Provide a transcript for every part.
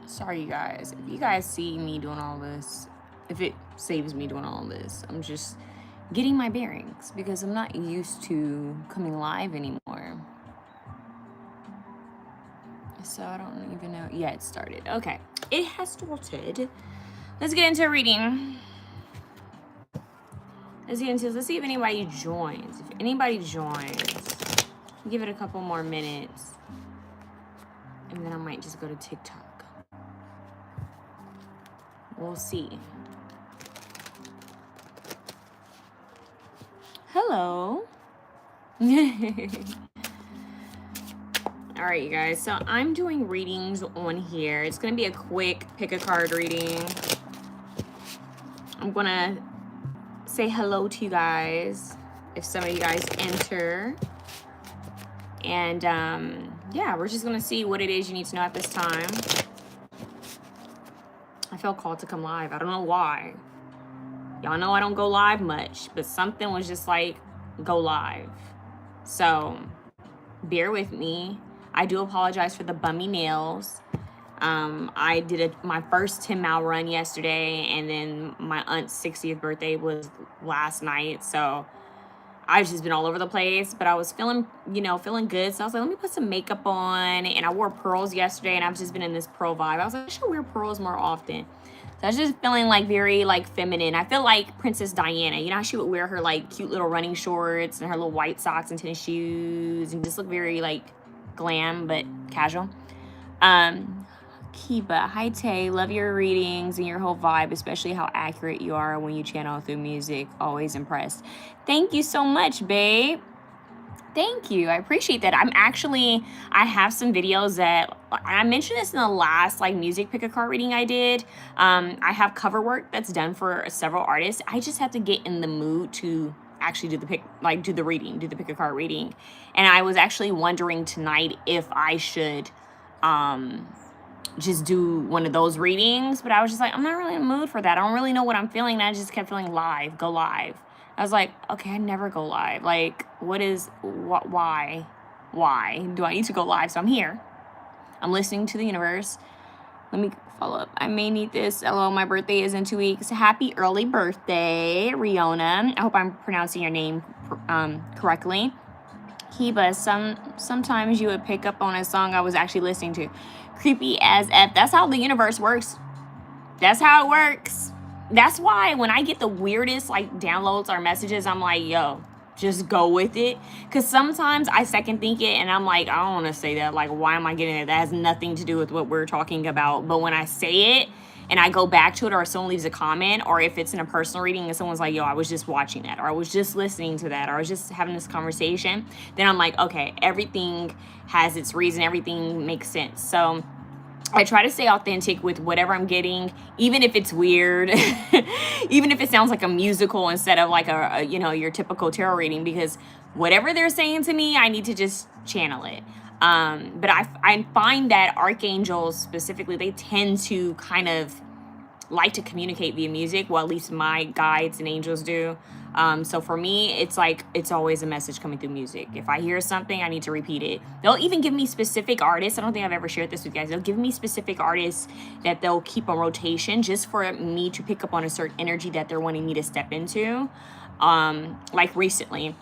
Sorry, you guys. If you guys see me doing all this, if it saves me doing all this, I'm just getting my bearings because I'm not used to coming live anymore. So I don't even know. Yeah, it started. Okay, it has started. Let's get into a reading. Let's see if anybody joins. If anybody joins, give it a couple more minutes. And then I might just go to TikTok. We'll see. Hello. All right, you guys. So I'm doing readings on here. It's going to be a quick pick a card reading. I'm going to say hello to you guys if some of you guys enter. And yeah, we're just going to see what it is you need to know at this time. I felt called to come live. I don't know why. Y'all know I don't go live much, but something was just like, go live. So bear with me. I do apologize for the bummy nails. I did my first 10-mile run yesterday, and then my aunt's 60th birthday was last night. So I've just been all over the place, but I was feeling, feeling good. So I was like, let me put some makeup on. And I wore pearls yesterday, and I've just been in this pearl vibe. I was like, I should wear pearls more often. So I was just feeling like very like feminine. I feel like Princess Diana. You know how she would wear her like cute little running shorts and her little white socks and tennis shoes and just look very like glam but casual. Kiba, hi Tay, love your readings and your whole vibe, especially how accurate you are when you channel through music. Always impressed. Thank you so much, babe. Thank you. I appreciate that. I have some videos that I mentioned this in the last like music pick a card reading I did. I have cover work that's done for several artists. I just have to get in the mood to actually do the pick a card reading. And I was actually wondering tonight if I should just do one of those readings, but I was just like, I'm not really in the mood for that. I don't really know what I'm feeling. And I just kept feeling go live. I was like, okay, I never go live. Like, why do I need to go live? So I'm here. I'm listening to the universe. Let me follow up. I may need this. LOL, my birthday is in 2 weeks. Happy early birthday, Riona. I hope I'm pronouncing your name correctly. Kiba, sometimes you would pick up on a song I was actually listening to. Creepy as F. That's how the universe works. That's how it works. That's why when I get the weirdest like downloads or messages, I'm like, yo, just go with it. Because sometimes I second think it and I'm like, I don't want to say that. Like, why am I getting it? That has nothing to do with what we're talking about. But when I say it and I go back to it, or someone leaves a comment, or if it's in a personal reading and someone's like, yo, I was just watching that, or I was just listening to that, or I was just having this conversation, then I'm like, okay, everything has its reason. Everything makes sense. So I try to stay authentic with whatever I'm getting, even if it's weird, even if it sounds like a musical instead of like a your typical tarot reading, because whatever they're saying to me, I need to just channel it. But I find that archangels specifically, they tend to kind of like to communicate via music. Well, at least my guides and angels do. So for me, it's like, it's always a message coming through music. If I hear something, I need to repeat it. They'll even give me specific artists. I don't think I've ever shared this with you guys. They'll give me specific artists that they'll keep on rotation just for me to pick up on a certain energy that they're wanting me to step into. Like recently,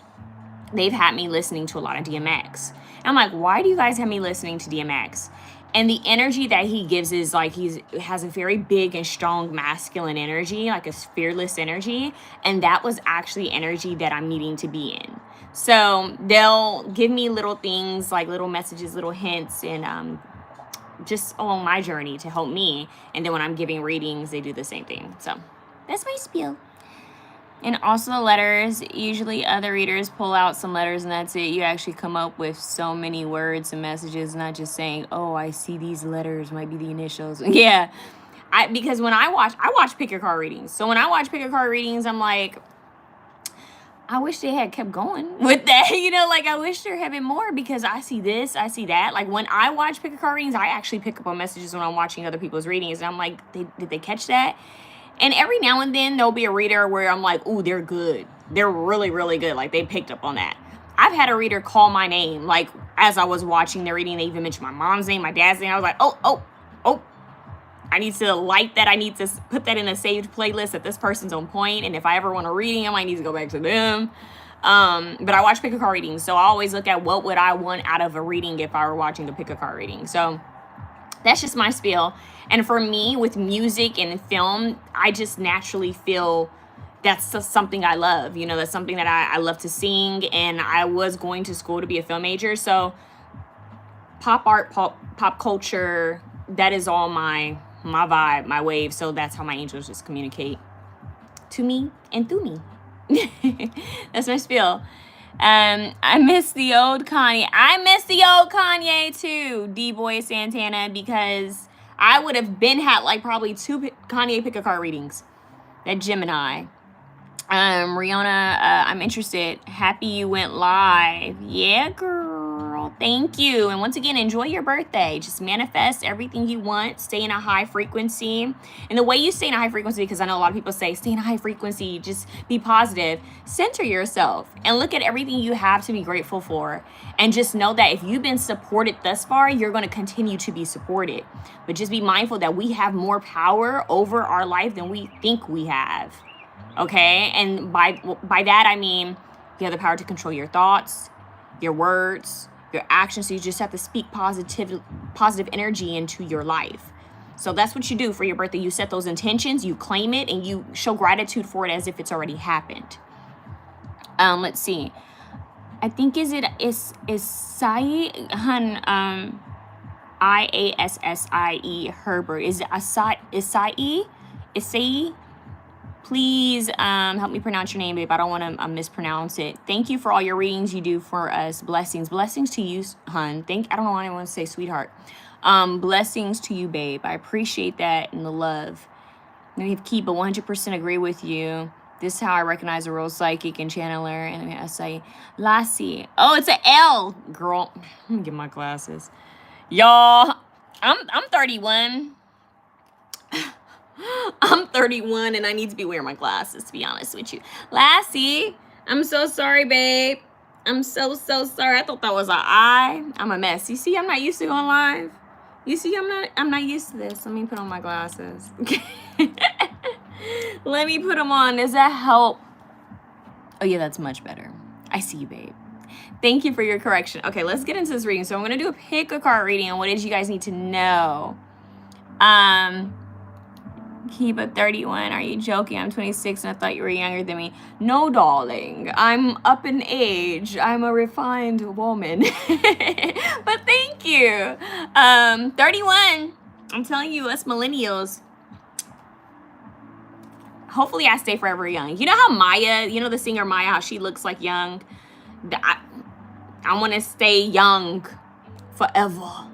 they've had me listening to a lot of DMX. And I'm like, why do you guys have me listening to DMX? And the energy that he gives is like, has a very big and strong masculine energy, like a fearless energy. And that was actually energy that I'm needing to be in. So they'll give me little things, like little messages, little hints, and just along my journey to help me. And then when I'm giving readings, they do the same thing. So that's my spiel. And also the letters, usually other readers pull out some letters and that's it. You actually come up with so many words and messages, not just saying, oh, I see these letters, might be the initials. Yeah, because when I watch pick a card readings. So when I watch pick a card readings, I'm like, I wish they had kept going with that. Like I wish there had been more, because I see this, I see that. Like when I watch pick a card readings, I actually pick up on messages when I'm watching other people's readings. And I'm like, did they catch that? And every now and then there'll be a reader where I'm like, ooh, they're good. They're really, really good. Like they picked up on that. I've had a reader call my name, like, as I was watching the reading. They even mentioned my mom's name, my dad's name. I was like, oh, I need to like that. I need to put that in a saved playlist that this person's on point. And if I ever want a reading, I might need to go back to them. But I watch pick a card readings. So I always look at what would I want out of a reading if I were watching the pick a card reading. So that's just my spiel. And for me, with music and film, I just naturally feel that's something I love. You know, that's something that I love to sing. And I was going to school to be a film major. So pop art, pop culture, that is all my vibe, my wave. So that's how my angels just communicate to me and through me. That's my spiel. I miss the old Kanye. I miss the old Kanye too, D-Boy Santana, because I would have had like probably 2 Kanye pick a card readings. That Gemini. Rihanna, I'm interested. Happy you went live. Yeah, girl. Thank you. And once again, enjoy your birthday. Just manifest everything you want. Stay in a high frequency. And the way you stay in a high frequency, because I know a lot of people say, stay in a high frequency, just be positive. Center yourself and look at everything you have to be grateful for. And just know that if you've been supported thus far, you're going to continue to be supported. But just be mindful that we have more power over our life than we think we have. Okay? And by that, I mean, you have the power to control your thoughts, your words, your actions. So you just have to speak positive energy into your life. So that's what you do for your birthday. You set those intentions, you claim it, and you show gratitude for it as if it's already happened. Let's see. I think is Sai IASSIE Herbert. Is it Isai? Please help me pronounce your name, babe. I don't want to mispronounce it. Thank you for all your readings you do for us. Blessings. Blessings to you, hun. I don't know why I want to say sweetheart. Blessings to you, babe. I appreciate that and the love. We have Keep, but 100% agree with you. This is how I recognize a real psychic and channeler. And I say, Lassie. Oh, it's an L. Girl, let me get my glasses. Y'all, I'm 31. I'm 31 and I need to be wearing my glasses, to be honest with you. Lassie, I'm so sorry, babe. I'm so sorry. I thought that was an I. I'm a mess. You see, I'm not used to going live. You see, I'm not used to this. Let me put on my glasses. Let me put them on. Does that help? Oh yeah, that's much better. I see you, babe. Thank you for your correction. Okay, let's get into this reading. So I'm going to do a pick a card reading on what it is you guys need to know. Keep at 31. Are you joking? I'm 26 and I thought you were younger than me. No, darling. I'm up in age. I'm a refined woman. But thank you. 31. I'm telling you, us millennials. Hopefully I stay forever young. You know how Maya, you know the singer Maya, how she looks like young? I want to stay young forever. All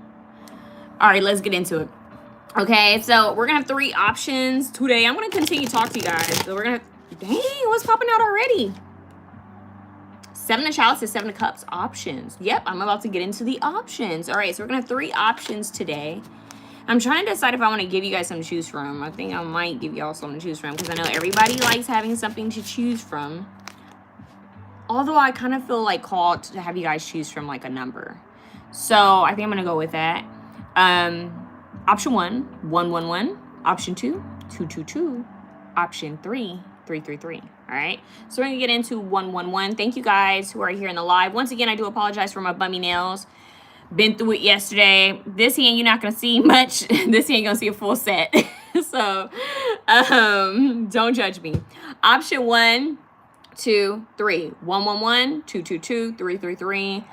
right, let's get into it. Okay, so we're going to have 3 options today. I'm going to continue to talk to you guys. So we're going to, dang, what's popping out already? 7 of Chalices, 7 of Cups, options. Yep, I'm about to get into the options. All right, so we're going to have 3 options today. I'm trying to decide if I want to give you guys something to choose from. I think I might give y'all something to choose from because I know everybody likes having something to choose from. Although I kind of feel like called to have you guys choose from like a number. So I think I'm going to go with that. Option 1, 111. Option 2, 222. Option 3, 333. All right. So we're going to get into 111. Thank you guys who are here in the live. Once again, I do apologize for my bummy nails. Been through it yesterday. This hand you're not going to see much. This hand you're going to see a full set. So don't judge me. Option 1, 2, 3. 111, 222, 333.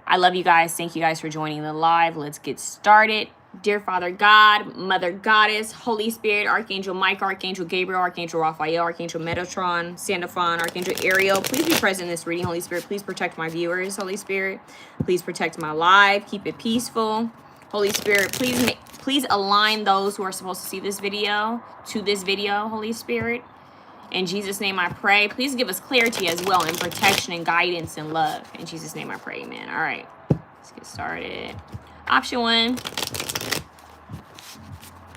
I love you guys. Thank you guys for joining the live. Let's get started. Dear Father God, Mother Goddess, Holy Spirit, Archangel Michael, Archangel Gabriel, Archangel Raphael, Archangel Metatron, Sandalphon, Archangel Ariel, please be present in this reading. Holy Spirit, please protect my viewers. Holy Spirit, please protect my live. Keep it peaceful. Holy Spirit, please align those who are supposed to see this video to this video, Holy Spirit. In Jesus' name I pray. Please give us clarity as well and protection and guidance and love. In Jesus' name I pray, amen. All right, let's get started. Option 1.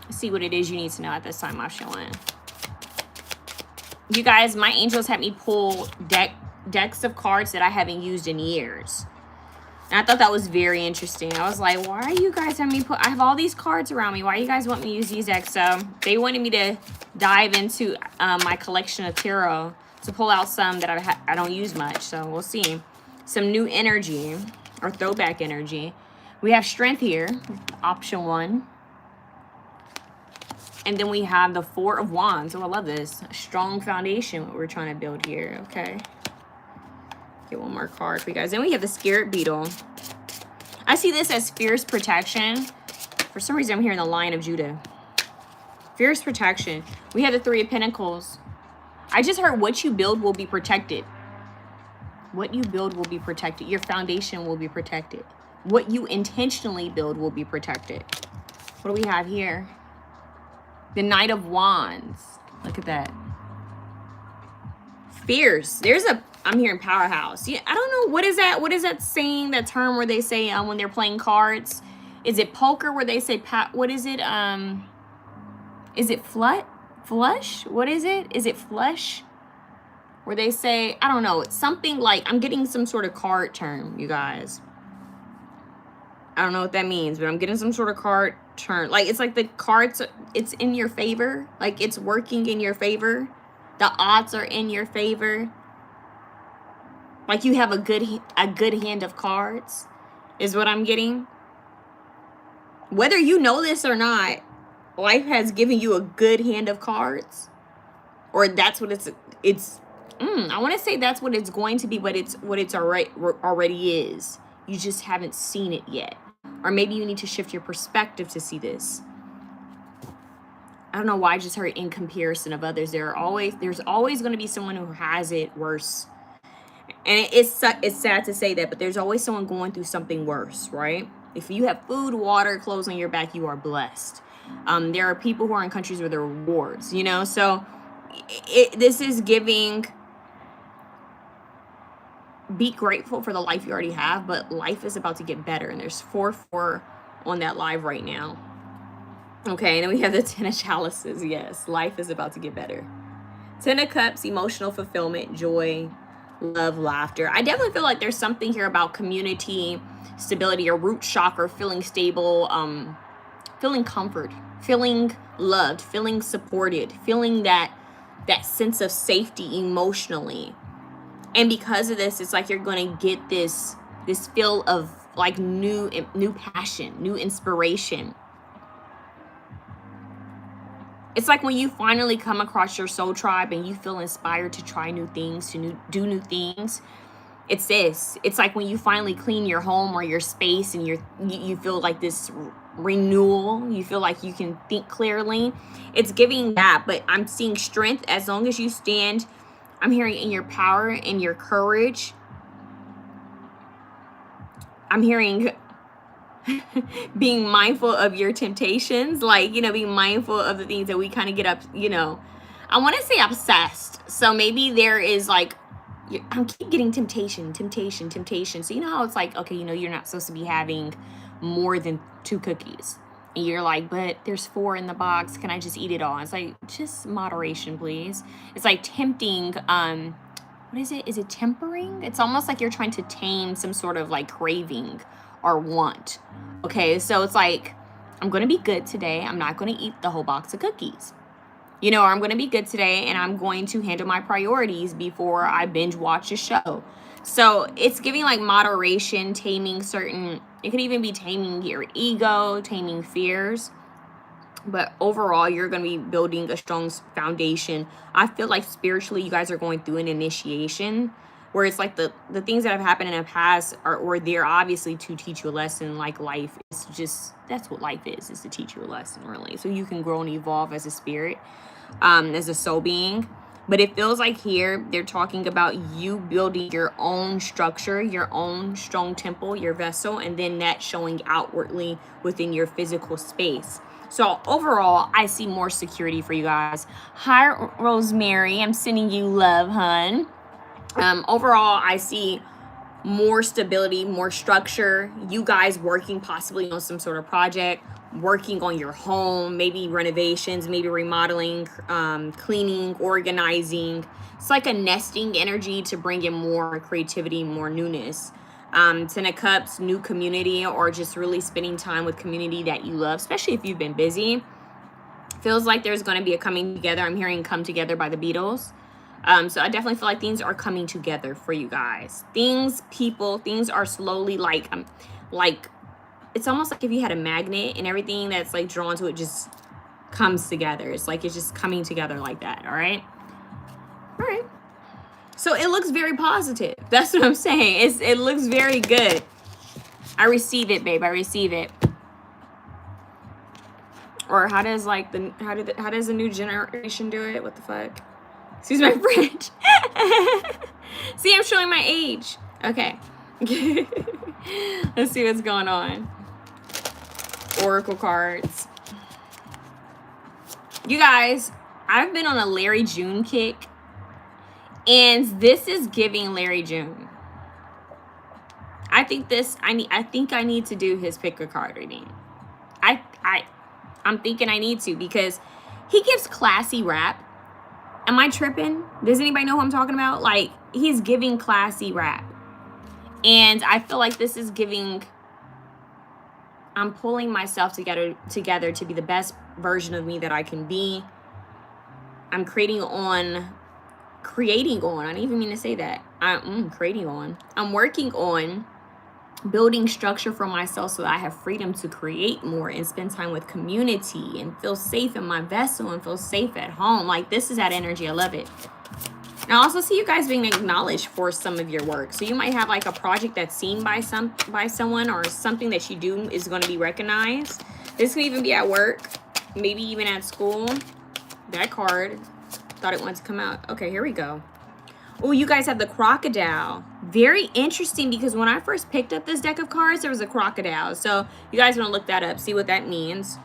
Let's see what it is you need to know at this time. Option 1. You guys, my angels had me pull deck decks of cards that I haven't used in years. And I thought that was very interesting. I was like, why are you guys having me I have all these cards around me. Why you guys want me to use these decks? So they wanted me to dive into my collection of tarot to pull out some that I don't use much. So we'll see. Some new energy or throwback energy. We have strength here, option 1. And then we have the 4 of Wands. Oh, I love this. A strong foundation, what we're trying to build here. Okay. Get one more card for you guys. Then we have the Spirit Beetle. I see this as fierce protection. For some reason, I'm hearing the Lion of Judah. Fierce protection. We have the 3 of Pentacles. I just heard what you build will be protected. What you build will be protected. Your foundation will be protected. What you intentionally build will be protected. What do we have here? The Knight of Wands. Look at that. Fierce. I'm hearing powerhouse. Yeah, I don't know. What is that? What is that saying, that term where they say when they're playing cards? Is it poker where they say, what is it? Is it flush? What is it? Is it flush? Where they say, I don't know. It's something like, I'm getting some sort of card term, you guys. I don't know what that means, but I'm getting some sort of card term. Like, it's like the cards, it's in your favor. Like, it's working in your favor. The odds are in your favor. Like, you have a good hand of cards is what I'm getting. Whether you know this or not, life has given you a good hand of cards. Or that's what I want to say that's what it's going to be, but it's what it's already is. You just haven't seen it yet. Or maybe you need to shift your perspective to see this. I don't know why I just heard in comparison of others. There's always going to be someone who has it worse. And it's sad to say that, but there's always someone going through something worse, right? If you have food, water, clothes on your back, you are blessed. There are people who are in countries where there are wars, you know? So this is giving, be grateful for the life you already have, but life is about to get better. And there's 4 on that live right now. Okay, and then we have the 10 of Chalices. Yes, life is about to get better. 10 of Cups, emotional fulfillment, joy, love, laughter. I definitely feel like there's something here about community, stability, or root chakra, feeling stable, feeling comfort, feeling loved, feeling supported, feeling that sense of safety emotionally. And because of this, it's like you're going to get this feel of like new passion, new inspiration. It's like when you finally come across your soul tribe and you feel inspired to try new things, to do new things. It's this. It's like when you finally clean your home or your space and you feel like this renewal. You feel like you can think clearly. It's giving that, but I'm seeing strength as long as you stand. I'm hearing in your power, in your courage. I'm hearing being mindful of your temptations, like, being mindful of the things that we kind of get up, I want to say obsessed. So maybe there is like, I'm keep getting temptation. So you know how it's like, okay, you're not supposed to be having more than 2 cookies. And you're like, but there's 4 in the box. Can I just eat it all? It's like, just moderation, please. It's like tempting, what is it? Is it tempering? It's almost like you're trying to tame some sort of like craving or want. Okay, so it's like, I'm going to be good today. I'm not going to eat the whole box of cookies. Or I'm going to be good today and I'm going to handle my priorities before I binge watch a show. So it's giving like moderation, taming certain, it could even be taming your ego, taming fears. But overall, you're going to be building a strong foundation. I feel like spiritually, you guys are going through an initiation where it's like the things that have happened in the past were there obviously to teach you a lesson. Like life is just, that's what life is to teach you a lesson, really. So you can grow and evolve as a spirit, as a soul being. But it feels like here they're talking about you building your own structure, your own strong temple, your vessel, and then that showing outwardly within your physical space. So overall, I see more security for you guys. Hi, Rosemary. I'm sending you love, hun. Overall, I see more stability, more structure. You guys working possibly on some sort of project, working on your home, maybe renovations, maybe remodeling, cleaning, organizing. It's like a nesting energy to bring in more creativity, more newness. Ten of Cups, new community, or just really spending time with community that you love, especially if you've been busy. Feels like there's going to be a coming together. I'm hearing Come Together by the Beatles. So I definitely feel like things are coming together for you guys. Things are slowly like it's almost like if you had a magnet and everything that's like drawn to it just comes together. It's like it's just coming together like that. All right. All right. So it looks very positive. That's what I'm saying. It looks very good. I receive it, babe. I receive it. Or how does the new generation do it? What the fuck? Excuse my French. See, I'm showing my age. Okay. Let's see what's going on. Oracle cards. You guys, I've been on a Larry June kick. And this is giving Larry June. I think I need to do his pick a card reading. I'm thinking I need to, because he gives classy rap. Am I tripping? Does anybody know who I'm talking about? Like, he's giving classy rap. And I feel like this is giving, I'm pulling myself together to be the best version of me that I can be. I'm creating on, I didn't even mean to say that. I'm working on building structure for myself so that I have freedom to create more and spend time with community and feel safe in my vessel and feel safe at home. Like, this is that energy. I love it. And I also see you guys being acknowledged for some of your work. So you might have like a project that's seen by someone, or something that you do is going to be recognized. This could even be at work, maybe even at school. That card, thought it wanted to come out. Okay, here we go. Oh, you guys have the crocodile. Very interesting, because when I first picked up this deck of cards, there was a crocodile. So you guys want to look that up, see what that means.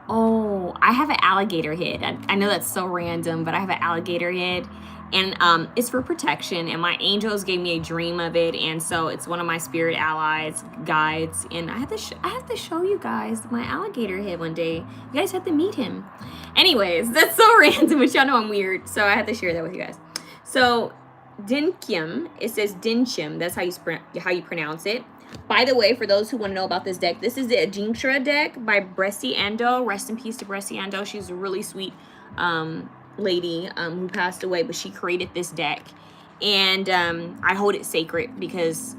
Oh, I have an alligator head. I know that's so random, but I have an alligator head. And it's for protection. And my angels gave me a dream of it. And so it's one of my spirit allies, guides. And I have to show you guys my alligator head one day. You guys have to meet him. Anyways, that's so random, but y'all know I'm weird. So I had to share that with you guys. So Dinkyum, it says Dinchim. That's how you pronounce it. By the way, for those who want to know about this deck, this is the Ajintra deck by Bressie Ando. Rest in peace to Bressie Ando. She's a really sweet lady who passed away, but she created this deck. And I hold it sacred because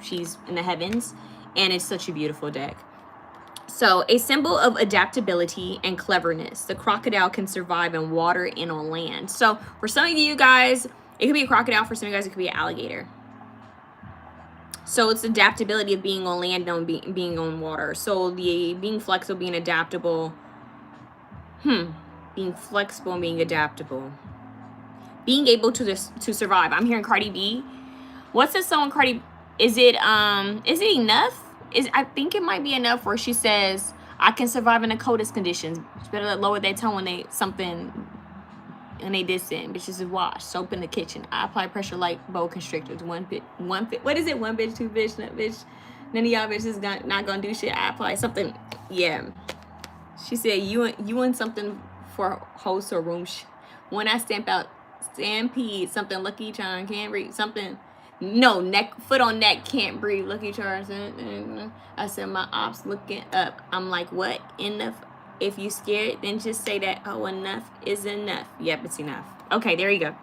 she's in the heavens, and it's such a beautiful deck. So, a symbol of adaptability and cleverness. The crocodile can survive in water and on land. So, for some of you guys, it could be a crocodile. For some of you guys, it could be an alligator. So, it's adaptability of being on land and being on water. So, the being flexible, being adaptable. Being flexible and being adaptable. Being able to survive. I'm hearing Cardi B. What's this song, Cardi? Is it enough? I think it might be enough where she says, I can survive in the coldest conditions. It's better to lower their tone when they dissing. Bitches is washed. Soap in the kitchen. I apply pressure like boa constrictors. One bit. What is it? One bitch, two bitch, nut bitch. None of y'all bitches not gonna do shit. I apply something. Yeah. She said, you want something for host or room. When I stamp out stampede, something Lucky Charm can't breathe. Something. No, foot on neck, can't breathe. Lucky Charms. I said, my ops looking up. I'm like, what? Enough? If you scared, then just say that, oh, enough is enough. Yep, it's enough. Okay, there you go.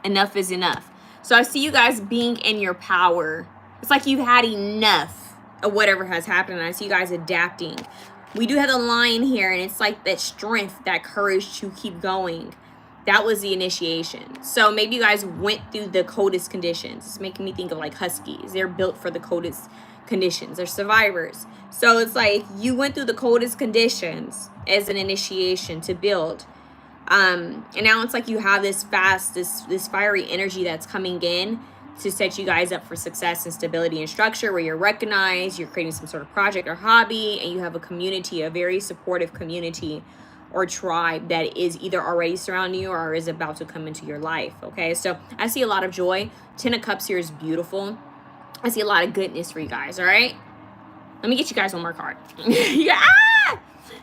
Enough is enough. So I see you guys being in your power. It's like you've had enough of whatever has happened. And I see you guys adapting. We do have a line here, and it's like that strength, that courage to keep going. That was the initiation. So maybe you guys went through the coldest conditions. It's making me think of like huskies. They're built for the coldest conditions. They're survivors. So it's like you went through the coldest conditions as an initiation to build. And now it's like you have this fiery energy that's coming in to set you guys up for success and stability and structure, where you're recognized, you're creating some sort of project or hobby, and you have a community, a very supportive community or tribe that is either already surrounding you or is about to come into your life. Okay, so I see a lot of joy. Ten of Cups here is beautiful. I see a lot of goodness for you guys. All right, Let me get you guys one more card. Yeah.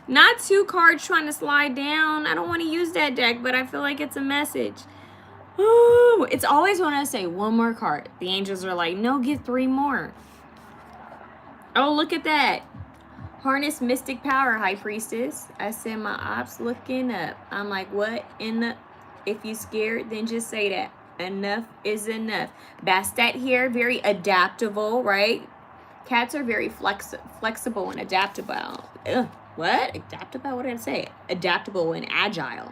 Not 2 cards trying to slide down. I don't want to use that deck, but I feel like it's a message. Ooh, it's always when I say one more card, the angels are like, no, get 3 more. Oh, look at that. Harness mystic power, High Priestess. I said my ops looking up. I'm like, what in the... If you scared, then just say that. Enough is enough. Bastet here, very adaptable, right? Cats are very flexible and adaptable. Ugh, what? Adaptable? What did I say? Adaptable and agile.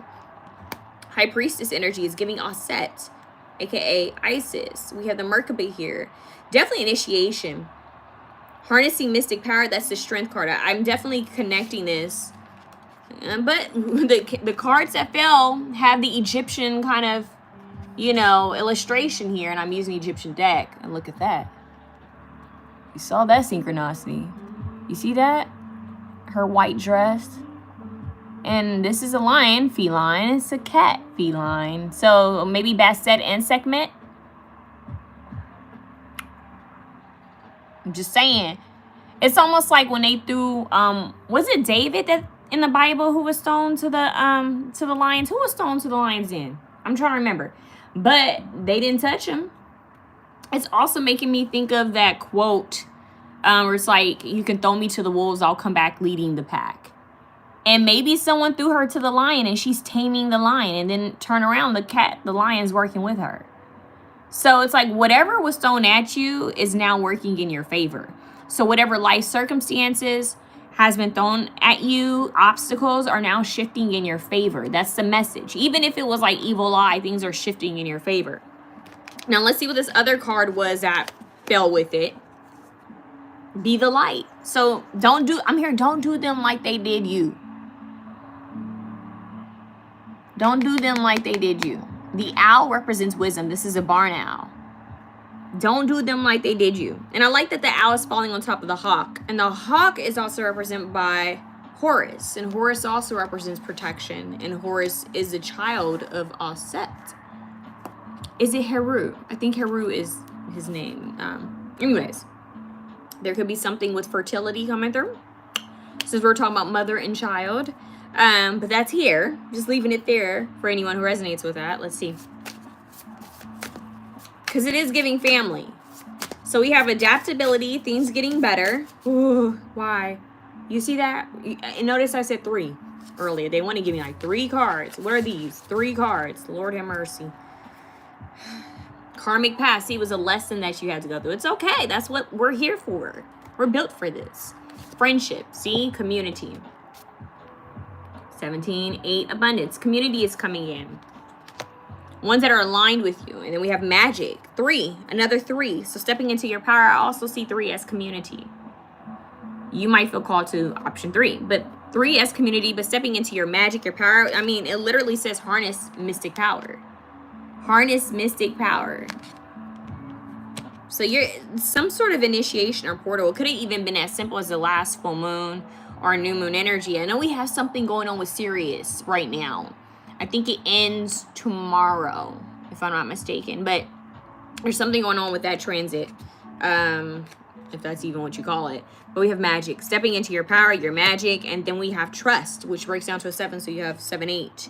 High Priestess energy is giving Osset, aka Isis. We have the Merkaba here. Definitely initiation. Harnessing mystic power, that's the strength card. I'm definitely connecting this. But the cards that fell have the Egyptian kind of, you know, illustration here. And I'm using Egyptian deck. And look at that. You saw that synchronicity. You see that? Her white dress. And this is a lion, feline. It's a cat, feline. So maybe Bastet and Sekhmet. I'm just saying. It's almost like when they threw, was it David that in the Bible who was stoned to the lions? Who was stoned to the lions in? I'm trying to remember. But they didn't touch him. It's also making me think of that quote where it's like, you can throw me to the wolves, I'll come back leading the pack. And maybe someone threw her to the lion and she's taming the lion, and then turn around, the lion's working with her. So it's like whatever was thrown at you is now working in your favor. So whatever life circumstances has been thrown at you, obstacles are now shifting in your favor. That's the message. Even if it was like evil eye, things are shifting in your favor. Now let's see what this other card was that fell with it. Be the light. So don't do them like they did you. Don't do them like they did you. The owl represents wisdom. This is a barn owl. Don't do them like they did you. And I like that the owl is falling on top of the hawk. And the hawk is also represented by Horus. And Horus also represents protection. And Horus is a child of Osset. Is it Heru? I think Heru is his name. Anyways, there could be something with fertility coming through. Since we're talking about mother and child. But that's here. Just leaving it there for anyone who resonates with that. Let's see. Because it is giving family. So we have adaptability, things getting better. Ooh, why? You see that? Notice I said 3 earlier. They want to give me like 3 cards. What are these? 3 cards. Lord have mercy. Karmic past. See, it was a lesson that you had to go through. It's okay. That's what we're here for. We're built for this. Friendship. See? Community. 17, 8, abundance. Community is coming in. Ones that are aligned with you. And then we have magic. 3, another 3. So stepping into your power, I also see 3 as community. You might feel called to option 3, but 3 as community, but stepping into your magic, your power. I mean, it literally says harness mystic power. Harness mystic power. So you're some sort of initiation or portal. It could have even been as simple as the last full moon or new moon energy. I know we have something going on with Sirius right now. I think it ends tomorrow, if I'm not mistaken. But there's something going on with that transit, if that's even what you call it. But we have magic, stepping into your power, your magic, and then we have trust, which breaks down to a 7. So you have 7, 8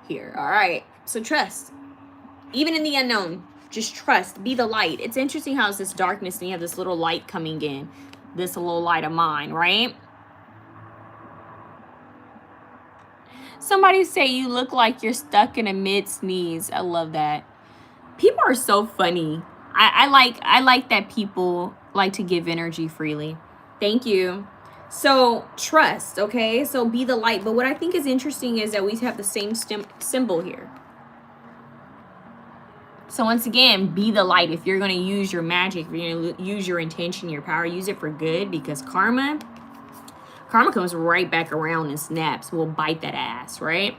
here. All right. So trust, even in the unknown, just trust. Be the light. It's interesting how it's this darkness and you have this little light coming in, this little light of mine, right? Somebody say you look like you're stuck in a mid-sneeze. I love that. People are so funny. I like that people like to give energy freely. Thank you. So trust, okay? So be the light. But what I think is interesting is that we have the same symbol here. So once again, be the light. If you're going to use your magic, if you're going to use your intention, your power, use it for good, because karma comes right back around and snaps. Will bite that ass, right?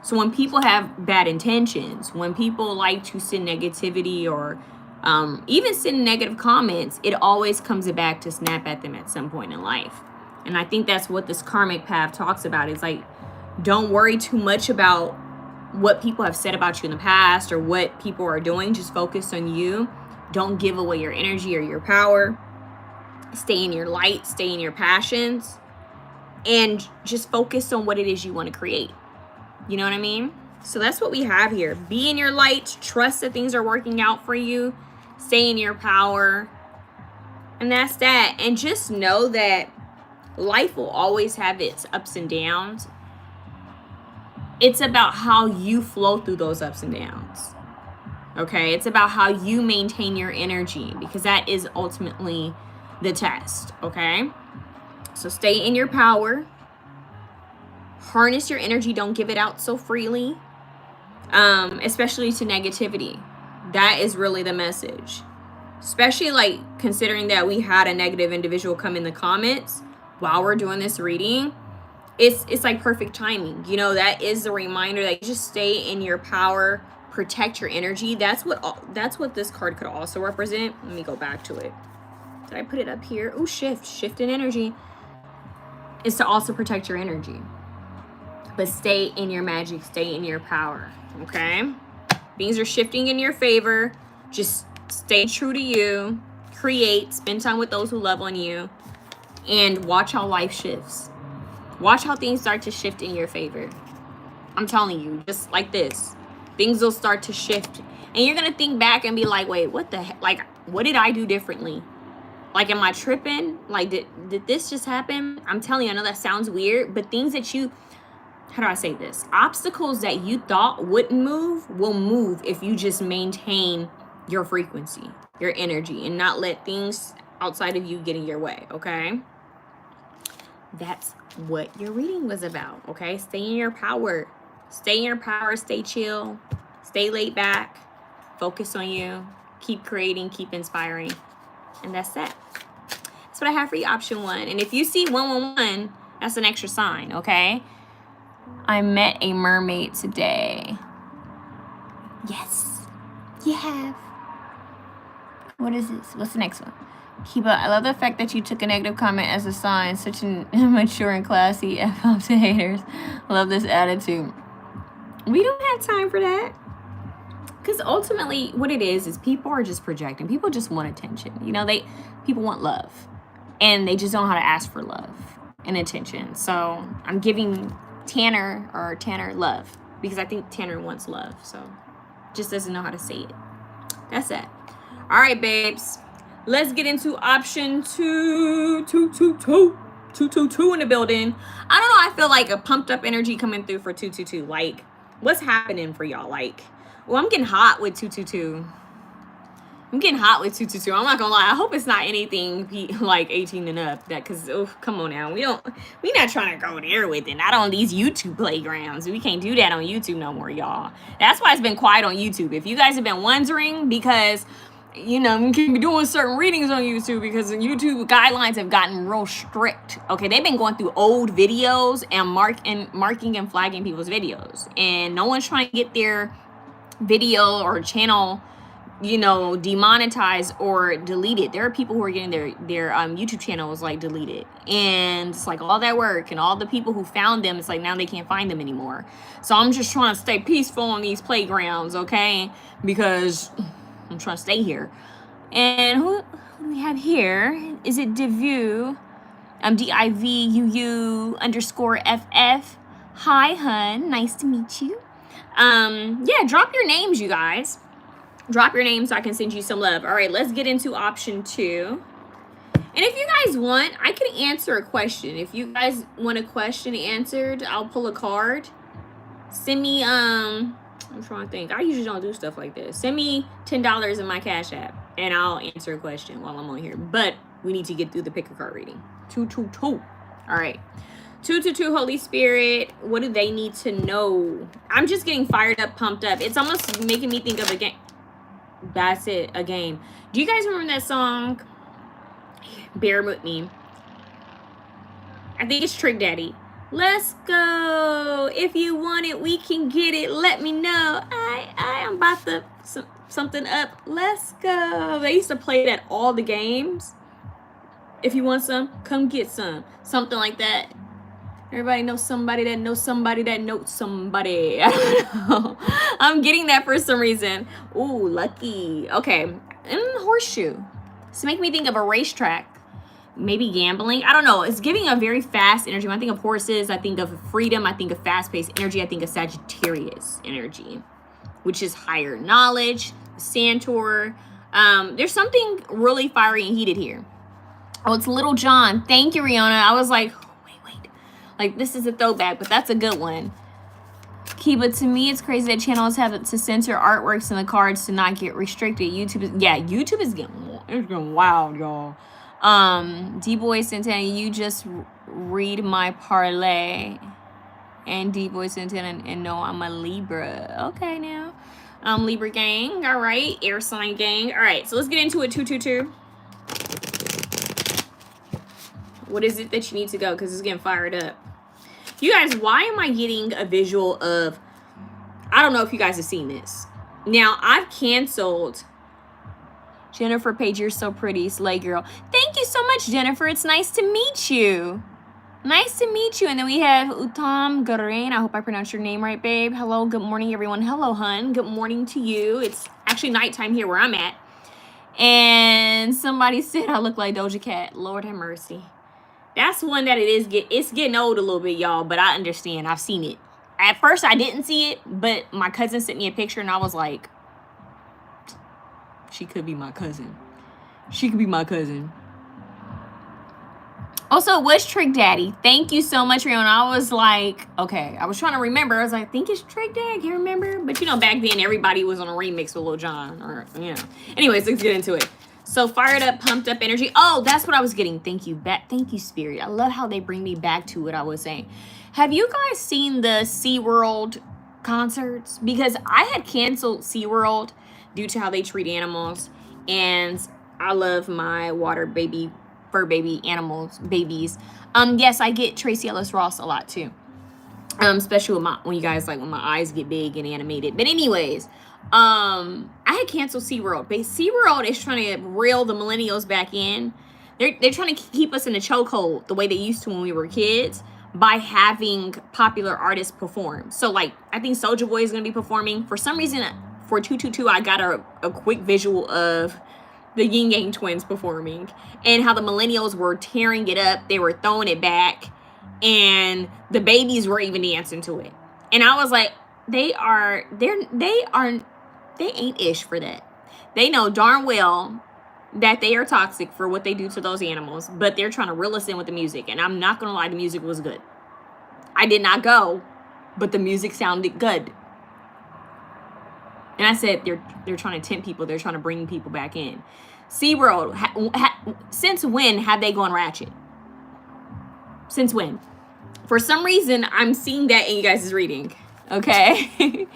So when people have bad intentions, when people like to send negativity or even send negative comments, it always comes back to snap at them at some point in life. And I think that's what this karmic path talks about. It's like, don't worry too much about what people have said about you in the past or what people are doing. Just focus on you. Don't give away your energy or your power. Stay in your light, stay in your passions, and just focus on what it is you want to create. You know what I mean? So that's what we have here. Be in your light, trust that things are working out for you, stay in your power, and that's that. And just know that life will always have its ups and downs. It's about how you flow through those ups and downs. Okay? It's about how you maintain your energy, because that is ultimately the test. Okay? So stay in your power. Harness your energy. Don't give it out so freely. Especially to negativity. That is really the message. Especially like considering that we had a negative individual come in the comments while we're doing this reading. It's like perfect timing. You know, that is the reminder that you just stay in your power, protect your energy. That's what this card could also represent. Let me go back to it. Did I put it up here? Oh, shift in energy is to also protect your energy. But stay in your magic, stay in your power. Okay? Things are shifting in your favor. Just stay true to you. Create, spend time with those who love on you, and watch how life shifts. Watch how things start to shift in your favor. I'm telling you, just like this, things will start to shift. And you're going to think back and be like, wait, what the heck? Like, what did I do differently? Like, am I tripping? Like, did this just happen? I'm telling you, I know that sounds weird, but things that you, how do I say this? Obstacles that you thought wouldn't move will move if you just maintain your frequency, your energy, and not let things outside of you get in your way, okay? That's what your reading was about, okay? Stay in your power. Stay in your power. Stay chill. Stay laid back. Focus on you. Keep creating. Keep inspiring. And that's that. That's what I have for you, option 1. And if you see 111, that's an extra sign, okay? I met a mermaid today. Yes, you have. What is this? What's the next one? Kiba, I love the fact that you took a negative comment as a sign. Such an immature and classy. F up to haters. Love this attitude. We don't have time for that. Because ultimately, what it is people are just projecting. People just want attention. You know, people want love. And they just don't know how to ask for love and attention. So I'm giving Tanner love. Because I think Tanner wants love. So just doesn't know how to say it. That's it. All right, babes. Let's get into option 2. 222 in the building. I don't know. I feel like a pumped up energy coming through for 222. Like, what's happening for y'all? Like, well, I'm getting hot with 222. I'm getting hot with 222. I'm not gonna lie. I hope it's not anything like 18 and up. That, cause come on now. We not trying to go there with it. Not on these YouTube playgrounds. We can't do that on YouTube no more, y'all. That's why it's been quiet on YouTube. If you guys have been wondering, because you know, we can be doing certain readings on YouTube because the YouTube guidelines have gotten real strict. Okay, they've been going through old videos and marking and flagging people's videos, and no one's trying to get their video or channel, you know, demonetized or deleted. There are people who are getting their YouTube channels like deleted, and it's like all that work and all the people who found them, it's like now they can't find them anymore. So I'm just trying to stay peaceful on these playgrounds, okay? Because I'm trying to stay here. And who do we have here? Is it Divu? DIVUU_FF. Hi, hun. Nice to meet you. Yeah, drop your names, you guys. Drop your names so I can send you some love. All right, let's get into option 2. And if you guys want, I can answer a question. If you guys want a question answered, I'll pull a card. Send me, I'm trying to think. I usually don't do stuff like this. Send me $10 in my Cash App, and I'll answer a question while I'm on here. But we need to get through the pick a card reading. 222. All right. 222, Holy Spirit. What do they need to know? I'm just getting fired up, pumped up. It's almost making me think of a game. That's it, a game. Do you guys remember that song? Bear with me. I think it's Trick Daddy. Let's go. If you want it, we can get it. Let me know. I am about to something up. Let's go. They used to play it at all the games. If you want some, come get some. Something like that. Everybody knows somebody that knows somebody that knows somebody. I don't know. I'm getting that for some reason. Ooh, lucky. Okay. And horseshoe. It's making me think of a racetrack. maybe gambling. I don't know. It's giving a very fast energy. When I think of horses, I think of freedom. I think of fast-paced energy. I think of Sagittarius energy, which is higher knowledge, Centaur. There's something really fiery and heated here. Oh, it's Little John. Thank you, Rihanna. I was like, oh, wait. Like, this is a throwback, but that's a good one. But to me, it's crazy that channels have to censor artworks in the cards to not get restricted. YouTube is getting wild, y'all. D-Boy Santana, you just read my parlay. And D-Boy Santana, and no, I'm a Libra. Okay, now. Libra gang. All right. Air sign gang. All right. So let's get into it. 222. What is it that you need to go? Because it's getting fired up. You guys, why am I getting a visual of... I don't know if you guys have seen this. Now, I've canceled... Jennifer Page, you're so pretty. Slay girl. Thank you so much, Jennifer. It's nice to meet you. Nice to meet you. And then we have Uttam Garain. I hope I pronounced your name right, babe. Hello, good morning, everyone. Hello, hun. Good morning to you. It's actually nighttime here where I'm at. And somebody said I look like Doja Cat. Lord have mercy. That's one that it's getting old a little bit, y'all. But I understand. I've seen it. At first, I didn't see it. But my cousin sent me a picture and I was like... She could be my cousin. She could be my cousin. Also, it was Trick Daddy. Thank you so much, Rihanna. I was like, okay. I was trying to remember. I was like, I think it's Trick Daddy. I can't remember. But, you know, back then, everybody was on a remix with Lil Jon. Or, you know. Anyways, let's get into it. So, fired up, pumped up energy. Oh, that's what I was getting. Thank you. Thank you, Spirit. I love how they bring me back to what I was saying. Have you guys seen the SeaWorld concerts? Because I had canceled SeaWorld due to how they treat animals, and I love my water baby, fur baby animals, babies. Yes, I get Tracy Ellis Ross a lot too. Especially when you guys like when my eyes get big and animated. But anyways, I had canceled SeaWorld. But SeaWorld is trying to reel the millennials back in. They're trying to keep us in a chokehold the way they used to when we were kids by having popular artists perform. So like I think Soulja Boy is gonna be performing. For some reason, for 222, I got a quick visual of the Yin Yang twins performing and how the millennials were tearing it up. They were throwing it back and the babies were even dancing to it. And I was like, they ain't ish for that. They know darn well that they are toxic for what they do to those animals, but they're trying to reel us in with the music. And I'm not going to lie, the music was good. I did not go, but the music sounded good. And I said, they're trying to tempt people. They're trying to bring people back in. SeaWorld, since when have they gone ratchet? Since when? For some reason, I'm seeing that in you guys' reading. Okay?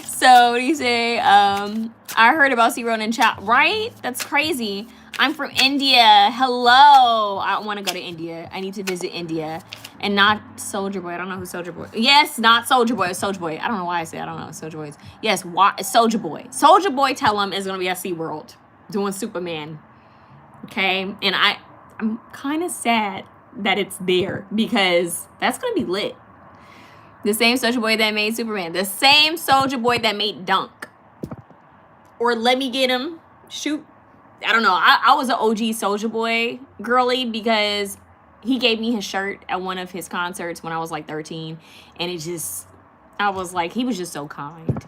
So, what do you say? I heard about SeaWorld in chat. Right? That's crazy. I'm from India. Hello. I want to go to India. I need to visit India. And not Soulja Boy. I don't know who Soulja Boy is. Yes, not Soulja Boy. It's Soulja Boy. I don't know why I say I don't know who Soulja Boy is. Yes, Soulja Boy. Soulja Boy, tell him, is going to be at SeaWorld doing Superman. Okay? And I'm kind of sad that it's there because that's going to be lit. The same Soulja Boy that made Superman. The same Soulja Boy that made Dunk. Or Let Me Get Him. Shoot. I don't know. I was an OG Soulja Boy girly because he gave me his shirt at one of his concerts when I was like 13. And it just, I was like, he was just so kind.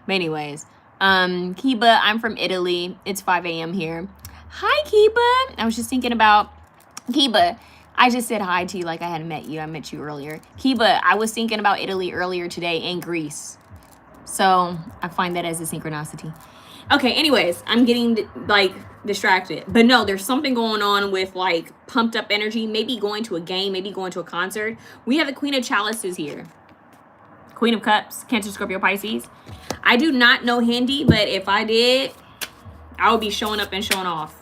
But anyways, Kiba, I'm from Italy. It's 5 a.m. here. Hi, Kiba. I was just thinking about Kiba. I just said hi to you like I hadn't met you. I met you earlier. Kiba, I was thinking about Italy earlier today and Greece. So I find that as a synchronicity. Okay, anyways, I'm getting, like, distracted. But no, there's something going on with, like, pumped up energy. Maybe going to a game, maybe going to a concert. We have the Queen of Chalices here. Queen of Cups, Cancer, Scorpio, Pisces. I do not know Hindi, but if I did, I would be showing up and showing off.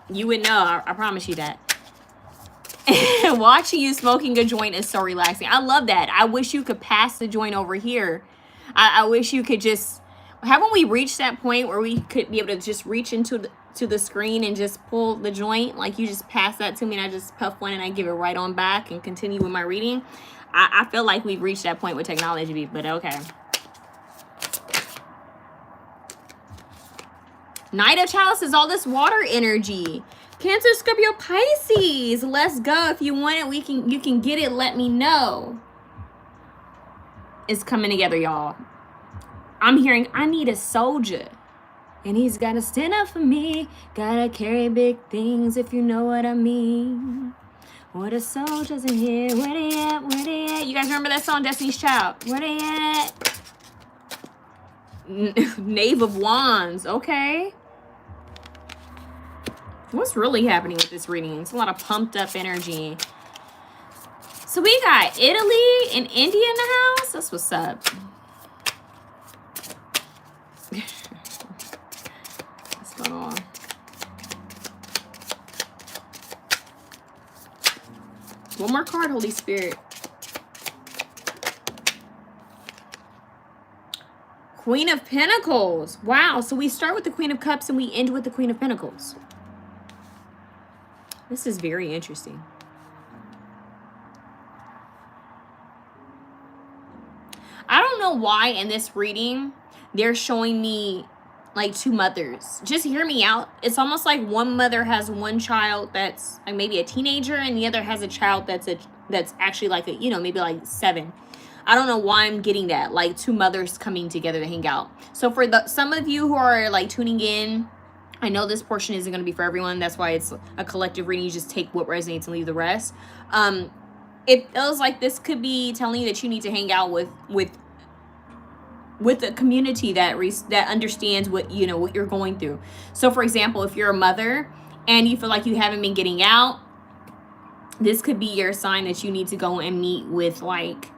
You would know, I promise you that. Watching you smoking a joint is so relaxing. I love that. I wish you could pass the joint over here. I wish you could just, haven't we reached that point where we could be able to just reach into the screen and just pull the joint? Like you just pass that to me and I just puff one and I give it right on back and continue with my reading. I feel like we've reached that point with technology, but okay. Knight of Chalice is all this water energy. Cancer, Scorpio, Pisces. Let's go. If you want it, you can get it. Let me know. It's coming together, y'all. I'm hearing I need a soldier. And he's gotta stand up for me. Gotta carry big things, if you know what I mean. What a soldiers in here. Where they at? Where they at? You guys remember that song, Destiny's Child? Where they at? Knave of Wands. Okay. What's really happening with this reading? It's a lot of pumped up energy. So we got Italy and India in the house. That's what's up. What's going on? One more card, Holy Spirit. Queen of Pentacles. Wow. So we start with the Queen of Cups and we end with the Queen of Pentacles. This is very interesting. I don't know why in this reading they're showing me like two mothers. Just hear me out. It's almost like one mother has one child that's like maybe a teenager and the other has a child that's actually like a, you know, maybe like 7. I don't know why I'm getting that, like two mothers coming together to hang out. So for some of you who are like tuning in, I know this portion isn't going to be for everyone. That's why it's a collective reading. You just take what resonates and leave the rest. It feels like this could be telling you that you need to hang out with a community that understands what, you know, what you're going through. So for example, if you're a mother and you feel like you haven't been getting out, this could be your sign that you need to go and meet with like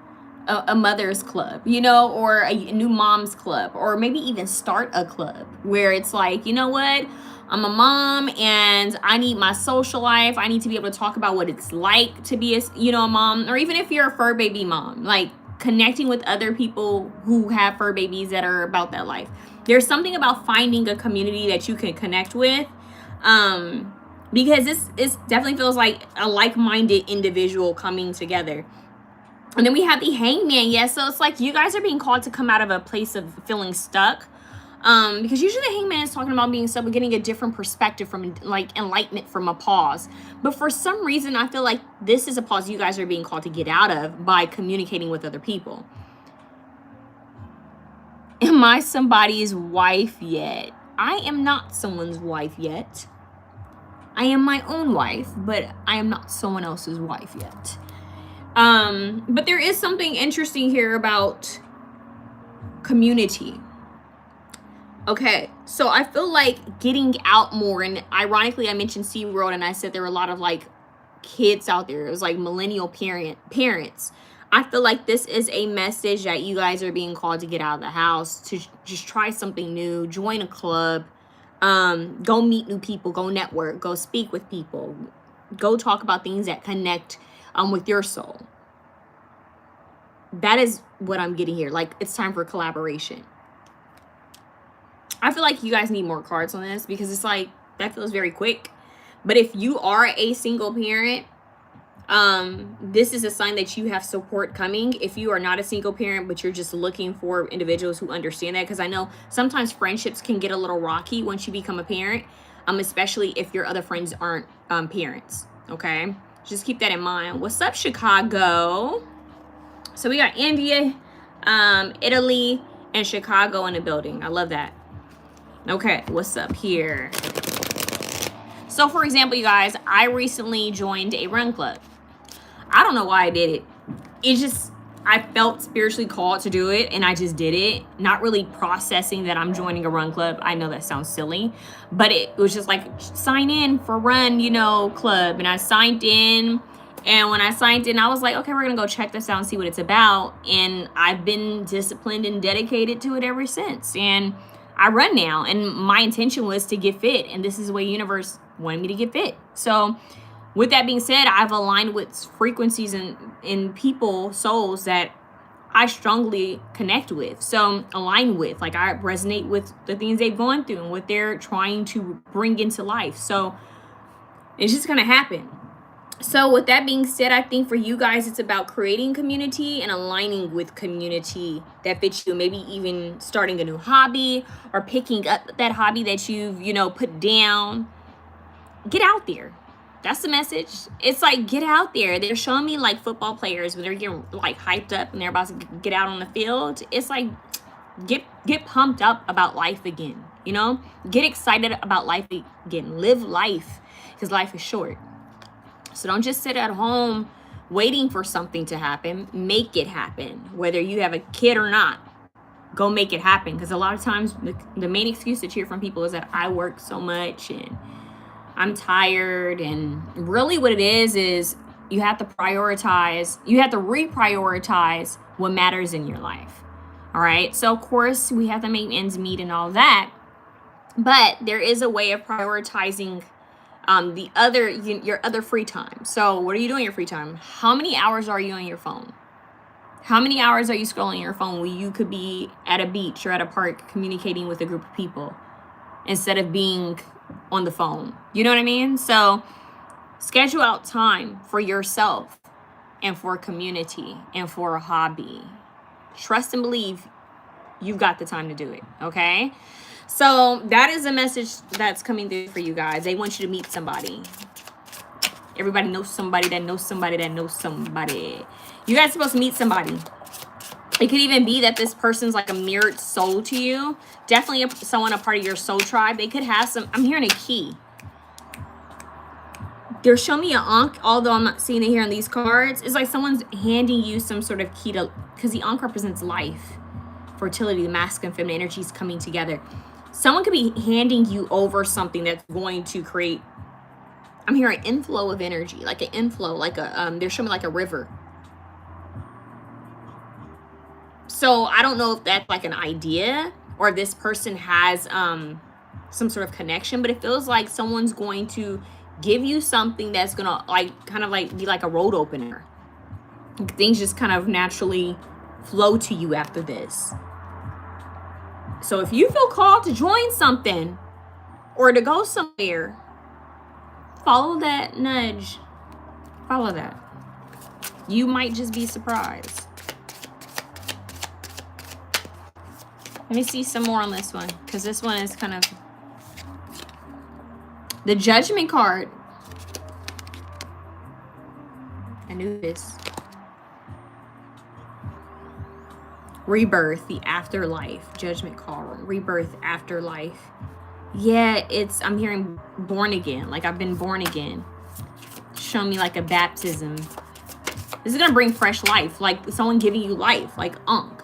a mother's club, you know, or a new mom's club, or maybe even start a club where it's like, you know what, I'm a mom and I need my social life. I need to be able to talk about what it's like to be a, you know, a mom, or even if you're a fur baby mom, like connecting with other people who have fur babies that are about that life. There's something about finding a community that you can connect with, because this definitely feels like a like-minded individual coming together. And then we have the Hangman. Yes, so it's like you guys are being called to come out of a place of feeling stuck. Because usually the Hangman is talking about being stuck, but getting a different perspective from like enlightenment from a pause. But for some reason, I feel like this is a pause you guys are being called to get out of by communicating with other people. Am I somebody's wife yet? I am not someone's wife yet. I am my own wife, but I am not someone else's wife yet. But there is something interesting here about community. Okay, so I feel like getting out more, and ironically I mentioned SeaWorld and I said there were a lot of like kids out there. It was like millennial parents. I feel like this is a message that you guys are being called to get out of the house, to just try something new, join a club, go meet new people, go network, go speak with people, go talk about things that connect with your soul. That is what I'm getting here. Like, it's time for collaboration. I feel like you guys need more cards on this because it's like, that feels very quick. But if you are a single parent, this is a sign that you have support coming. If you are not a single parent, but you're just looking for individuals who understand that, because I know sometimes friendships can get a little rocky once you become a parent, especially if your other friends aren't parents, okay? Just keep that in mind. What's up, Chicago? So we got India, Italy, and Chicago in the building. I love that. Okay, what's up here? So for example, you guys, I recently joined a run club. I don't know why I did it. It's just, I felt spiritually called to do it and I just did it. Not really processing that I'm joining a run club. I know that sounds silly, but it was just like, sign in for run, you know, club. And I signed in. And when I signed in, I was like, okay, we're going to go check this out and see what it's about. And I've been disciplined and dedicated to it ever since. And I run now. And my intention was to get fit. And this is the way the universe wanted me to get fit. So with that being said, I've aligned with frequencies in people, souls that I strongly connect with. So align with, like I resonate with the things they've gone through and what they're trying to bring into life. So it's just going to happen. So with that being said, I think for you guys, it's about creating community and aligning with community that fits you. Maybe even starting a new hobby or picking up that hobby that you've, you know, put down. Get out there. That's the message. It's like, get out there. They're showing me like football players when they're getting like hyped up and they're about to get out on the field. It's like, get pumped up about life again, you know? Get excited about life again. Live life, because life is short. So don't just sit at home waiting for something to happen. Make it happen. Whether you have a kid or not, go make it happen. Because a lot of times the main excuse that you hear from people is that I work so much and I'm tired. And really what it is you have to prioritize. You have to reprioritize what matters in your life. All right. So of course we have to make ends meet and all that. But there is a way of prioritizing your other free time. So what are you doing in your free time? How many hours are you on your phone? How many hours are you scrolling your phone when you could be at a beach or at a park communicating with a group of people instead of being on the phone? You know what I mean? So schedule out time for yourself and for community and for a hobby. Trust and believe you've got the time to do it, okay? So that is a message that's coming through for you guys. They want you to meet somebody. Everybody knows somebody that knows somebody that knows somebody. You guys are supposed to meet somebody. It could even be that this person's like a mirrored soul to you. Definitely someone a part of your soul tribe. They could have some, I'm hearing a key. They're showing me an Ankh, although I'm not seeing it here on these cards. It's like someone's handing you some sort of key to, because the Ankh represents life, fertility, the masculine and feminine energies coming together. Someone could be handing you over something that's going to create, I'm hearing an inflow of energy, like an inflow, like a, they're showing me like a river. So I don't know if that's like an idea or this person has some sort of connection, but it feels like someone's going to give you something that's gonna like kind of like be like a road opener. Things just kind of naturally flow to you after this. So if you feel called to join something or to go somewhere, follow that nudge. Follow that. You might just be surprised. Let me see some more on this one, because this one is kind of the Judgment card. I knew this. Rebirth, the afterlife. Judgment card. Rebirth, afterlife. Yeah, I'm hearing born again. Like I've been born again. Show me like a baptism. This is going to bring fresh life. Like someone giving you life. Like Ankh.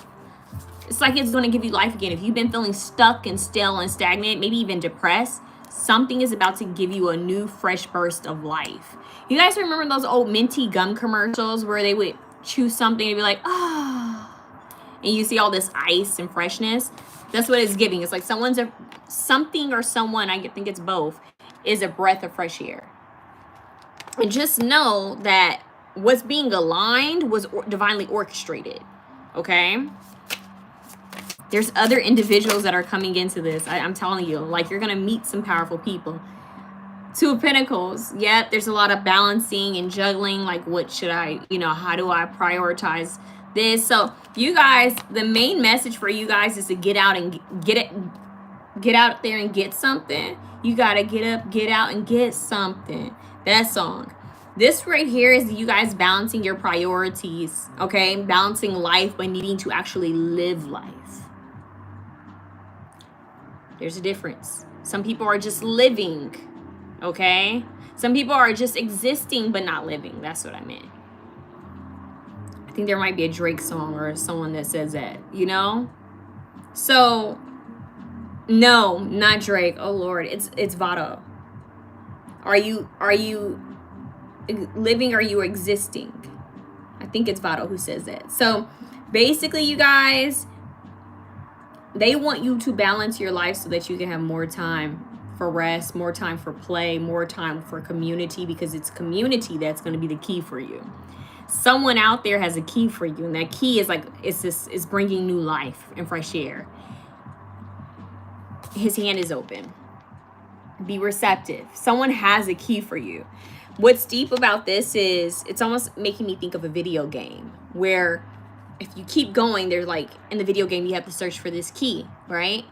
It's like it's going to give you life again. If you've been feeling stuck and still and stagnant, maybe even depressed, something is about to give you a new fresh burst of life. You guys remember those old minty gum commercials where they would chew something and be like, ah. And you see all this ice and freshness. That's what it's giving. It's like something or someone, I think it's both, is a breath of fresh air. And just know that what's being aligned was divinely orchestrated. Okay? There's other individuals that are coming into this. I'm telling you, like you're going to meet some powerful people. Two of Pentacles. Yep, there's a lot of balancing and juggling. Like what should I, how do I prioritize this? So you guys, the main message for you guys is to get out and get out there and get something. You got to get up, get out and get something. That song. This right here is you guys balancing your priorities. Okay. Balancing life by needing to actually live life. There's a difference. Some people are just living. Okay. Some people are just existing, but not living. That's what I meant. I think there might be a Drake song or someone that says that, So, no, not Drake. Oh Lord, it's Vado. Are you living? Are you existing? I think it's Vado who says that. So, basically, you guys, they want you to balance your life so that you can have more time for rest, more time for play, more time for community, because it's community that's going to be the key for you. Someone out there has a key for you, and that key is like it's bringing new life and fresh air. His hand is open. Be receptive. Someone has a key for you. What's deep about this is it's almost making me think of a video game where if you keep going, there's like in the video game, you have to search for this key, right?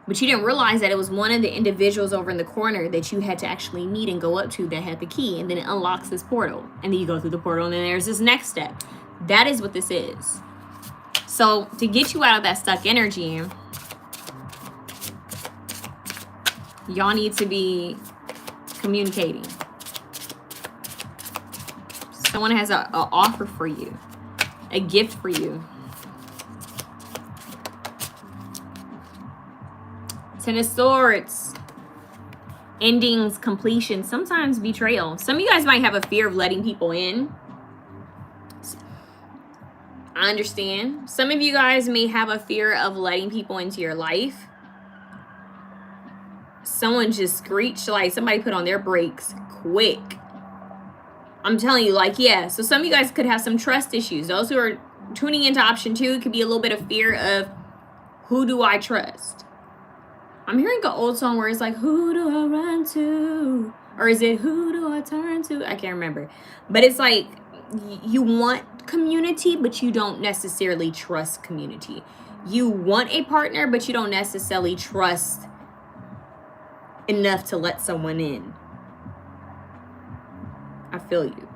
But you didn't realize that it was one of the individuals over in the corner that you had to actually meet and go up to that had the key. And then it unlocks this portal. And then you go through the portal and then there's this next step. That is what this is. So to get you out of that stuck energy, y'all need to be communicating. Someone has an offer for you, a gift for you. Ten of Swords, endings, completion, sometimes betrayal. Some of you guys might have a fear of letting people in. I understand. Some of you guys may have a fear of letting people into your life. Someone just screeched, like somebody put on their brakes quick. I'm telling you, like, yeah. So some of you guys could have some trust issues. Those who are tuning into option 2, could be a little bit of fear of, who do I trust? I'm hearing an old song where it's like, who do I run to? Or is it, who do I turn to? I can't remember. But it's like, you want community, but you don't necessarily trust community. You want a partner, but you don't necessarily trust enough to let someone in. I feel you.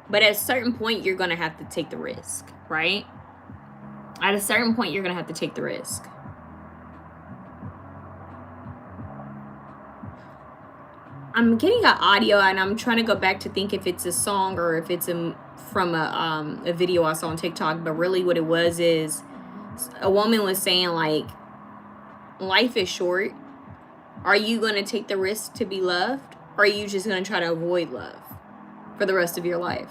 But at a certain point, you're going to have to take the risk, right? At a certain point, you're going to have to take the risk. I'm getting an audio and I'm trying to go back to think if it's a song or if it's from a video I saw on TikTok. But really what it was is a woman was saying, like, life is short. Are you going to take the risk to be loved? Or are you just going to try to avoid love for the rest of your life?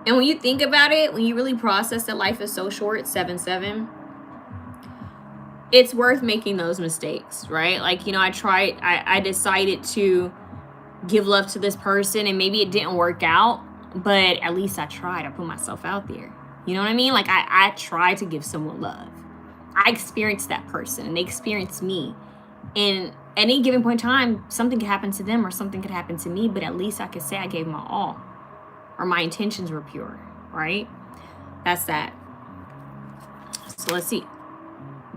And when you think about it, when you really process that life is so short, 7-7, it's worth making those mistakes, right? Like, you know, I decided to give love to this person and maybe it didn't work out, but at least I tried. I put myself out there. You know what I mean? Like, I tried to give someone love. I experienced that person and they experienced me. And at any given point in time, something could happen to them or something could happen to me, but at least I could say I gave my all or my intentions were pure, right? That's that. So let's see.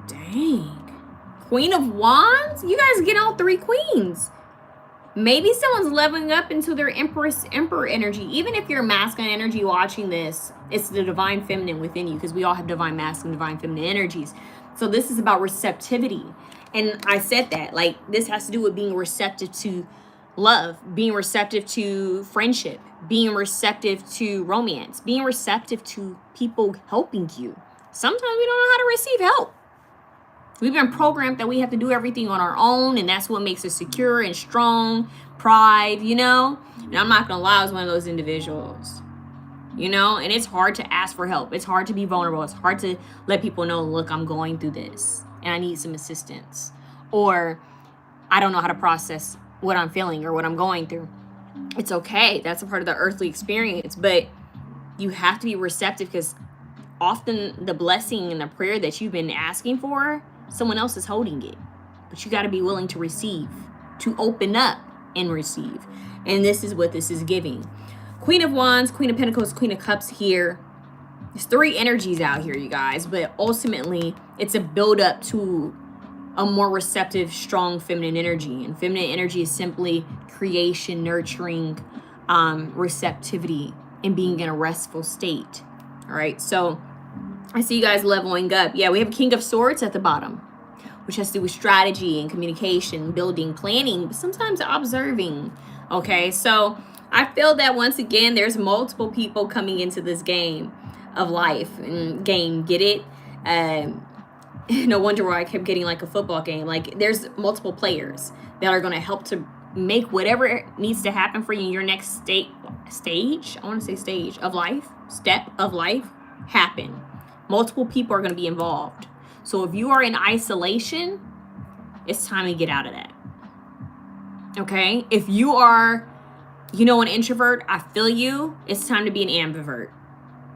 Dang. Queen of Wands? You guys get all 3 queens. Maybe someone's leveling up into their emperor energy. Even if you're masculine energy watching this, it's the divine feminine within you, because we all have divine masculine, divine feminine energies. So this is about receptivity. And I said that, like, this has to do with being receptive to love, being receptive to friendship, being receptive to romance, being receptive to people helping you. Sometimes we don't know how to receive help. We've been programmed that we have to do everything on our own, and that's what makes us secure and strong, pride, you know? And I'm not going to lie, I was one of those individuals, you know? And it's hard to ask for help. It's hard to be vulnerable. It's hard to let people know, look, I'm going through this, and I need some assistance. Or I don't know how to process what I'm feeling or what I'm going through. It's okay. That's a part of the earthly experience. But you have to be receptive, because often the blessing and the prayer that you've been asking for, someone else is holding it. But you got to be willing to receive, to open up and receive. And this is what this is giving. Queen of Wands, Queen of Pentacles, Queen of Cups here. There's 3 energies out here, you guys. But ultimately, it's a build up to a more receptive, strong feminine energy. And feminine energy is simply creation, nurturing, receptivity, and being in a restful state. All right, so I see you guys leveling up. Yeah, we have King of Swords at the bottom, which has to do with strategy and communication, building, planning, but sometimes observing. Okay, so I feel that once again, there's multiple people coming into this game of life. And game, get it? No wonder why I kept getting like a football game. Like, there's multiple players that are going to help to make whatever needs to happen for you in your next stage. I want to say stage of life, step of life, happen. Multiple people are going to be involved. So if you are in isolation, it's time to get out of that. Okay? If you are, you know, an introvert, I feel you. It's time to be an ambivert.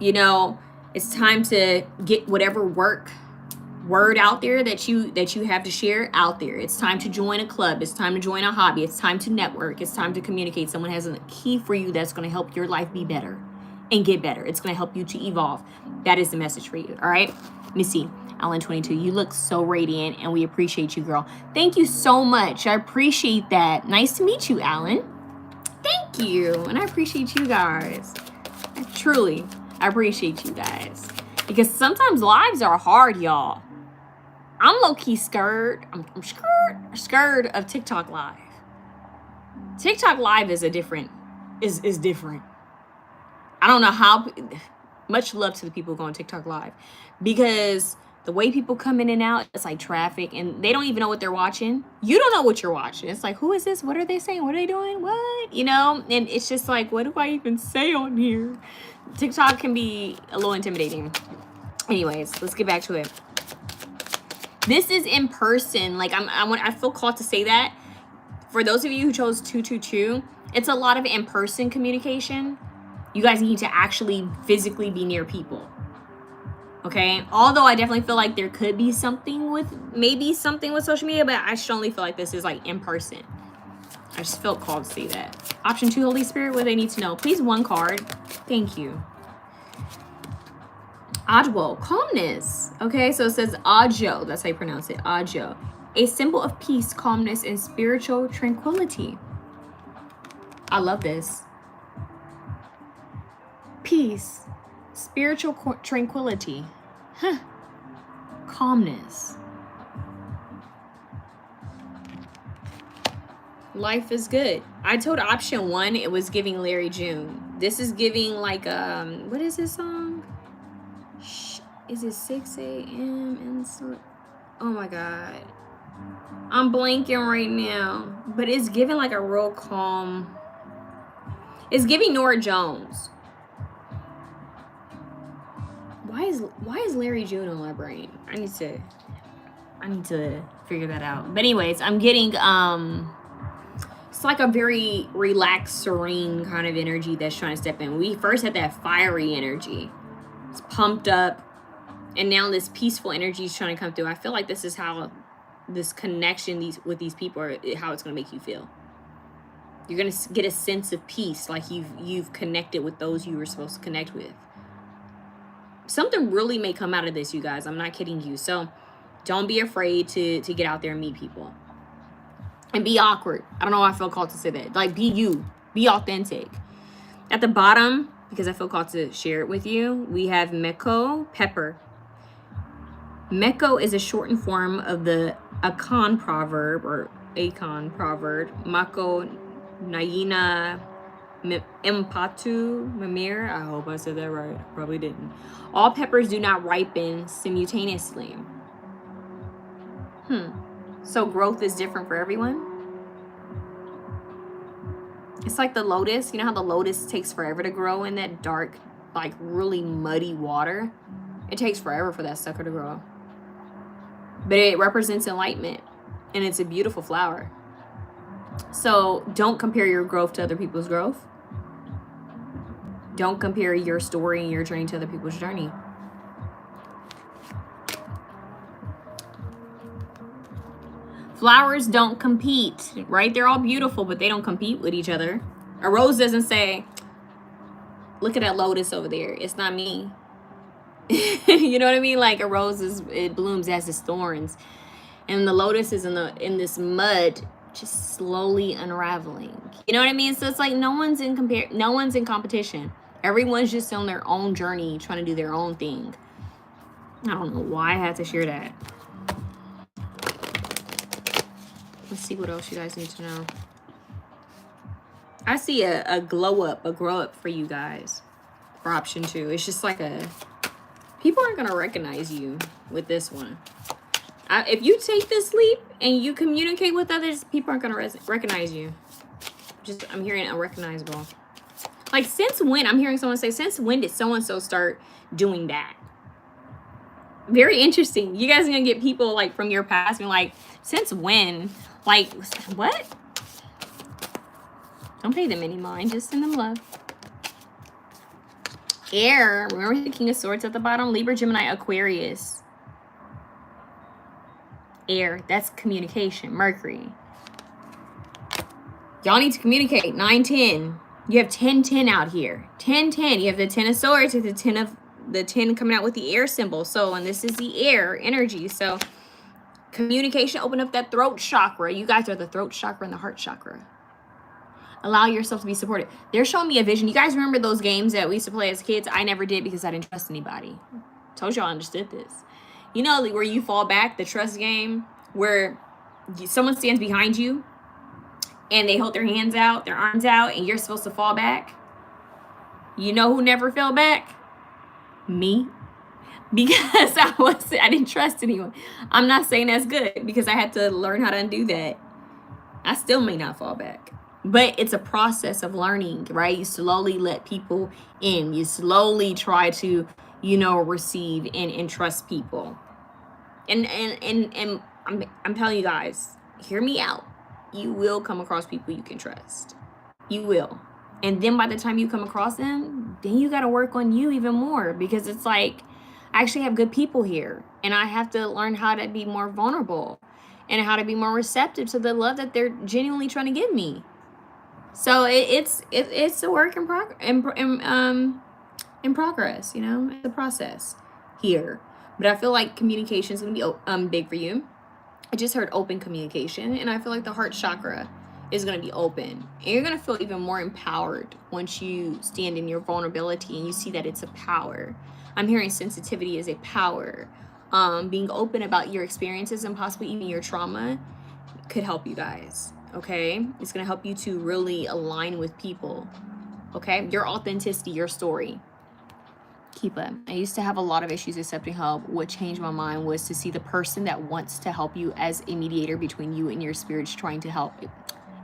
You know, it's time to get whatever work word out there that you have to share out there. It's time to join a club. It's time to join a hobby. It's time to network. It's time to communicate. Someone has a key for you that's going to help your life be better and get better. It's going to help you to evolve. That is the message for you. All right. Missy, Alan 22, you look so radiant and we appreciate you, girl. Thank you so much. I appreciate that. Nice to meet you, Alan. Thank you. And I appreciate you guys. I appreciate you guys. Because sometimes lives are hard, y'all. I'm low-key scared. I'm scared of TikTok Live. TikTok Live is different. I don't know how. Much love to the people who go on TikTok Live, because the way people come in and out, it's like traffic, and they don't even know what they're watching. You don't know what you're watching. It's like, who is this? What are they saying? What are they doing? What? You know? And it's just like, what do I even say on here? TikTok can be a little intimidating. Anyways, let's get back to it. This is in person. Like I feel called to say that. For those of you who chose 222, it's a lot of in-person communication. You guys need to actually physically be near people. Okay? Although I definitely feel like there could be something with social media, but I strongly feel like this is like in person. I just felt called to say that. Option 2, Holy Spirit, what do they need to know? Please, one card. Thank you. 𝐻𝐻𝐻, calmness. Okay, so it says 𝐻𝐻𝐻, that's how you pronounce it, 𝐻𝐻𝐻. A symbol of peace, calmness, and spiritual tranquility. I love this. Peace, spiritual tranquility, calmness. Life is good. I told option 1 it was giving Larry June. This is giving like what is this song? Is it 6 a.m. and so? Oh my God, I'm blanking right now. But it's giving like a real calm. It's giving Norah Jones. Why is Larry June on my brain? I need to figure that out. But anyways, I'm getting it's like a very relaxed, serene kind of energy that's trying to step in. We first had that fiery energy. It's pumped up, and now this peaceful energy is trying to come through. I feel like this is how this connection with these people are, how it's going to make you feel. You're going to get a sense of peace, like you've connected with those you were supposed to connect with. Something really may come out of this, you guys. I'm not kidding you. So don't be afraid to get out there and meet people. And be awkward. I don't know why I feel called to say that. Like, be you. Be authentic. At the bottom, because I feel called to share it with you, we have 𝐵𝐻𝑄, pepper. 𝐵𝐻𝑄 is a shortened form of the Akan proverb, or Akan proverb. Mako Nayina Empatu Mamir. I hope I said that right. Probably didn't. All peppers do not ripen simultaneously. So growth is different for everyone. It's like the lotus. You know how the lotus takes forever to grow in that dark, like really muddy water? It takes forever for that sucker to grow. But it represents enlightenment, and it's a beautiful flower. So don't compare your growth to other people's growth. Don't compare your story and your journey to other people's journey. Flowers don't compete, right? They're all beautiful, but they don't compete with each other. A rose doesn't say, look at that lotus over there. It's not me. You know what I mean? Like a rose it blooms as its thorns. And the lotus is in this mud, just slowly unraveling. You know what I mean? So it's like no one's in competition. Everyone's just on their own journey, trying to do their own thing. I don't know why I had to share that. Let's see what else you guys need to know. I see a grow up for you guys for option 2. It's just like people aren't going to recognize you with this one. If you take this leap and you communicate with others, people aren't going to recognize you. I'm hearing unrecognizable. Like, since when? I'm hearing someone say, since when did so-and-so start doing that? Very interesting. You guys are going to get people, like, from your past being like, since when? Like, what? Don't pay them any mind. Just send them love. Air. Remember the King of Swords at the bottom? Libra, Gemini, Aquarius. air. That's communication. Mercury. Y'all need to communicate. 9, 10. You have 10, 10 out here. 10, 10. You have the 10 of swords with the 10 coming out with the air symbol. So, and this is the air energy. So, communication, open up that throat chakra. You guys are the throat chakra and the heart chakra. Allow yourself to be supported. They're showing me a vision. You guys remember those games that we used to play as kids? I never did because I didn't trust anybody. Told y'all I understood this. You know, where you fall back, the trust game, where someone stands behind you and they hold their hands out, their arms out, and you're supposed to fall back. You know who never fell back? Me. Because I didn't trust anyone. I'm not saying that's good because I had to learn how to undo that. I still may not fall back. But it's a process of learning, right? You slowly let people in. You slowly try to, you know, receive and trust people. And I'm telling you guys, hear me out. You will come across people you can trust. You will. And then by the time you come across them, then you got to work on you even more, because it's like, I actually have good people here, and I have to learn how to be more vulnerable and how to be more receptive to the love that they're genuinely trying to give me. So it's a work in progress, you know, it's a process here. But I feel like communication is going to be big for you. I just heard open communication, and I feel like the heart chakra is going to be open, and you're going to feel even more empowered once you stand in your vulnerability and you see that it's a power. I'm hearing sensitivity is a power. Being open about your experiences and possibly even your trauma could help you guys. Okay, it's going to help you to really align with people. Okay, your authenticity, your story. Keep it. I used to have a lot of issues accepting help. What changed my mind was to see the person that wants to help you as a mediator between you and your spirits trying to help.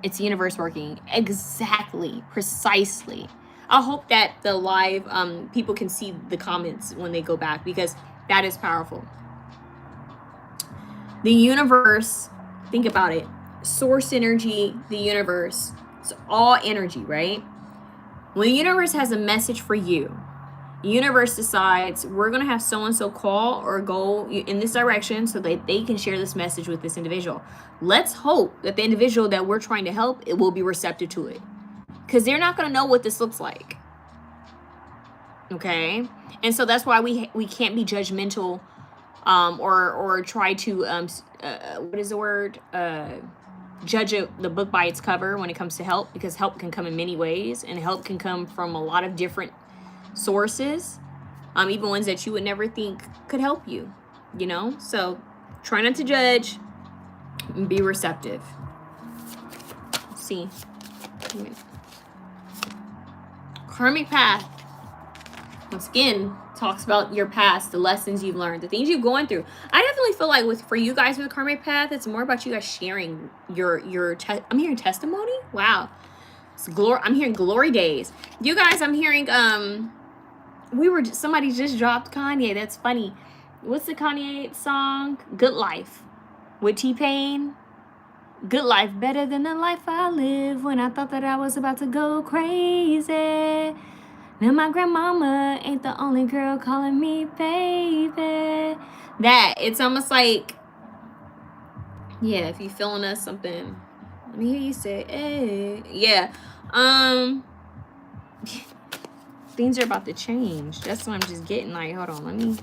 It's the universe working exactly, precisely. I hope that the live people can see the comments when they go back, because that is powerful. The universe, think about it. Source energy, the universe, it's all energy, right? When the universe has a message for you, the universe decides we're going to have so-and-so call or go in this direction so that they can share this message with this individual. Let's hope that the individual that we're trying to help, it will be receptive to it, because they're not going to know what this looks like. Okay? And so that's why we can't be judgmental or try to, what is the word? Judge the book by its cover when it comes to help, because help can come in many ways, and help can come from a lot of different sources, even ones that you would never think could help you, you know? So try not to judge and be receptive. Let's see. Karmic path, once again, talks about your past, the lessons you've learned, the things you've gone through. I definitely feel like for you guys with karmic path, it's more about you guys sharing your I'm hearing testimony. Wow. It's I'm hearing glory days. You guys, I'm hearing somebody just dropped Kanye. That's funny. What's the Kanye song? Good Life with T-Pain. Good life, better than the life I live when I thought that I was about to go crazy. Now my grandmama ain't the only girl calling me baby. That, it's almost like, yeah, if you feeling us something, let me hear you say, hey. Yeah. Things are about to change. That's what I'm just getting. Like, hold on, let me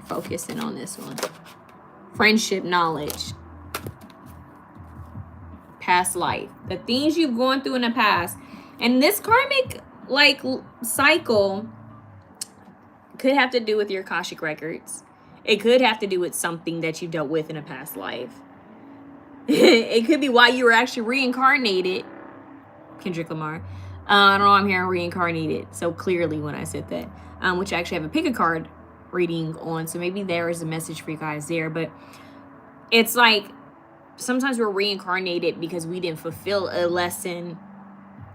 focus in on this one. Friendship, knowledge. Past life. The things you've gone through in the past. And this karmic, like, cycle could have to do with your Akashic records. It could have to do with something that you dealt with in a past life. It could be why you were actually reincarnated. Kendrick Lamar. I don't know, I'm hearing reincarnated so clearly when I said that. Which I actually have a pick a card reading on. So maybe there is a message for you guys there. But it's like sometimes we're reincarnated because we didn't fulfill a lesson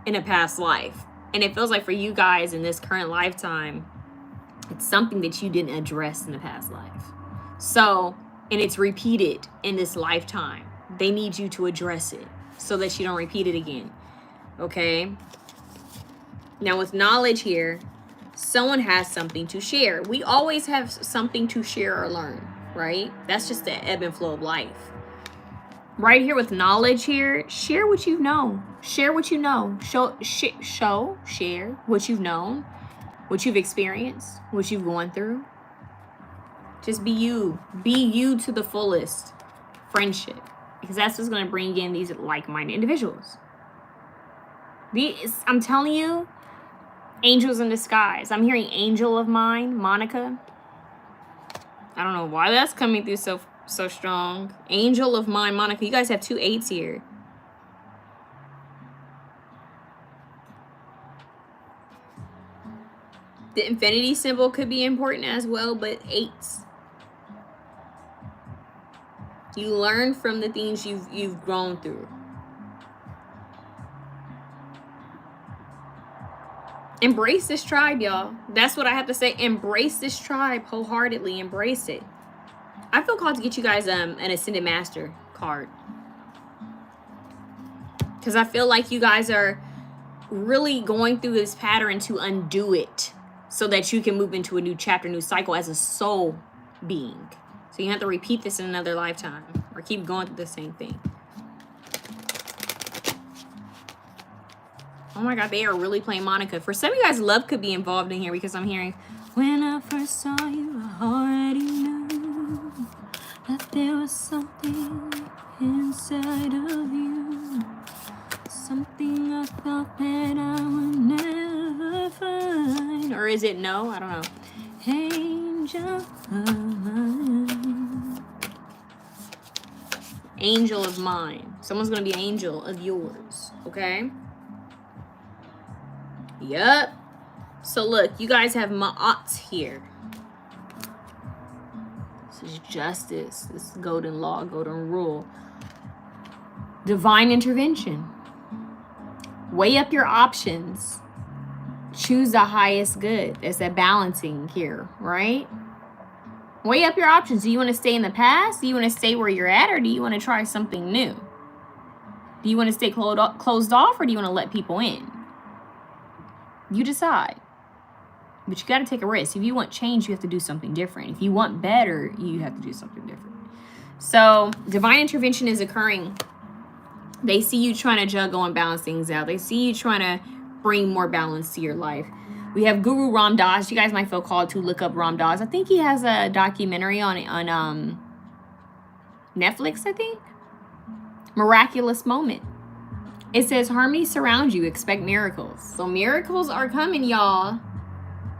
in a past life. And it feels like for you guys in this current lifetime, it's something that you didn't address in the past life. So, and it's repeated in this lifetime. They need you to address it so that you don't repeat it again. Okay? Now with knowledge here, someone has something to share. We always have something to share or learn. right? That's just the ebb and flow of life. Right here with knowledge here, share what you know. Share what you know. Share what you've known, what you've experienced, what you've gone through. Just be you. Be you to the fullest. Friendship. Because that's what's going to bring in these like-minded individuals. I'm telling you, angels in disguise. I'm hearing angel of mine, Monica. I don't know why that's coming through so strong. Angel of mine, Monica. You guys have 2 8s here. The infinity symbol could be important as well, but 8s. You learn from the things you've grown through. Embrace this tribe, y'all. That's what I have to say. Embrace this tribe wholeheartedly. Embrace it. I feel called to get you guys an Ascended Master card. Because I feel like you guys are really going through this pattern to undo it so that you can move into a new chapter, new cycle as a soul being. So you have to repeat this in another lifetime or keep going through the same thing. Oh my God, they are really playing Monica. For some of you guys, love could be involved in here because I'm hearing, when I first saw you, I already knew that there was something inside of you. Something I thought that I would never find. Or is it no? I don't know. Angel of mine. Angel of mine. Someone's going to be an angel of yours. Okay? Yep. So look, you guys have Ma'at here. This is justice. This is golden law, golden rule. Divine intervention. Weigh up your options. Choose the highest good. There's that balancing here, right? Weigh up your options. Do you want to stay in the past? Do you want to stay where you're at? Or do you want to try something new? Do you want to stay closed off? Or do you want to let people in? You decide. But you got to take a risk. If you want change, you have to do something different. If you want better, you have to do something different. So divine intervention is occurring. They see you trying to juggle and balance things out. They see you trying to bring more balance to your life. We have Guru Ram Dass. You guys might feel called to look up Ram Dass. I think he has a documentary on Netflix, I think. Miraculous Moment. It says, harmony surrounds you. Expect miracles. So miracles are coming, y'all.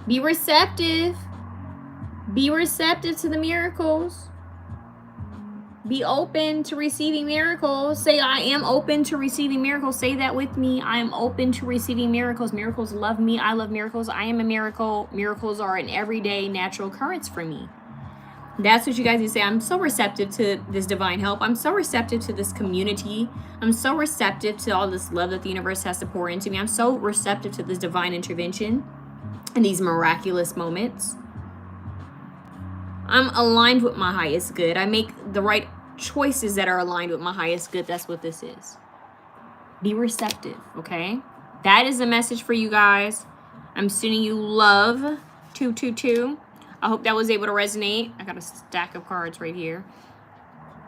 Be receptive. Be receptive to the miracles. Be open to receiving miracles. Say, I am open to receiving miracles. Say that with me. I am open to receiving miracles. Miracles love me. I love miracles. I am a miracle. Miracles are an everyday natural occurrence for me. That's what you guys need to say. I'm so receptive to this divine help. I'm so receptive to this community. I'm so receptive to all this love that the universe has to pour into me. I'm so receptive to this divine intervention and these miraculous moments. I'm aligned with my highest good. I make the right choices that are aligned with my highest good. That's what this is. Be receptive, okay? That is the message for you guys. I'm sending you love, 222. I hope that was able to resonate. I got a stack of cards right here.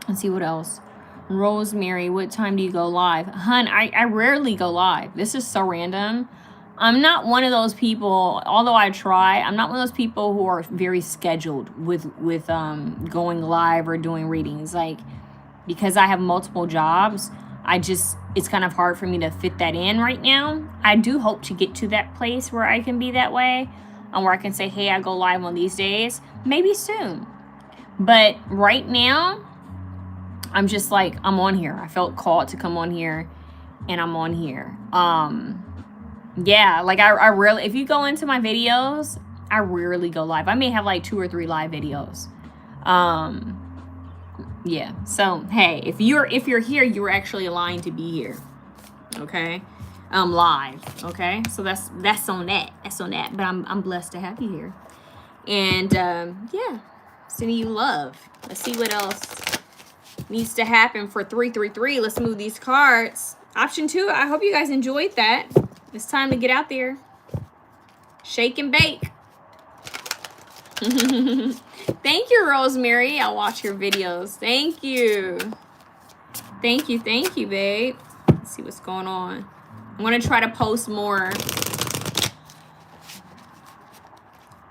Let's see what else. Rosemary, what time do you go live? Hun, I rarely go live. This is so random. I'm not one of those people, although I try, I'm not one of those people who are very scheduled with going live or doing readings. Like, because I have multiple jobs, it's kind of hard for me to fit that in right now. I do hope to get to that place where I can be that way, and where I can say, hey, I go live on these days, maybe soon. But right now, I'm just like, I'm on here. I felt called to come on here, and I'm on here. Yeah, like I rarely, if you go into my videos, I rarely go live. I may have like 2 or 3 live videos. Yeah, so hey, if you're here, you're actually aligned to be here. Okay, live. Okay, so that's on that. That's on that. But I'm blessed to have you here, and yeah, sending you love. Let's see what else needs to happen for 333. Let's move these cards. Option 2. I hope you guys enjoyed that. It's time to get out there. Shake and bake. Thank you, Rosemary. I'll watch your videos. Thank you. Thank you, babe. Let's see what's going on. I'm gonna try to post more.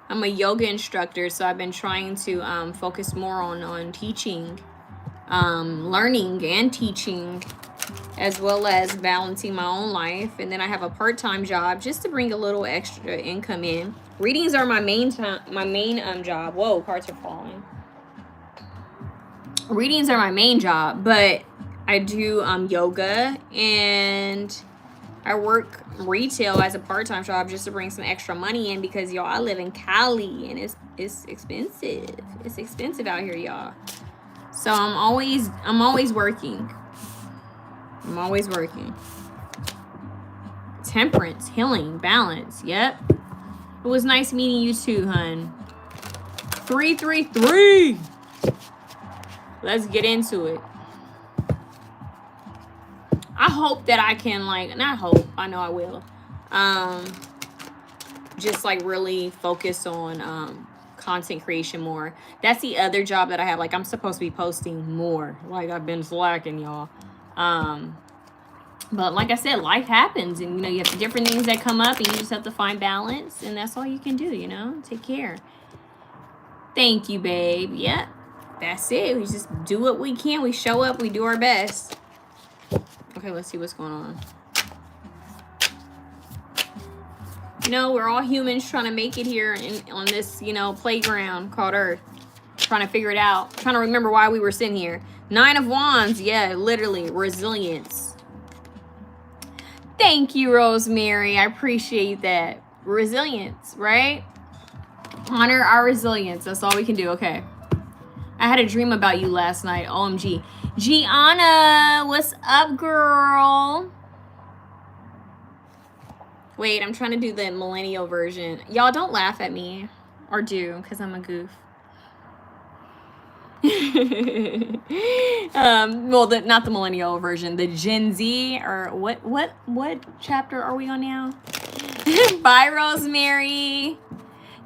I'm a yoga instructor, so I've been trying to focus more on teaching, learning and teaching, as well as balancing my own life. And then I have a part-time job just to bring a little extra income in. Readings are my main job. Whoa, cards are falling. Readings are my main job, but I do yoga, and I work retail as a part-time job just to bring some extra money in, because y'all, I live in Cali and it's expensive. It's expensive out here, y'all. So I'm always working. I'm always working. Temperance, healing, balance. Yep. It was nice meeting you too, hun. 333. Let's get into it. I hope that I can, like, not hope, I know I will. Just like really focus on content creation more. That's the other job that I have. Like, I'm supposed to be posting more. Like, I've been slacking, y'all. But like I said, life happens, and you know, you have different things that come up, and you just have to find balance, and that's all you can do, you know. Take care. Thank you, babe. Yep, that's it. We just do what we can. We show up, we do our best. Okay, let's see what's going on. You know, we're all humans trying to make it here on this, you know, playground called Earth. Trying to figure it out. Trying to remember why we were sitting here. 9 of Wands. Yeah, literally. Resilience. Thank you, Rosemary. I appreciate that. Resilience, right? Honor our resilience. That's all we can do. Okay. I had a dream about you last night. OMG. Gianna, what's up, girl? Wait, I'm trying to do the millennial version. Y'all don't laugh at me. Or do, because I'm a goof. Well, not the millennial version, the Gen Z, or what chapter are we on now? Bye, Rosemary.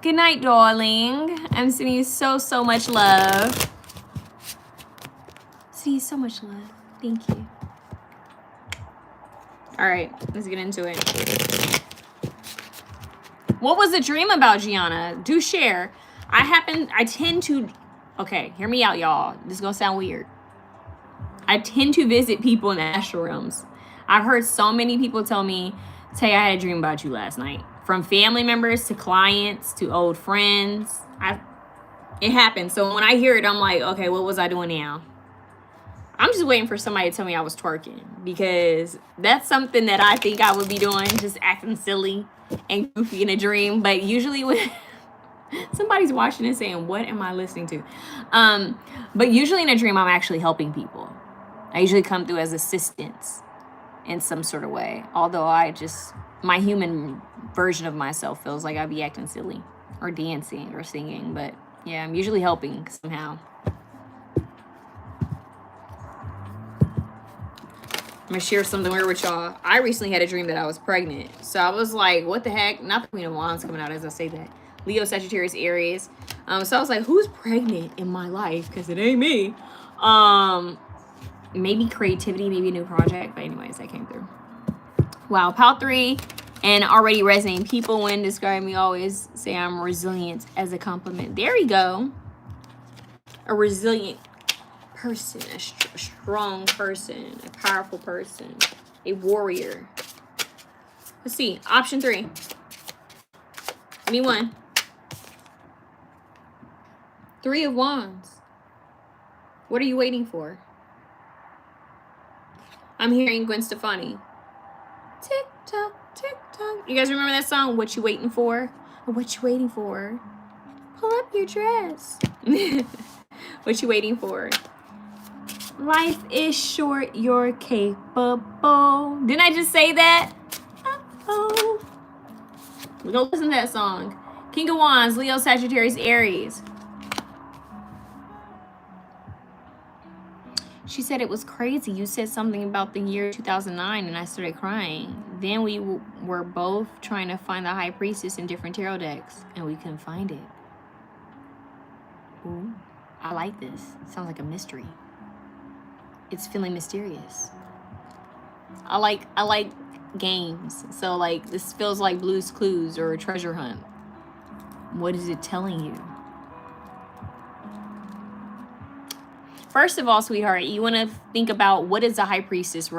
Good night, darling. I'm sending you so much love. See, so much love. Thank you. All right, let's get into it. What was the dream about, Gianna? Do share. I tend to, okay, hear me out, y'all. This is gonna sound weird. I tend to visit people in the astral realms. I've heard so many people tell me, Tay, I had a dream about you last night. From family members to clients to old friends. It happened. So when I hear it, I'm like, okay, what was I doing now? I'm just waiting for somebody to tell me I was twerking, because that's something that I think I would be doing, just acting silly and goofy in a dream. But usually when somebody's watching and saying, what am I listening to? But usually in a dream, I'm actually helping people. I usually come through as assistants in some sort of way. Although my human version of myself feels like I'd be acting silly or dancing or singing. But yeah, I'm usually helping somehow. I'm gonna share something weird with y'all. I recently had a dream that I was pregnant. So I was like, what the heck? Not the Queen of Wands coming out as I say that. Leo, Sagittarius, Aries. So I was like, who's pregnant in my life? Because it ain't me. Maybe creativity, maybe a new project. But anyways, that came through. Wow, Pal 3 and already resonating. People, when describing me, always say I'm resilient as a compliment. There we go. A resilient person, a strong person, a powerful person, a warrior. Let's see. Option 3. Give me one. 3 of Wands. What are you waiting for? I'm hearing Gwen Stefani. Tick tock, tick tock. You guys remember that song? What you waiting for? What you waiting for? Pull up your dress. What you waiting for? Life is short, you're capable. Didn't I just say that? Uh-oh. We're gonna listen to that song. King of Wands, Leo, Sagittarius, Aries. She said it was crazy. You said something about the year 2009 and I started crying. Then we were both trying to find the High Priestess in different tarot decks and we couldn't find it. Ooh, I like this. Sounds like a mystery. It's feeling mysterious. I like games. So like this feels like Blue's Clues or a treasure hunt. What is it telling you? First of all, sweetheart, you want to think about what does the High Priestess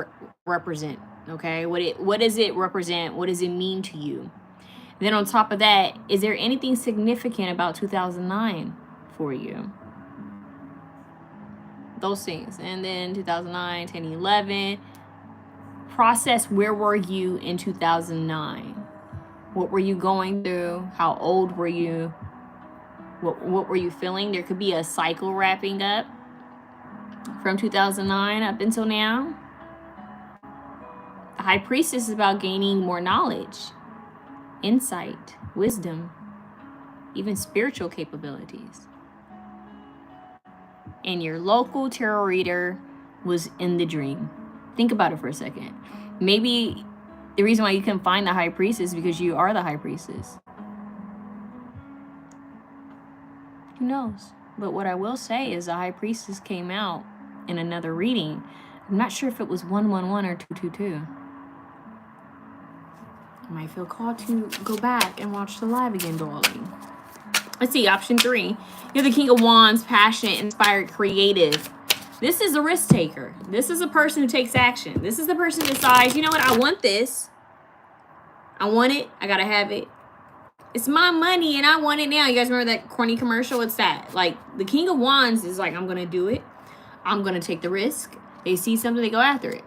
represent, okay? What does it represent? What does it mean to you? Then on top of that, is there anything significant about 2009 for you? Those things. And then 2009, 10, 11. Process, where were you in 2009? What were you going through? How old were you? What were you feeling? There could be a cycle wrapping up from 2009 up until now. The High Priestess is about gaining more knowledge, insight, wisdom, even spiritual capabilities. And your local tarot reader was in the dream. Think about it for a second. Maybe the reason why you couldn't find the High Priestess is because you are the High Priestess. Who knows? But what I will say is the High Priestess came out in another reading. I'm not sure if it was 111 or 222. I might feel called to go back and watch the live again, darling. Let's see, option 3. You're the King of Wands, passionate, inspired, creative. This is a risk taker. This is a person who takes action. This is the person who decides, you know what, I want this. I want it. I gotta have it. It's my money and I want it now. You guys remember that corny commercial? What's that? Like, the King of Wands is like, I'm gonna do it. I'm gonna take the risk. They see something, they go after it.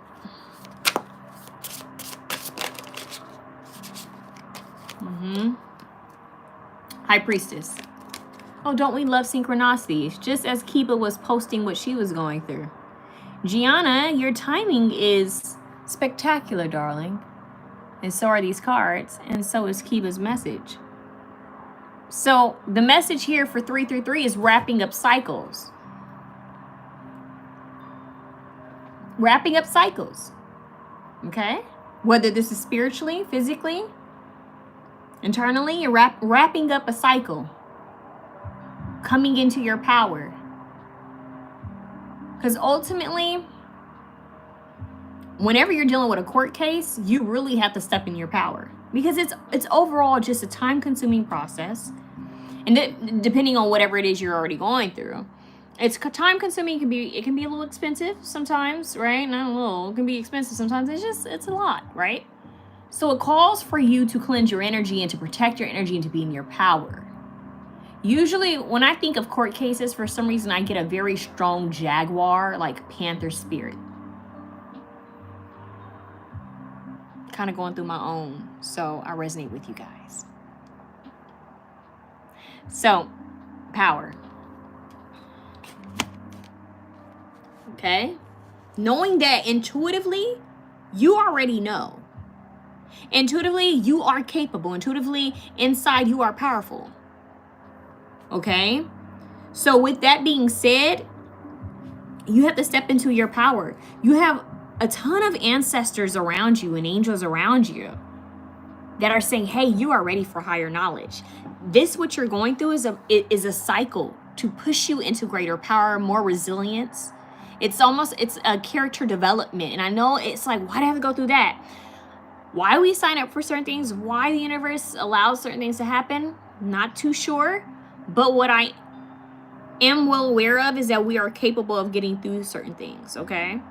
High Priestess. Oh, don't we love synchronicities? Just as 𝐾𝐽 was posting what she was going through. Gianna, your timing is spectacular, darling. And so are these cards, and so is 𝐾𝐽's message. So the message here for 333 is wrapping up cycles. Wrapping up cycles. Okay? Whether this is spiritually, physically, internally, you're wrapping up a cycle. Coming into your power. Because ultimately, whenever you're dealing with a court case, you really have to step in your power. Because it's overall just a time-consuming process. And depending on whatever it is you're already going through. It's time-consuming. It can be a little expensive sometimes, right? Not a little. It can be expensive sometimes. It's a lot, right? So it calls for you to cleanse your energy and to protect your energy and to be in your power. Usually, when I think of court cases, for some reason, I get a very strong jaguar, like panther spirit. Kind of going through my own, so I resonate with you guys. So, power. Okay? Knowing that intuitively, you already know. Intuitively, you are capable. Intuitively, inside, you are powerful. Okay? So with that being said, you have to step into your power. You have a ton of ancestors around you and angels around you that are saying, hey, you are ready for higher knowledge. This, what you're going through is a cycle to push you into greater power, more resilience. It's a character development. And I know it's like, why do I have to go through that? Why we sign up for certain things, why the universe allows certain things to happen, not too sure. But what I am well aware of is that we are capable of getting through certain things, okay?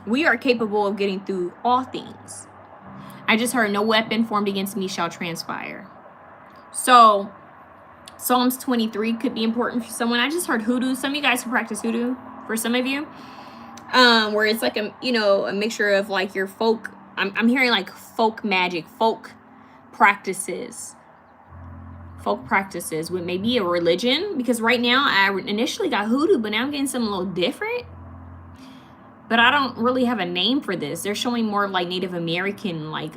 We are capable of getting through all things. I just heard no weapon formed against me shall transpire. So Psalms 23 could be important for someone. I just heard hoodoo. Some of you guys can practice hoodoo for some of you. Where it's like a mixture of like your folk. I'm hearing like folk magic, folk practices with maybe a religion, because right now I initially got hoodoo, but now I'm getting something a little different. But I don't really have a name for this. They're showing more of like Native American like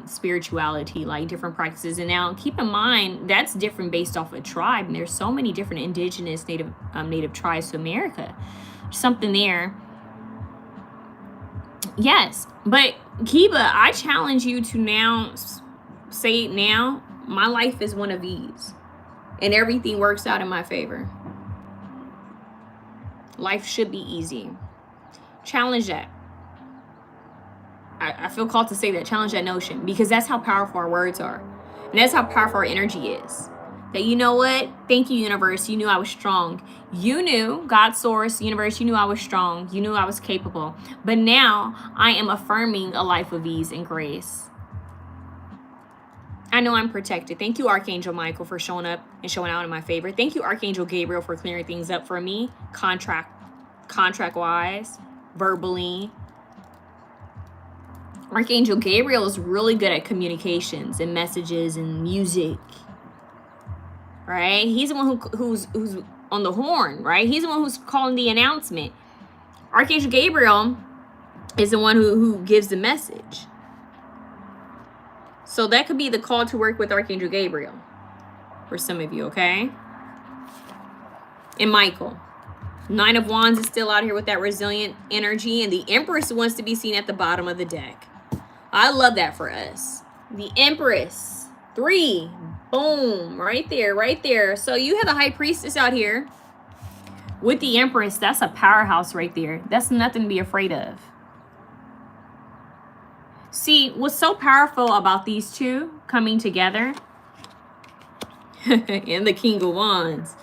spirituality, like different practices. And now keep in mind that's different based off a tribe. And there's so many different indigenous native tribes to America. Something there. Yes, but 𝐾𝐽, I challenge you to now say now, my life is one of these. and everything works out in my favor. Life should be easy. Challenge that. I feel called to say that. Challenge that notion, because that's how powerful our words are. And that's how powerful our energy is. That, you know what? Thank you, universe. You knew I was strong. You knew, God, source, universe, you knew I was strong. You knew I was capable. But now I am affirming a life of ease and grace. I know I'm protected. Thank you, Archangel Michael, for showing up and showing out in my favor. Thank you, Archangel Gabriel, for clearing things up for me, contract-wise, verbally. Archangel Gabriel is really good at communications and messages and music, right? He's the one who's on the horn, right? He's the one who's calling the announcement. Archangel Gabriel is the one who gives the message. So that could be the call to work with Archangel Gabriel for some of you, okay? And Michael. Nine of Wands is still out here with that resilient energy, and the Empress wants to be seen at the bottom of the deck. I love that for us. The Empress. 3. Boom. Right there. Right there. So you have the High Priestess out here with the Empress. That's a powerhouse right there. That's nothing to be afraid of. See, what's so powerful about these two coming together and the King of Wands.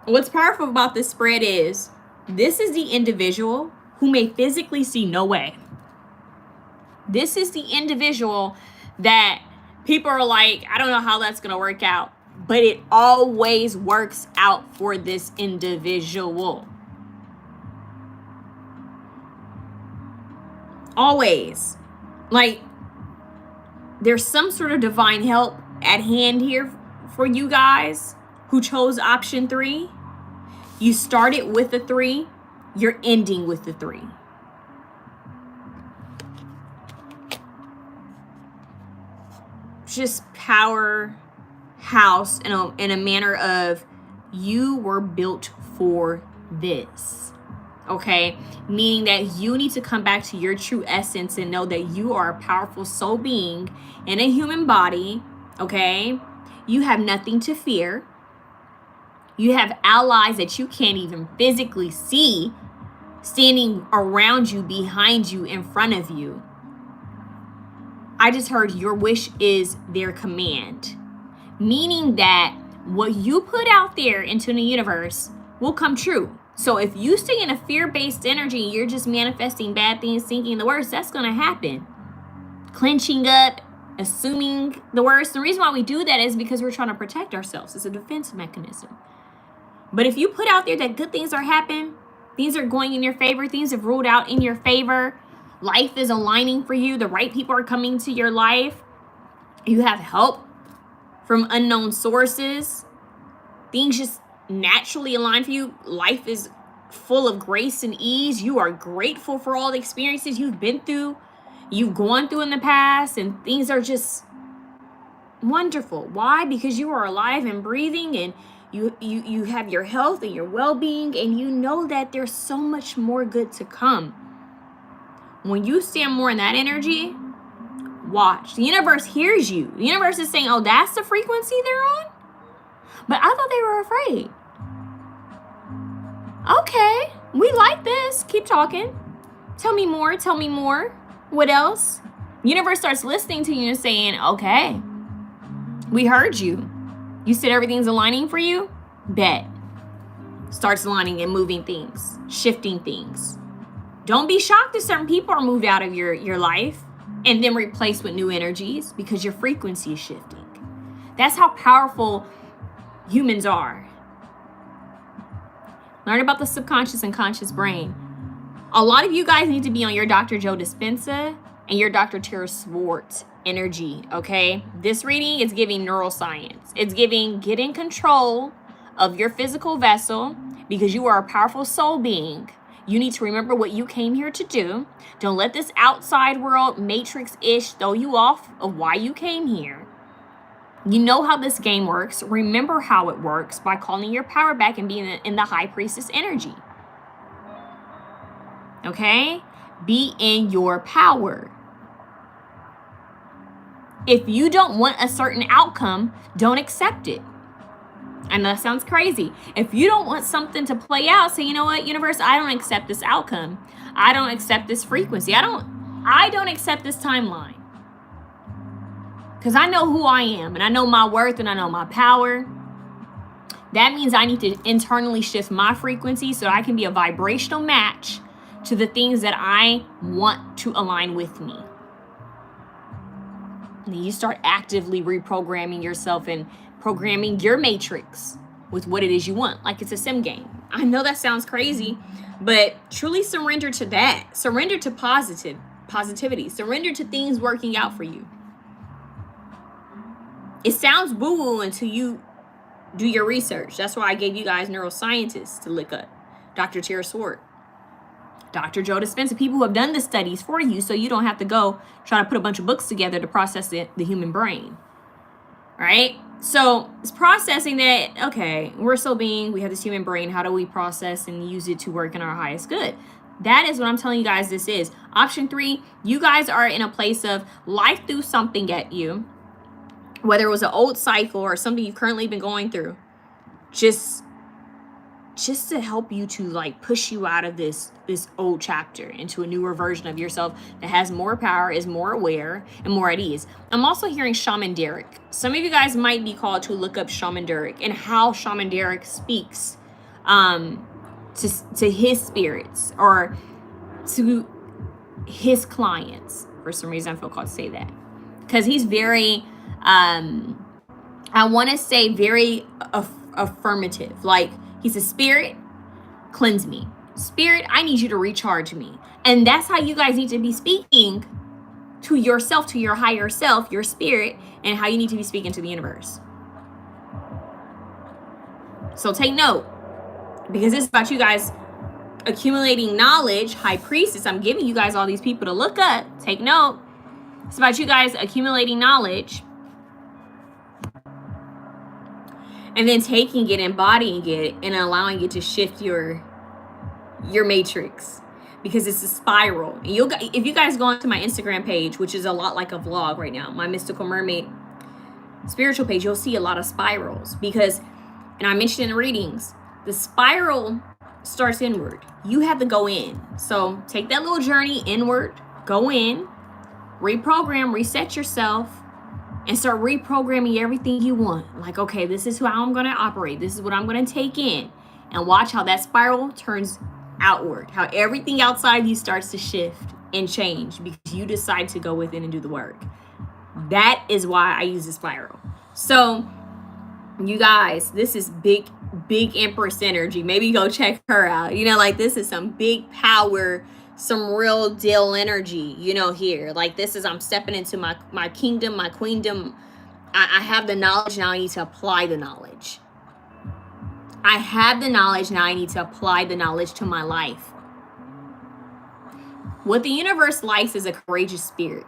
What's powerful about this spread is this is the individual who may physically see no way. This is the individual that people are like, I don't know how that's going to work out, but it always works out for this individual. Always. Like, there's some sort of divine help at hand here for you guys who chose option 3. You started with the 3. You're ending with the 3. Just powerhouse in a manner of you were built for this. Okay, meaning that you need to come back to your true essence and know that you are a powerful soul being in a human body. Okay, you have nothing to fear. You have allies that you can't even physically see standing around you, behind you, in front of you. I just heard your wish is their command, meaning that what you put out there into the universe will come true. So if you stay in a fear-based energy, you're just manifesting bad things, thinking the worst, that's going to happen. Clenching up, assuming the worst. The reason why we do that is because we're trying to protect ourselves. It's a defense mechanism. But if you put out there that good things are happening, things are going in your favor, things have ruled out in your favor, life is aligning for you, the right people are coming to your life, you have help from unknown sources, things just naturally align for you, life is full of grace and ease, you are grateful for all the experiences you've been through, you've gone through in the past, and things are just wonderful. Why? Because you are alive and breathing, and you have your health and your well-being, and you know that there's so much more good to come. When you stand more in that energy, watch. The universe hears you. The universe is saying, oh, that's the frequency they're on? But I thought they were afraid. Okay, we like this. Keep talking. Tell me more. Tell me more. What else? The universe starts listening to you and saying, okay, we heard you. You said everything's aligning for you? Bet. Starts aligning and moving things, shifting things. Don't be shocked if certain people are moved out of your life and then replaced with new energies because your frequency is shifting. That's how powerful humans are. Learn about the subconscious and conscious brain. A lot of you guys need to be on your Dr. Joe Dispenza and your Dr. 𝘛𝘪𝘱 energy, okay? This reading is giving neuroscience. It's giving get in control of your physical vessel because you are a powerful soul being. You need to remember what you came here to do. Don't let this outside world matrix-ish throw you off of why you came here. You know how this game works. Remember how it works by calling your power back and being in the High Priestess energy. Okay? Be in your power. If you don't want a certain outcome, don't accept it. I know that sounds crazy. If you don't want something to play out, say, you know what, universe, I don't accept this outcome. I don't accept this frequency. I don't accept this timeline. Because I know who I am, and I know my worth, and I know my power. That means I need to internally shift my frequency so I can be a vibrational match to the things that I want to align with me. And you start actively reprogramming yourself and programming your matrix with what it is you want, like it's a sim game. I know that sounds crazy, but truly surrender to that. Surrender to positivity. Surrender to things working out for you. It sounds woo-woo until you do your research. That's why I gave you guys neuroscientists to look up. Dr. 𝘛𝘪𝘱, Dr. Joe Dispenza, people who have done the studies for you so you don't have to go try to put a bunch of books together to process the human brain. Right? So it's processing that, okay, we're still being, we have this human brain. How do we process and use it to work in our highest good? That is what I'm telling you guys this is. Option 3, you guys are in a place of life threw something at you, whether it was an old cycle or something you've currently been going through, just to help you to like push you out of this old chapter into a newer version of yourself that has more power, is more aware, and more at ease. I'm also hearing Shaman Derek. Some of you guys might be called to look up Shaman Derek and how Shaman Derek speaks to his spirits or to his clients. For some reason, I feel called to say that. Because he's very, I want to say very affirmative. Like, he's a spirit, cleanse me. Spirit, I need you to recharge me. And that's how you guys need to be speaking to yourself, to your higher self, your spirit, and how you need to be speaking to the universe. So take note, because it's about you guys accumulating knowledge. High Priestess, I'm giving you guys all these people to look up. Take note. It's about you guys accumulating knowledge and then taking it, embodying it, and allowing it to shift your matrix, because it's a spiral. And if you guys go onto my Instagram page, which is a lot like a vlog right now, my Mystical Mermaid spiritual page, you'll see a lot of spirals because, and I mentioned in the readings, the spiral starts inward. You have to go in. So take that little journey inward, go in, reprogram, reset yourself, and start reprogramming everything you want. Like, okay, this is how I'm going to operate. This is what I'm going to take in. And watch how that spiral turns outward. How everything outside of you starts to shift and change because you decide to go within and do the work. That is why I use the spiral. So, you guys, this is big Empress energy. Maybe go check her out. You know, like this is some big power, some real deal energy, you know, here. Like this is, I'm stepping into my kingdom, my queendom. I have the knowledge, now I need to apply the knowledge. I have the knowledge, now I need to apply the knowledge to my life. What the universe likes is a courageous spirit.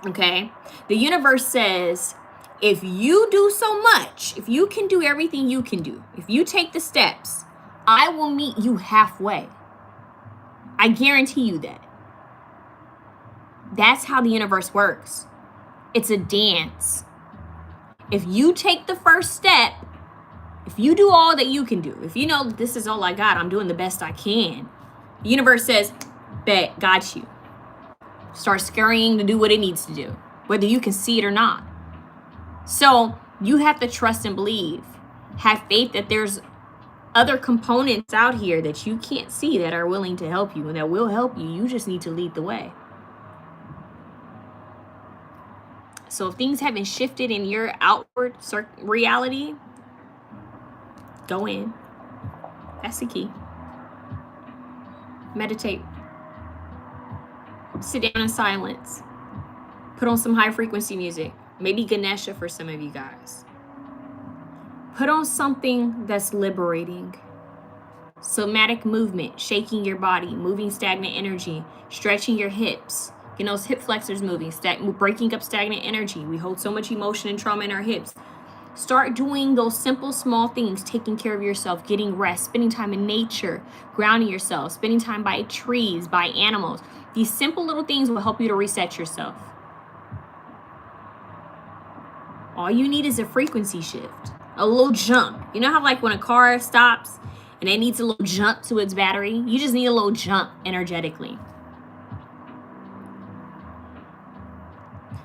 Okay? The universe says, if you do so much, if you can do everything you can do, if you take the steps, I will meet you halfway. I guarantee you that. That's how the universe works. It's a dance. If you take the first step, if you do all that you can do, if you know this is all I got, I'm doing the best I can, the universe says, bet, got you. Start scurrying to do what it needs to do, whether you can see it or not. So you have to trust and believe. Have faith that there's other components out here that you can't see that are willing to help you and that will help you. You just need to lead the way. So if things haven't shifted in your outward reality, go in. That's the key. Meditate. Sit down in silence. Put on some high frequency music. Maybe Ganesha for some of you guys. Put on something that's liberating. Somatic movement, shaking your body, moving stagnant energy, stretching your hips, getting those hip flexors moving, breaking up stagnant energy. We hold so much emotion and trauma in our hips. Start doing those simple, small things, taking care of yourself, getting rest, spending time in nature, grounding yourself, spending time by trees, by animals. These simple little things will help you to reset yourself. All you need is a frequency shift. A little jump. You know how like when a car stops and it needs a little jump to its battery? You just need a little jump energetically.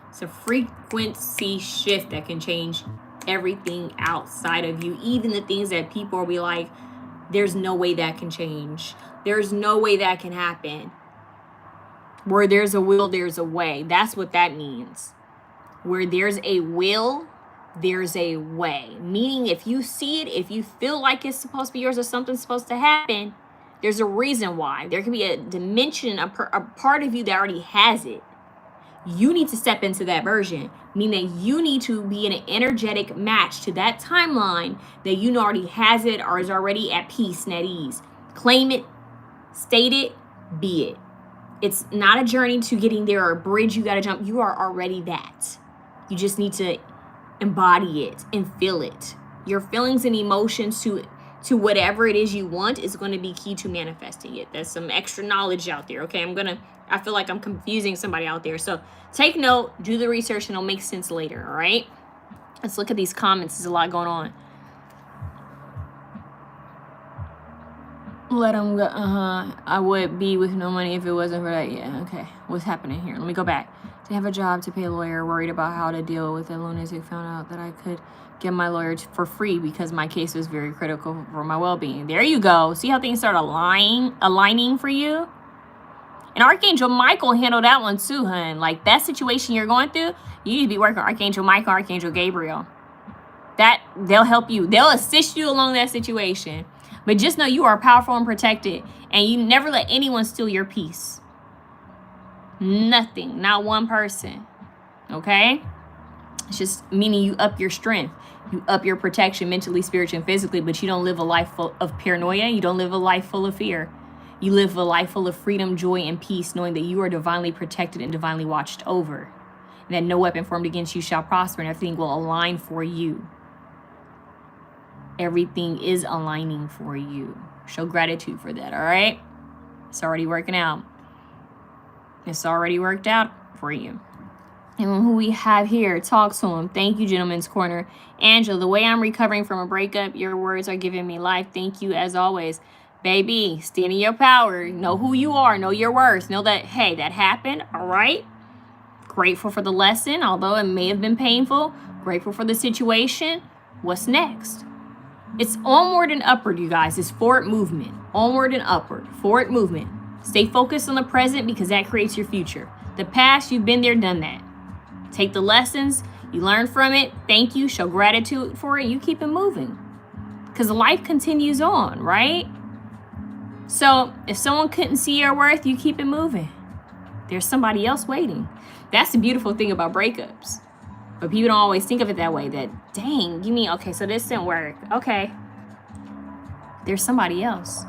It's a frequency shift that can change everything outside of you, even the things that people will be like, there's no way that can change. There's no way that can happen. Where there's a will, there's a way. That's what that means. Where there's a will, there's a way. Meaning if you see it, if you feel like it's supposed to be yours or something's supposed to happen, there's a reason why. There can be a dimension, a part of you that already has it. You need to step into that version, meaning that you need to be in an energetic match to that timeline that you know already has it or is already at peace and at ease. Claim it, state it, be it. It's not a journey to getting there or a bridge you got to jump. You are already that. You just need to embody it and feel it. Your feelings and emotions to whatever it is you want is going to be key to manifesting it. There's some extra knowledge out there, okay? I feel like I'm confusing somebody out there. So take note, do the research, and it'll make sense later, all right? Let's look at these comments. There's a lot going on. Let them go. I would be with no money if it wasn't for that. Yeah, okay. What's happening here? Let me go back. To have a job, to pay a lawyer, worried about how to deal with a lunatic, found out that I could get my lawyer for free because my case was very critical for my well-being. There you go. See how things start aligning for you? And Archangel Michael handled that one too, hun. Like that situation you're going through, you need to be working with Archangel Michael, Archangel Gabriel. They'll help you. They'll assist you along that situation. But just know you are powerful and protected, and you never let anyone steal your peace. Nothing, not one person. Okay? It's just meaning you up your strength. You up your protection mentally, spiritually, and physically, but you don't live a life full of paranoia. You don't live a life full of fear. You live a life full of freedom, joy, and peace, knowing that you are divinely protected and divinely watched over. And that no weapon formed against you shall prosper, and everything will align for you. Everything is aligning for you. Show gratitude for that, all right? It's already working out. It's already worked out for you. And who we have here, talk to him. Thank you, Gentleman's Corner. Angela, the way I'm recovering from a breakup, your words are giving me life. Thank you as always. Baby, stand in your power. Know who you are. Know your worth. Know that, hey, that happened, all right? Grateful for the lesson, although it may have been painful. Grateful for the situation. What's next? It's onward and upward, you guys. It's forward movement. Onward and upward. Forward movement. Stay focused on the present because that creates your future. The past, you've been there, done that. Take the lessons. You learn from it. Thank you. Show gratitude for it. You keep it moving. Because life continues on, right? So if someone couldn't see your worth, you keep it moving. There's somebody else waiting. That's the beautiful thing about breakups. But people don't always think of it that way. That, dang, you mean, okay, so this didn't work. Okay. There's somebody else.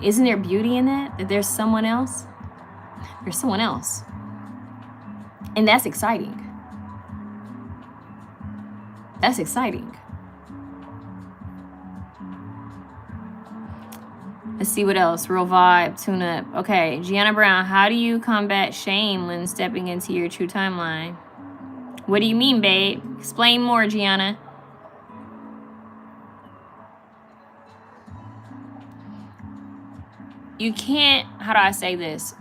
Isn't there beauty in that? That there's someone else? There's someone else. And that's exciting. That's exciting. Let's see what else. Real vibe, tune up. Okay, Gianna Brown, how do you combat shame when stepping into your true timeline? What do you mean, babe? Explain more, Gianna. You can't, how do I say this?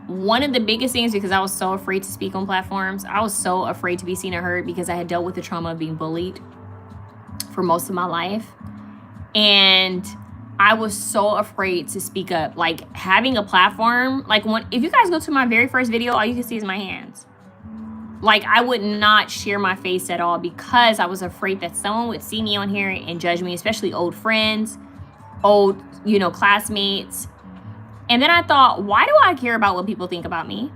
One of the biggest things, because I was so afraid to speak on platforms, I was so afraid to be seen or heard because I had dealt with the trauma of being bullied for most of my life. And I was so afraid to speak up. Like having a platform, like if you guys go to my very first video, all you can see is my hands. Like I would not share my face at all because I was afraid that someone would see me on here and judge me, especially old friends, old, classmates. And then I thought, why do I care about what people think about me?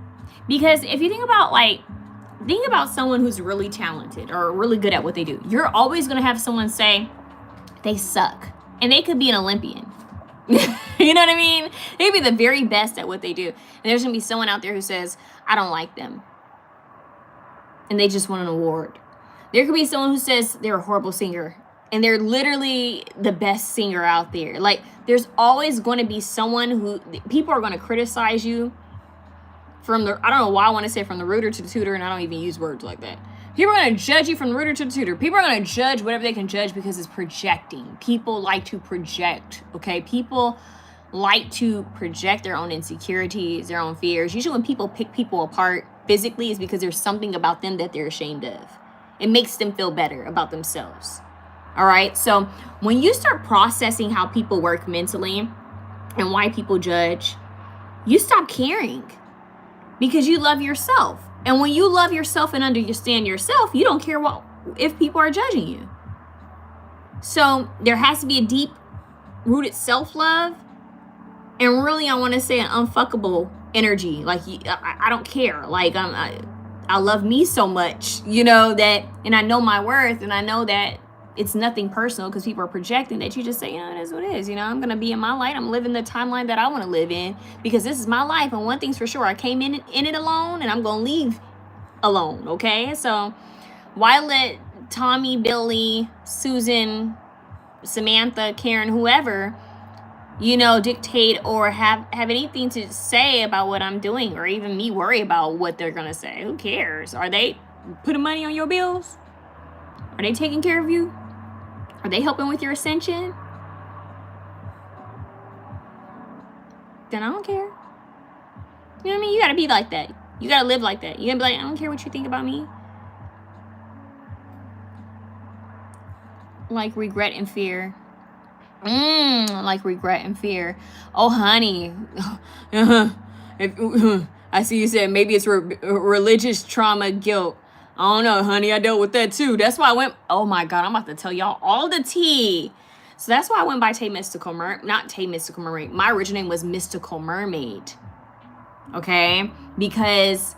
Because if you think about someone who's really talented or really good at what they do, you're always going to have someone say they suck. And they could be an Olympian. You know what I mean? They could be the very best at what they do. And there's going to be someone out there who says, I don't like them. And they just won an award. There could be someone who says they're a horrible singer. And they're literally the best singer out there. Like, there's always going to be someone who, people are going to criticize you from the, I don't know why I want to say from the rooter to the tutor, and I don't even use words like that. People are going to judge you from the rooter to the tutor. People are going to judge whatever they can judge because it's projecting. People like to project, okay? People like to project their own insecurities, their own fears. Usually when people pick people apart physically is because there's something about them that they're ashamed of. It makes them feel better about themselves. All right? So when you start processing how people work mentally and why people judge, you stop caring because you love yourself. And when you love yourself and understand yourself, you don't care if people are judging you. So there has to be a deep-rooted self-love. And really, I want to say an unfuckable energy. Like, I don't care. Like, I love me so much, you know, that, and I know my worth, and I know that it's nothing personal because people are projecting, that you just say, it is what it is. You know, I'm going to be in my light. I'm living the timeline that I want to live in because this is my life. And one thing's for sure, I came in it alone and I'm going to leave alone. Okay. So why let Tommy, Billy, Susan, Samantha, Karen, whoever, you know, dictate or have anything to say about what I'm doing, or even me worry about what they're going to say? Who cares? Are they putting money on your bills? Are they taking care of you? Are they helping with your ascension? Then I don't care. You know what I mean? You got to be like that. You got to live like that. You got to be like, I don't care what you think about me. Like regret and fear. Like regret and fear. Oh, honey. I see you said maybe it's religious trauma, guilt. I don't know, honey. I dealt with that too. That's why I went. Oh my God, I'm about to tell y'all all the tea. So that's why I went by 𝘂𝑀ystical not 𝘂𝑀ystical Mermaid. My original name was Mystical Mermaid. Okay, because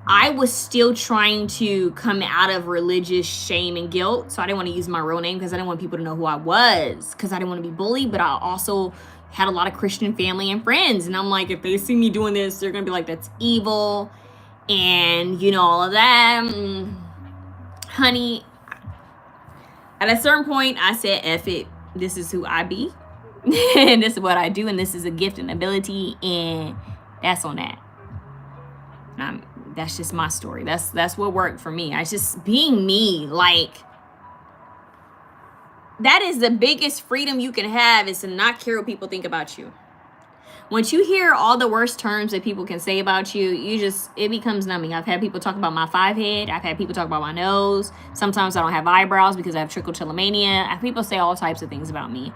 I was still trying to come out of religious shame and guilt. So I didn't want to use my real name because I didn't want people to know who I was, because I didn't want to be bullied. But I also had a lot of Christian family and friends. And I'm like, if they see me doing this, they're going to be like, that's evil. And, you know, all of that. Honey, at a certain point, I said, F it. This is who I be. And this is what I do. And this is a gift and ability. And that's on that. That's just my story. That's what worked for me. I just being me, like, that is the biggest freedom you can have, is to not care what people think about you. Once you hear all the worst terms that people can say about you, it becomes numbing. I've had people talk about my 5-head. I've had people talk about my nose. Sometimes I don't have eyebrows because I have trichotillomania. I have people say all types of things about me.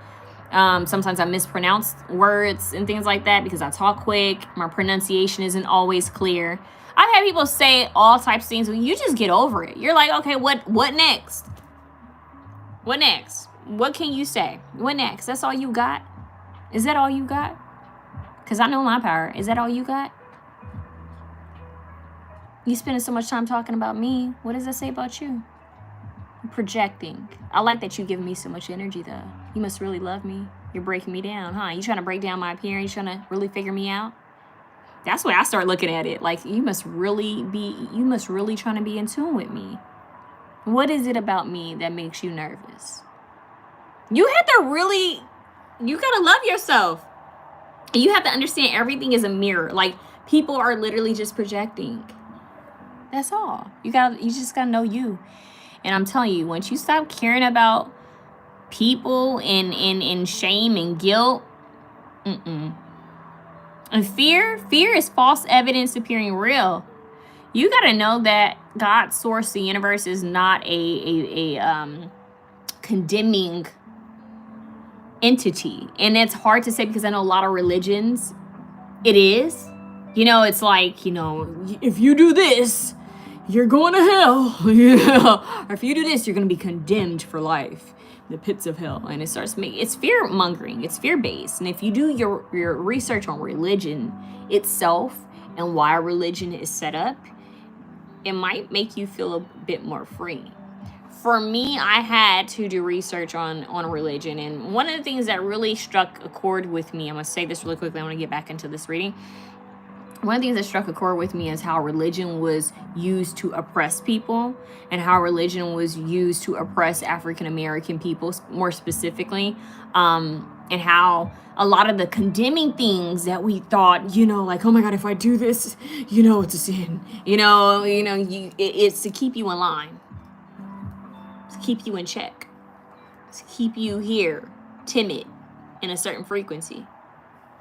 Sometimes I mispronounce words and things like that because I talk quick. My pronunciation isn't always clear. I've had people say all types of things, but you just get over it. You're like, okay, what next? What next? What can you say? What next? That's all you got? Is that all you got? Because I know my power. Is that all you got? You spending so much time talking about me. What does that say about you? You're projecting. I like that you give me so much energy, though. You must really love me. You're breaking me down, huh? You trying to break down my appearance? You trying to really figure me out? That's why I start looking at it. Like, you must really trying to be in tune with me. What is it about me that makes you nervous? You gotta love yourself. You have to understand everything is a mirror. Like, people are literally just projecting. That's all. You just gotta know you. And I'm telling you, once you stop caring about people in shame and guilt, and fear is false evidence appearing real. You gotta know that God, source, the universe is not a condemning entity. And it's hard to say because I know a lot of religions, it is. You know, it's like, you know, if you do this, you're going to hell. Yeah. Or if you do this, you're going to be condemned for life. The pits of hell. And it starts making, it's fear mongering. It's fear based. And if you do your research on religion itself and why religion is set up, it might make you feel a bit more free. For me, I had to do research on religion. And one of the things that really struck a chord with me, I'm going to say this really quickly, I want to get back into this reading. One of the things that struck a chord with me is how religion was used to oppress people, and how religion was used to oppress African American people, more specifically. and how a lot of the condemning things that we thought, you know, like, oh my God, if I do this, you know, it's a sin. It's to keep you in line, to keep you in check, to keep you here, timid, in a certain frequency.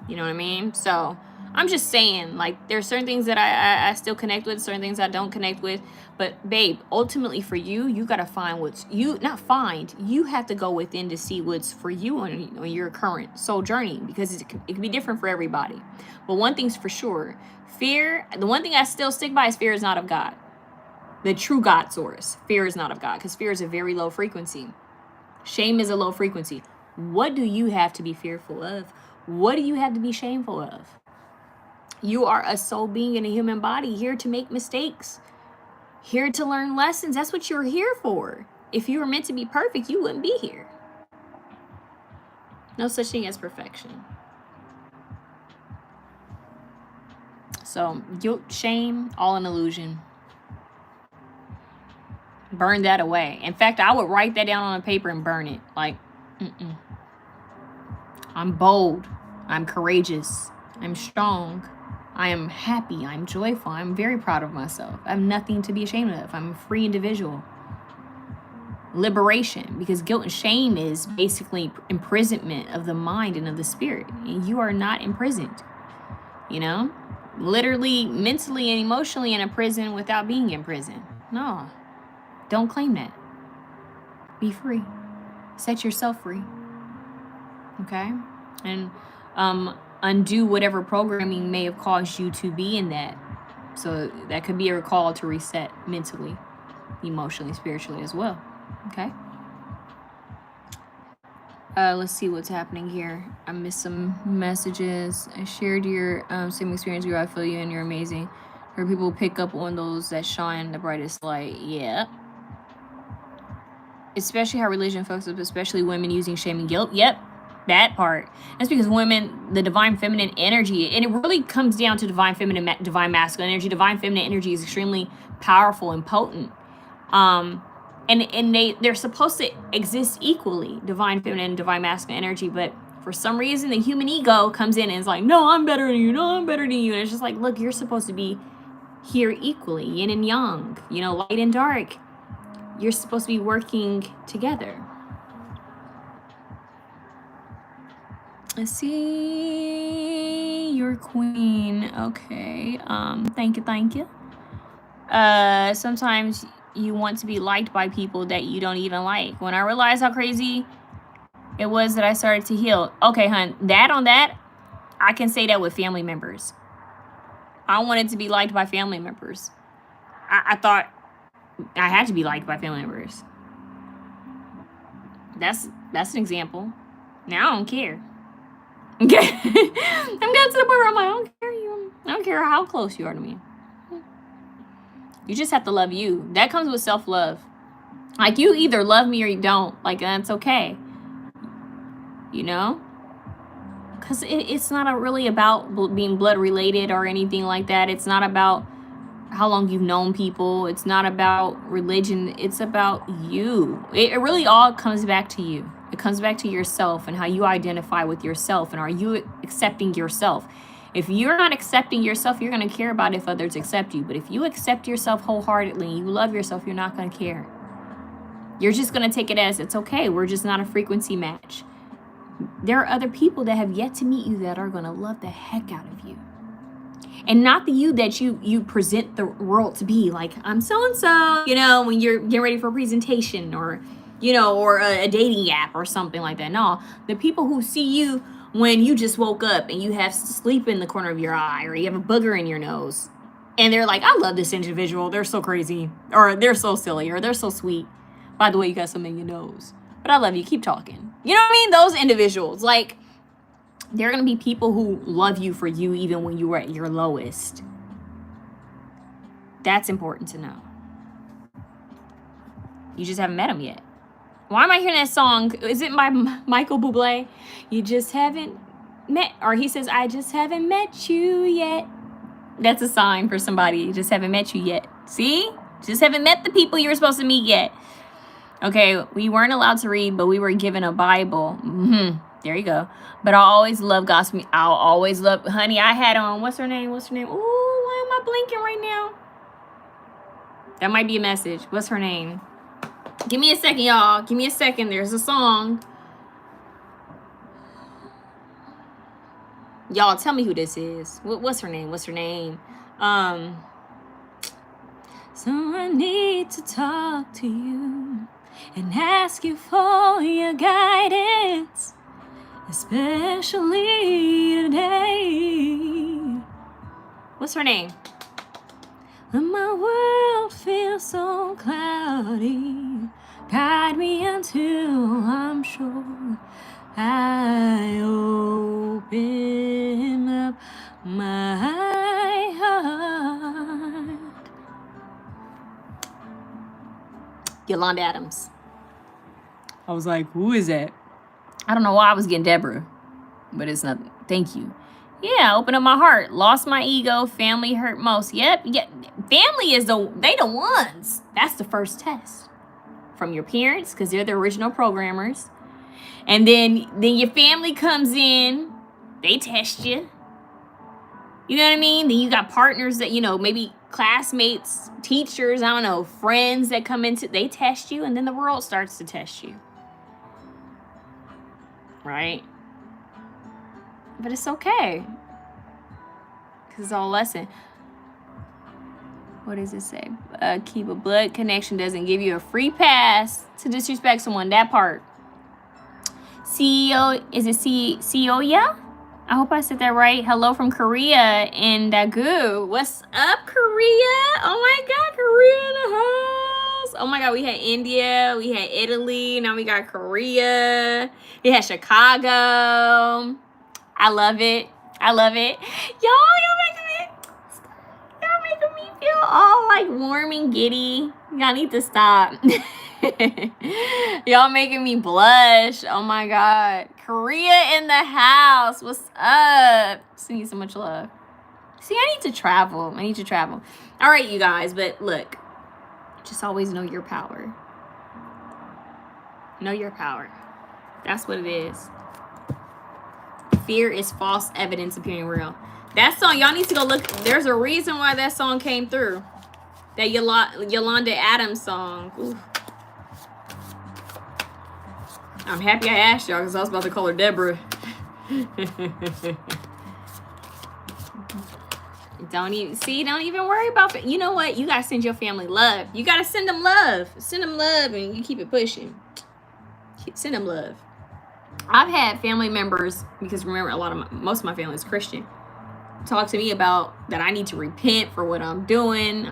You know what I mean? So I'm just saying, like, there's certain things that I still connect with, certain things I don't connect with. But babe, ultimately for you, you got to find you have to go within to see what's for you on your current soul journey, because it can be different for everybody. But one thing's for sure, the one thing I still stick by is fear is not of God. The true God source, fear is not of God, because fear is a very low frequency. Shame is a low frequency. What do you have to be fearful of? What do you have to be shameful of? You are a soul being in a human body, here to make mistakes, here to learn lessons. That's what you're here for. If you were meant to be perfect, you wouldn't be here. No such thing as perfection. So guilt, shame, all an illusion. Burn that away. In fact, I would write that down on a paper and burn it. Like, I'm bold. I'm courageous. I'm strong. I am happy. I'm joyful. I'm very proud of myself. I have nothing to be ashamed of. I'm a free individual. Liberation, because guilt and shame is basically imprisonment of the mind and of the spirit. And you are not imprisoned, you know? Literally, mentally, and emotionally in a prison without being in prison. No, don't claim that. Be free. Set yourself free. Okay? And undo whatever programming may have caused you to be in that. So that could be a call to reset mentally, emotionally, spiritually as well. Okay? Let's see what's happening here. I missed some messages. I shared your same experience. Girl, I feel you and you're amazing. Where people pick up on those that shine the brightest light. Yeah. Especially how religion fucks up, especially women using shame and guilt. Yep. That part. That's because women, the divine feminine energy, and it really comes down to divine feminine, divine masculine energy. Divine feminine energy is extremely powerful and potent. And they're supposed to exist equally, divine feminine and divine masculine energy, but for some reason the human ego comes in and is like, no, I'm better than you, no, I'm better than you. And it's just like, look, you're supposed to be here equally, yin and yang, you know, light and dark. You're supposed to be working together. Let's see, your queen. Okay. Thank you. Sometimes you want to be liked by people that you don't even like. When I realized how crazy it was that I started to heal. Okay, hun, I can say that with family members. I wanted to be liked by family members. I thought I had to be liked by family members. That's an example. Now I don't care. Okay. I'm getting to the point where I'm like, I don't care how close you are to me. You just have to love you. That comes with self-love. Like, you either love me or you don't. Like, that's okay. You know? Because it's not really about being blood related or anything like that. It's not about how long you've known people. It's not about religion. It's about you. It really all comes back to you. It comes back to yourself and how you identify with yourself. And are you accepting yourself? If you're not accepting yourself, you're going to care about if others accept you. But if you accept yourself wholeheartedly and you love yourself, you're not going to care. You're just going to take it as it's okay. We're just not a frequency match. There are other people that have yet to meet you that are going to love the heck out of you. And not the you that you present the world to be. Like, I'm so-and-so, you know, when you're getting ready for a presentation or, you know, or a dating app or something like that. No, the people who see you when you just woke up and you have sleep in the corner of your eye or you have a booger in your nose. And they're like, I love this individual. They're so crazy. Or they're so silly. Or they're so sweet. By the way, you got something in your nose. But I love you. Keep talking. You know what I mean? Those individuals. Like, there are going to be people who love you for you even when you were at your lowest. That's important to know. You just haven't met them yet. Why am I hearing that song? Is it by Michael Bublé? You just haven't met, or he says, I just haven't met you yet. That's a sign for somebody. You just haven't met you yet. See? Just haven't met the people you were supposed to meet yet. Okay, we weren't allowed to read, but we were given a Bible. There you go. But I always love gospel. I'll always love, honey, I had on, what's her name? Ooh, why am I blinking right now? That might be a message. What's her name? Give me a second, y'all. Give me a second. There's a song. Y'all, tell me who this is. What's her name? So I need to talk to you and ask you for your guidance, especially today. What's her name? When my world feels so cloudy, guide me until I'm sure I open up my heart. Yolanda Adams. I was like, who is that? I don't know why I was getting Deborah, but it's not. Thank you. Yeah, open up my heart. Lost my ego. Family hurt most. Yep. Yeah. Family is the ones. That's the first test from your parents, because they're the original programmers. And then your family comes in. They test you. You know what I mean? Then you got partners that, maybe classmates, teachers, I don't know, friends that come into, they test you, and then the world starts to test you. Right? But it's okay, because it's all a lesson. What does it say? Keep a blood connection doesn't give you a free pass to disrespect someone. That part. CEO, is it CEO? Yeah? I hope I said that right. Hello from Korea and Daegu. What's up, Korea? Oh my God, Korea in the house. Oh my God, we had India, we had Italy, now we got Korea. We had Chicago. I love it. Y'all making me feel all like warm and giddy. Y'all need to stop. Y'all making me blush. Oh my God. Korea in the house. What's up? Sending you so much love. See, I need to travel. All right, you guys. But look, just always know your power. Know your power. That's what it is. Fear is false evidence appearing real. That song, y'all need to go look. There's a reason why that song came through. That Yolanda Adams song. Ooh. I'm happy I asked y'all, because I was about to call her Deborah. Don't even worry about it. You know what? You got to send your family love. You got to send them love. Send them love, and you keep it pushing. Send them love. I've had family members, because remember, most of my family is Christian, talk to me about that I need to repent for what I'm doing,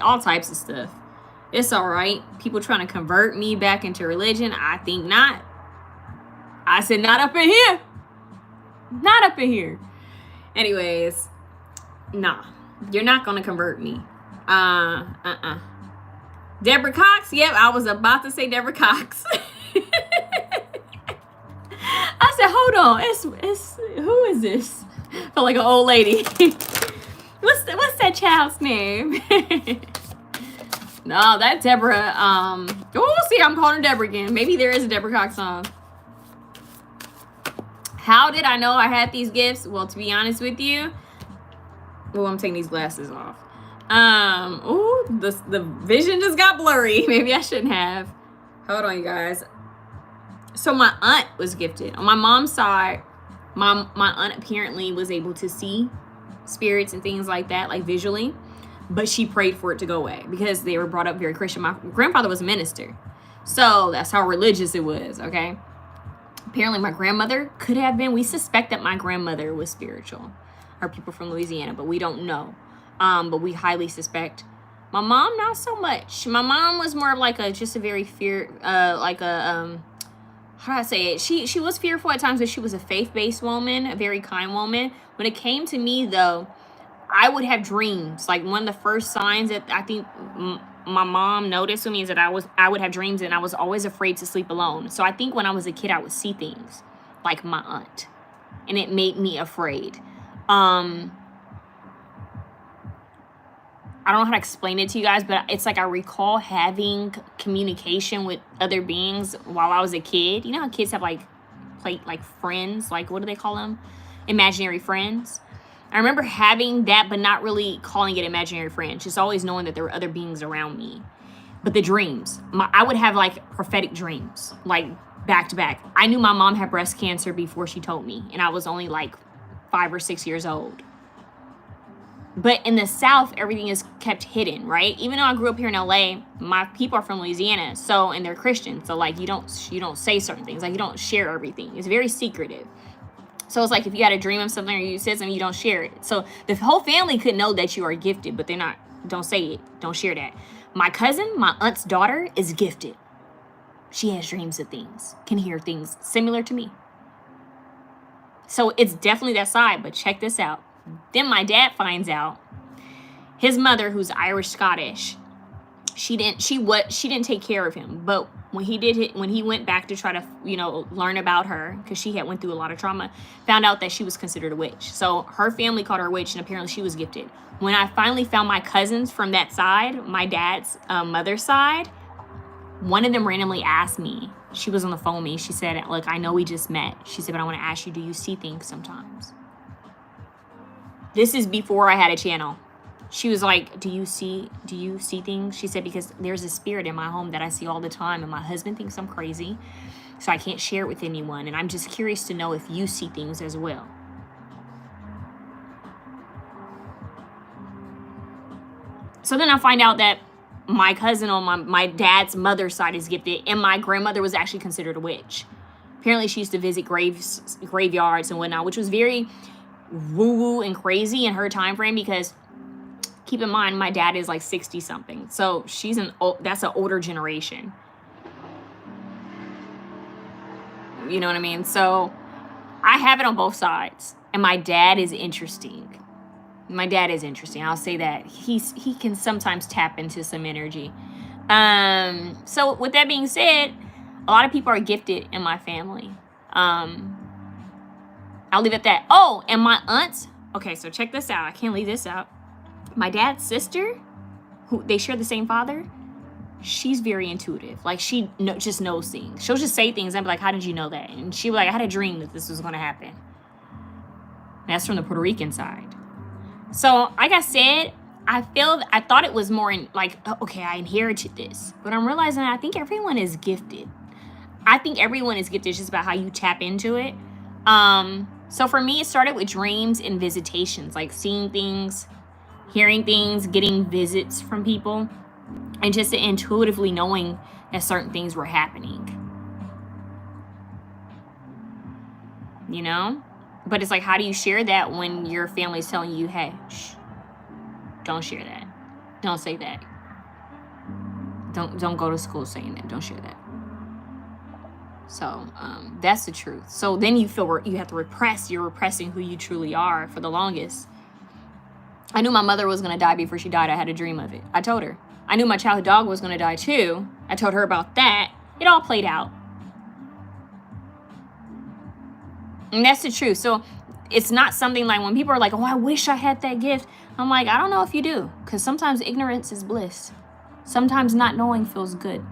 all types of stuff. It's all right. People trying to convert me back into religion. I think not. I said, not up in here. Not up in here. Anyways, nah. You're not going to convert me. Deborah Cox? Yep, I was about to say Deborah Cox. I said, hold on. It's who is this? I feel like an old lady. What's that child's name? No, that Deborah. See, I'm calling her Deborah again. Maybe there is a Deborah Cox song. How did I know I had these gifts? Well, to be honest with you, I'm taking these glasses off. The vision just got blurry. Maybe I shouldn't have. Hold on, you guys. So my aunt was gifted. On my mom's side, my aunt apparently was able to see spirits and things like that, like visually. But she prayed for it to go away because they were brought up very Christian. My grandfather was a minister. So that's how religious it was, okay? Apparently my grandmother could have been. We suspect that my grandmother was spiritual. Or people from Louisiana, but we don't know. But we highly suspect. My mom, not so much. My mom was more of like just a very how do I say it? She was fearful at times, but she was a faith-based woman, a very kind woman. When it came to me, though, I would have dreams. Like one of the first signs that I think my mom noticed with me is that I would have dreams, and I was always afraid to sleep alone. So I think when I was a kid, I would see things like my aunt, and it made me afraid. I don't know how to explain it to you guys, but it's like I recall having communication with other beings while I was a kid. You know how kids have like contemplate like friends, like what do they call them? Imaginary friends. I remember having that, but not really calling it imaginary friends, just always knowing that there were other beings around me. But the dreams, I would have like prophetic dreams, like back to back. I knew my mom had breast cancer before she told me, and I was only like 5 or 6 years old. But in the South, everything is kept hidden, right? Even though I grew up here in LA, my people are from Louisiana, so, and they're Christian. So like you don't say certain things, like you don't share everything. It's very secretive. So it's like if you had a dream of something or you said something, you don't share it. So the whole family could know that you are gifted, but don't say it. Don't share that. My cousin, my aunt's daughter, is gifted. She has dreams of things, can hear things similar to me. So it's definitely that side, but check this out. Then my dad finds out his mother, who's Irish Scottish, she didn't take care of him. But when he went back to try to, learn about her, because she had went through a lot of trauma, found out that she was considered a witch. So her family called her a witch, and apparently she was gifted. When I finally found my cousins from that side, my dad's mother's side, one of them randomly asked me, she was on the phone with me, she said, look, I know we just met. She said, but I want to ask you, do you see things sometimes? This is before I had a channel. She was like, do you see things? She said, because there's a spirit in my home that I see all the time, and my husband thinks I'm crazy, so I can't share it with anyone, and I'm just curious to know if you see things as well. So then I find out that my cousin on my dad's mother's side is gifted, and my grandmother was actually considered a witch. Apparently she used to visit graveyards and whatnot, which was very woo-woo and crazy in her time frame, because keep in mind my dad is like 60 something, so that's an older generation, you know what I mean? So I have it on both sides, and my dad is interesting. I'll say that he can sometimes tap into some energy. So with that being said, a lot of people are gifted in my family. I'll leave it at that. Oh, and my aunt. Okay, so check this out. I can't leave this out. My dad's sister, who they share the same father, she's very intuitive. Like she just knows things. She'll just say things and be like, how did you know that? And she'll be like, I had a dream that this was going to happen. And that's from the Puerto Rican side. So like I said, I thought it was more in like, okay, I inherited this. But I'm realizing I think everyone is gifted. It's just about how you tap into it. So for me, it started with dreams and visitations, like seeing things, hearing things, getting visits from people, and just intuitively knowing that certain things were happening. But it's like, how do you share that when your family's telling you, hey, shh, don't share that. Don't say that. Don't go to school saying that. Don't share that. So that's the truth. So then you feel you have to repress. You're repressing who you truly are for the longest. I knew my mother was going to die before she died. I had a dream of it. I told her. I knew my childhood dog was going to die too. I told her about that. It all played out. And that's the truth. So it's not something like when people are like, oh, I wish I had that gift. I'm like, I don't know if you do. Because sometimes ignorance is bliss. Sometimes not knowing feels good.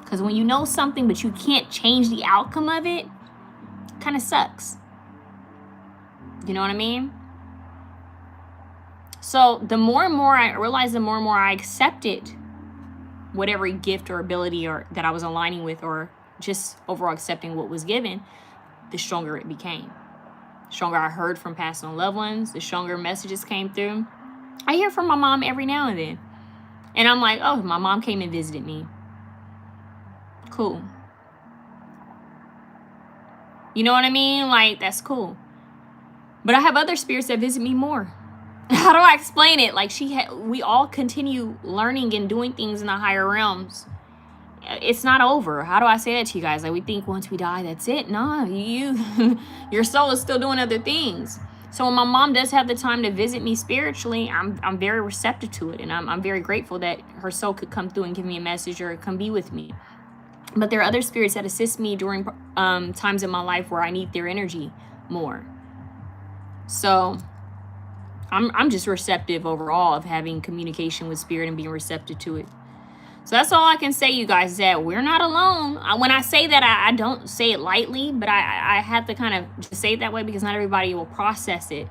Because when you know something but you can't change the outcome of it, kind of sucks. You know what I mean? So the more and more I realized, the more and more I accepted whatever gift or ability or that I was aligning with, or just overall accepting what was given, the stronger it became. The stronger I heard from past on loved ones, the stronger messages came through. I hear from my mom every now and then. And I'm like, oh, my mom came and visited me. Cool. You know what I mean? Like, that's cool. But I have other spirits that visit me more. How do I explain it? Like, we all continue learning and doing things in the higher realms. It's not over. How do I say that to you guys? Like, we think once we die, that's it. No, your soul is still doing other things. So when my mom does have the time to visit me spiritually, I'm very receptive to it. And I'm very grateful that her soul could come through and give me a message or come be with me. But there are other spirits that assist me during times in my life where I need their energy more. So I'm just receptive overall of having communication with spirit and being receptive to it. So that's all I can say, you guys, is that we're not alone. When I say that, I don't say it lightly, but I have to kind of just say it that way because not everybody will process it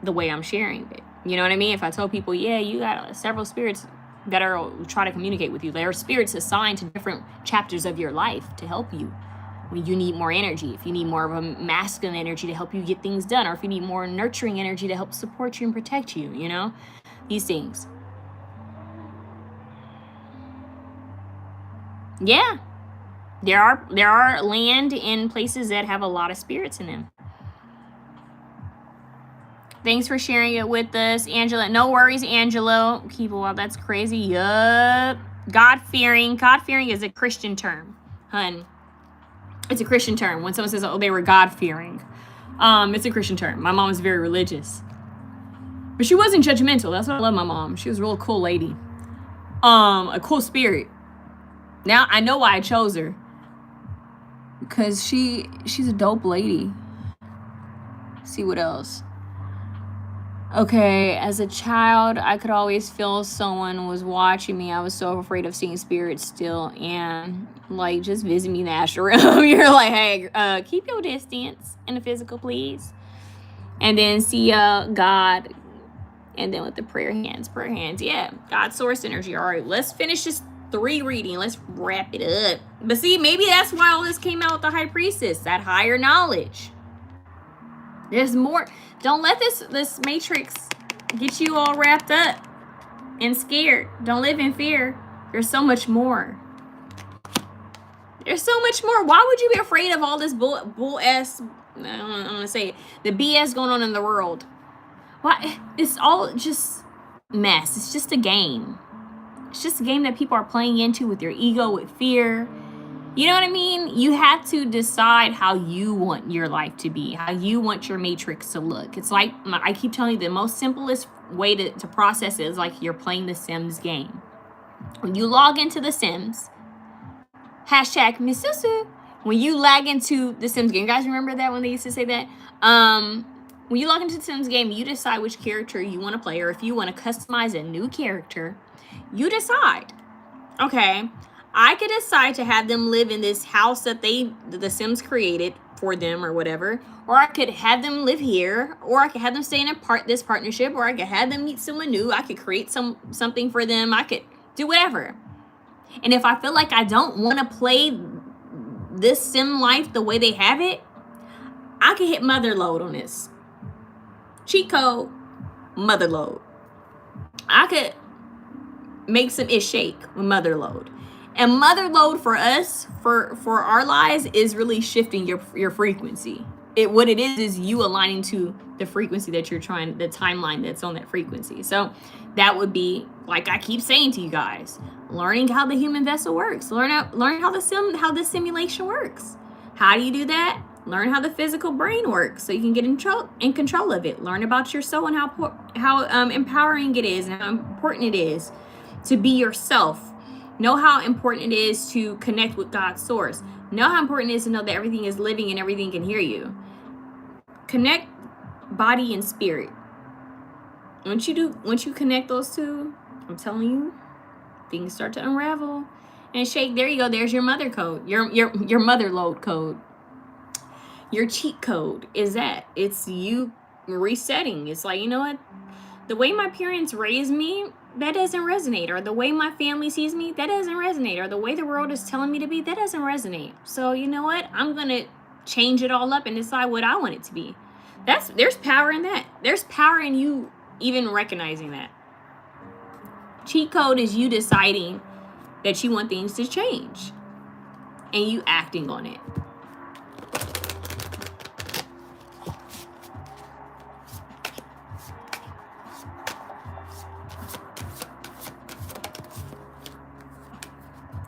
the way I'm sharing it. You know what I mean? If I tell people, yeah, you got several spirits that are trying to communicate with you. There are spirits assigned to different chapters of your life to help you when you need more energy. If you need more of a masculine energy to help you get things done, or if you need more nurturing energy to help support you and protect you, you know, these things. Yeah, there are land in places that have a lot of spirits in them. Thanks for sharing it with us, Angela. No worries, Angelo. Keep a while. That's crazy. Yup. God-fearing. God-fearing is a Christian term, hun. It's a Christian term. When someone says, oh, they were God-fearing, it's a Christian term. My mom was very religious, but she wasn't judgmental. That's why I love my mom. She was a real cool lady. A cool spirit. Now I know why I chose her, because she's a dope lady. See what else? Okay, as a child, I could always feel someone was watching me. I was so afraid of seeing spirits still, and like, just visit me in the astral realm. You're like, hey, keep your distance in the physical, please. And then see God, and then with the prayer hands, yeah, God source energy. All right, let's finish this 3 reading. Let's wrap it up. But see, maybe that's why all this came out with the High Priestess, that higher knowledge. There's more. Don't let this matrix get you all wrapped up and scared. Don't live in fear. There's so much more. There's so much more. Why would you be afraid of all this bull ass, I don't want to say it, the BS going on in the world? Why? It's all just mess. It's just a game. It's just a game that people are playing into with your ego, with fear. You know what I mean? You have to decide how you want your life to be, how you want your matrix to look. It's like, I keep telling you, the most simplest way to process it is like you're playing the Sims game. When you log into the Sims, hashtag Miss Susu, when you log into the Sims game, you guys remember that when they used to say that? When you log into the Sims game, you decide which character you want to play, or if you want to customize a new character, you decide. Okay, I could decide to have them live in this house that the Sims created for them or whatever, or I could have them live here, or I could have them stay in this partnership, or I could have them meet someone new. I could create something for them. I could do whatever. And if I feel like I don't want to play this sim life the way they have it, I could hit mother load on this. Cheat code, mother load. I could make some ish shake with mother load. And mother load for us, for our lives, is really shifting your frequency. What it is you aligning to the frequency that you're trying, the timeline that's on that frequency. So that would be, like I keep saying to you guys, learning how the human vessel works. Learn how the simulation works. How do you do that? Learn how the physical brain works so you can get in control of it. Learn about your soul and how empowering it is and how important it is to be yourself. Know how important it is to connect with God's source. Know how important it is to know that everything is living and everything can hear you. Connect body and spirit. Once you connect those two, I'm telling you, things start to unravel and shake. There you go. There's your mother code. Your mother load code. Your cheat code is that. It's you resetting. It's like, you know what? The way my parents raised me, that doesn't resonate. Or the way my family sees me, that doesn't resonate. Or the way the world is telling me to be, that doesn't resonate. So you know what? I'm going to change it all up and decide what I want it to be. There's power in that. There's power in you even recognizing that. Cheat code is you deciding that you want things to change and you acting on it.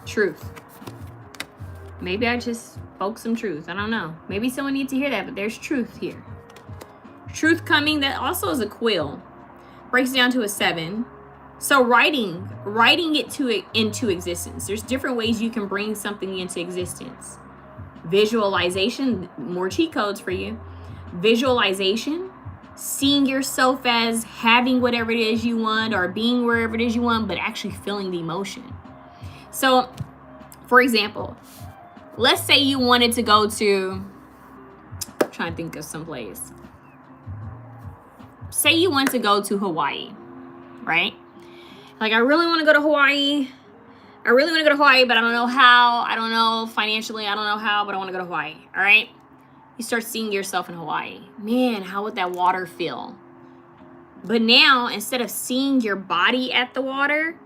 Truth. Maybe I just spoke some truth. I don't know. Maybe someone needs to hear that, but there's truth here. Truth coming. That also is a quill. Breaks down to a 7. So writing it into existence. There's different ways you can bring something into existence. Visualization, more cheat codes for you. Visualization, seeing yourself as having whatever it is you want or being wherever it is you want, but actually feeling the emotion. So, for example, let's say you wanted to go to, I'm trying to think of some place. Say you want to go to Hawaii, right? Like, I really want to go to Hawaii. I really want to go to Hawaii, but I don't know how. I don't know financially. I don't know how, but I want to go to Hawaii. All right? You start seeing yourself in Hawaii. Man, how would that water feel? But now, instead of seeing your body at the water,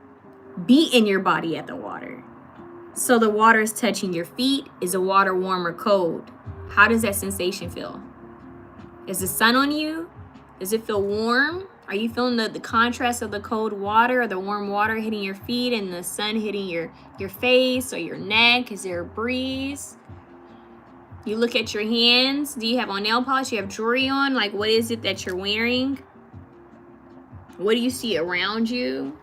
be in your body at the water. So the water is touching your feet. Is the water warm or cold? How does that sensation feel? Is the sun on you? Does it feel warm? Are you feeling the contrast of the cold water or the warm water hitting your feet and the sun hitting your face or your neck? Is there a breeze? You look at your hands. Do you have on nail polish? Do you have jewelry on? Like, what is it that you're wearing? What do you see around you?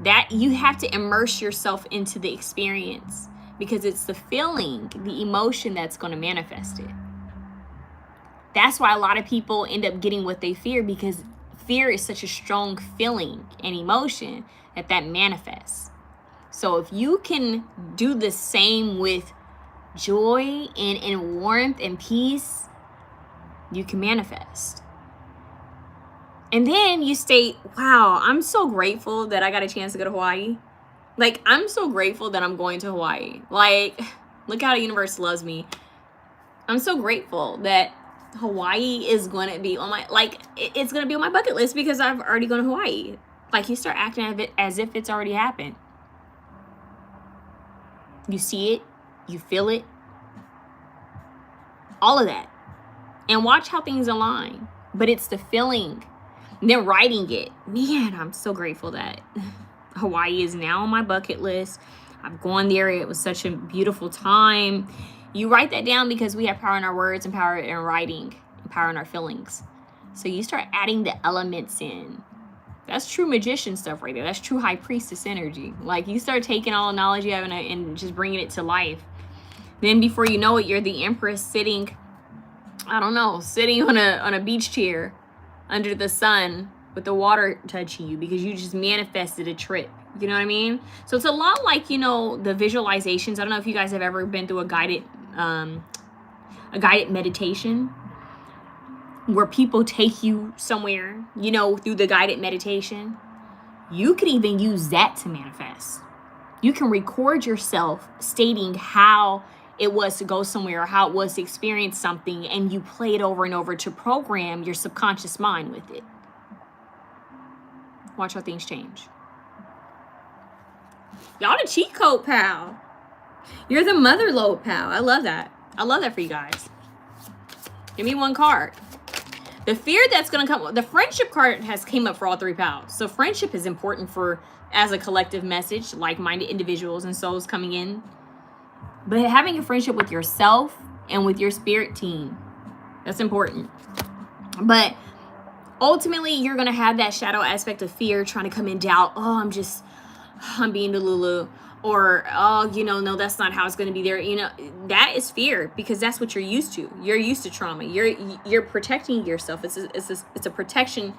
That you have to immerse yourself into the experience, because it's the feeling, the emotion that's going to manifest it. That's why a lot of people end up getting what they fear, because fear is such a strong feeling and emotion that manifests. So if you can do the same with joy and warmth and peace, you can manifest. And then you state, wow, I'm so grateful that I got a chance to go to Hawaii. Like, I'm so grateful that I'm going to Hawaii. Like, look how the universe loves me. I'm so grateful that Hawaii is going to be on my, like, it's going to be on my bucket list because I've already gone to Hawaii. Like, you start acting as if it's already happened. You see it, you feel it, all of that. And watch how things align. But it's the feeling. And then writing it. Man, I'm so grateful that Hawaii is now on my bucket list. I've gone there. It was such a beautiful time. You write that down because we have power in our words and power in writing and power in our feelings. So you start adding the elements in. That's true magician stuff right there. That's true high priestess energy. Like, you start taking all the knowledge you have and just bringing it to life. Then before you know it, you're the empress sitting, I don't know, sitting on a beach chair under the sun with the water touching you because you just manifested a trip. You know what I mean? So it's a lot like, you know, the visualizations. I don't know if you guys have ever been through a guided meditation where people take you somewhere, you know, through the guided meditation. You could even use that to manifest. You can record yourself stating how it was to go somewhere or how it was to experience something, and you play it over and over to program your subconscious mind with it. Watch how things change. Y'all the cheat code pal. You're the mother lode pal. I love that. I love that for you guys. Give me one card. The fear that's going to come, the friendship card has came up for all three pals. So friendship is important for, as a collective message, like-minded individuals and souls coming in. But having a friendship with yourself and with your spirit team, that's important. But ultimately, you're going to have that shadow aspect of fear trying to come in, doubt. Oh, I'm being Delulu. Or, oh, you know, no, that's not how it's going to be there. You know, that is fear because that's what you're used to. You're used to trauma. You're protecting yourself. It's a protection.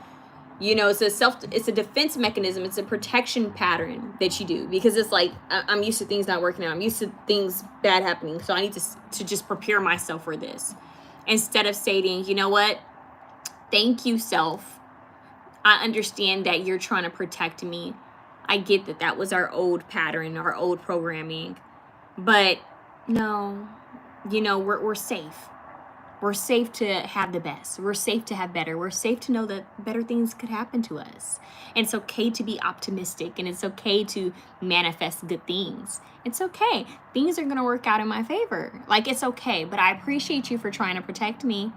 You know, it's a defense mechanism. It's a protection pattern that you do because it's like, I'm used to things not working out. I'm used to things bad happening. So I need to just prepare myself for this. Instead of stating, you know what? Thank you, self. I understand that you're trying to protect me. I get that was our old pattern, our old programming. But no, you know, we're safe. We're safe to have the best. We're safe to have better. We're safe to know that better things could happen to us. And it's okay to be optimistic, and it's okay to manifest good things. It's okay. Things are going to work out in my favor. Like, it's okay. But I appreciate you for trying to protect me.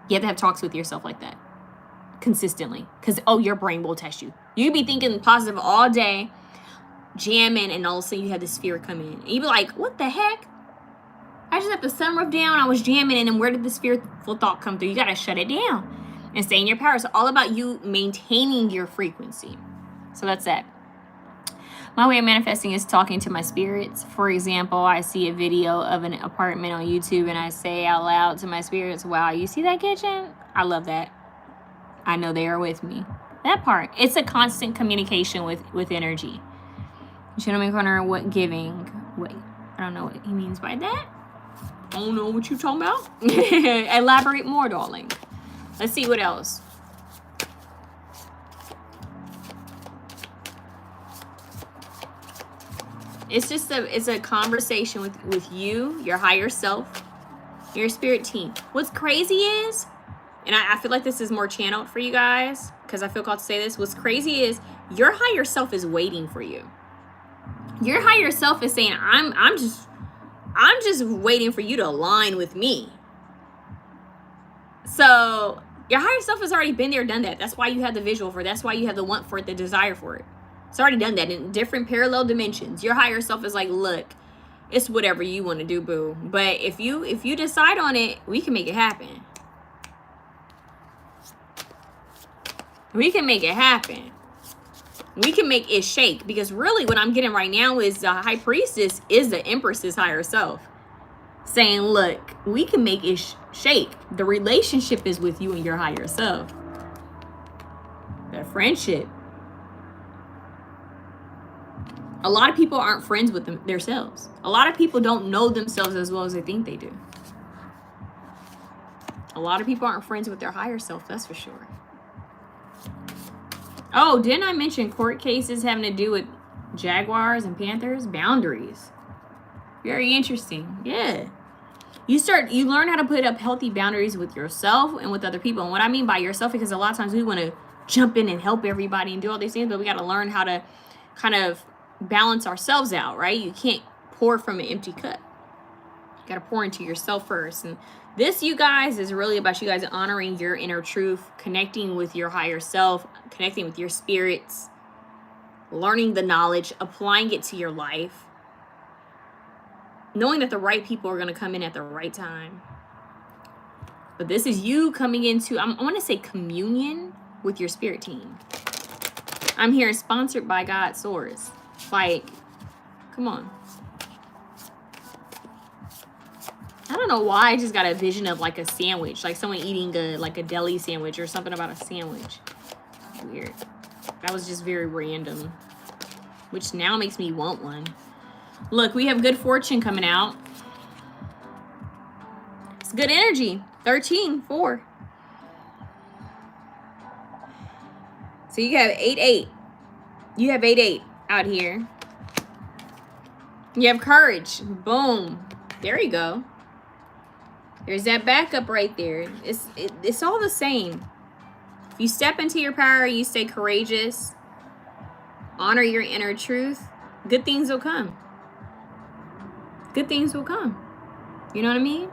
You have to have talks with yourself like that consistently, because your brain will test you. You be thinking positive all day, jamming, and all of a sudden you have this fear come in, and you be like, what the heck? I just have the sunroof down, I was jamming, and then where did this fearful thought come through? You got to shut it down and stay in your power. It's all about you maintaining your frequency. So that's that. My way of manifesting is talking to my spirits. For example, I see a video of an apartment on YouTube and I say out loud to my spirits, wow, you see that kitchen? I love that. I know they are with me. That part. It's a constant communication with energy. Gentleman corner, what giving? Wait, I don't know what he means by that. I don't know what you talking about. Elaborate more, darling. Let's see what else. It's just it's a conversation with you, your higher self, your spirit team. What's crazy is, and I feel like this is more channeled for you guys because I feel called to say this. What's crazy is your higher self is waiting for you. Your higher self is saying, I'm just waiting for you to align with me. So your higher self has already been there, done that. That's why you have the visual for it. That's why you have the want for it, the desire for it. It's already done that in different parallel dimensions. Your higher self is like, look, it's whatever you want to do, boo. But if you decide on it, we can make it happen. We can make it happen. We can make it shake, because really what I'm getting right now is the high priestess is the empress's higher self saying, look, we can make it shake. The relationship is with you and your higher self. The friendship. A lot of people aren't friends with themselves. A lot of people don't know themselves as well as they think they do. A lot of people aren't friends with their higher self, that's for sure. Oh, didn't I mention court cases having to do with jaguars and panthers? Boundaries. Very interesting. Yeah. You learn how to put up healthy boundaries with yourself and with other people. And what I mean by yourself, because a lot of times we want to jump in and help everybody and do all these things, but we got to learn how to kind of balance ourselves out, right? You can't pour from an empty cup. You got to pour into yourself first. And this, you guys, is really about you guys honoring your inner truth, connecting with your higher self, connecting with your spirits, learning the knowledge, applying it to your life, knowing that the right people are going to come in at the right time. But this is you coming into, I want to say, communion with your spirit team. I'm here sponsored by God Source. Like, come on. I don't know why I just got a vision of like a sandwich, like someone eating a deli sandwich or something about a sandwich. Weird. That was just very random, which now makes me want one. Look, we have good fortune coming out. It's good energy. 13-4. So you have 8-8. You have 8-8 out here. You have courage. Boom. There you go. There's that backup right there. It's all the same. If you step into your power, you stay courageous, honor your inner truth, good things will come. Good things will come. You know what I mean?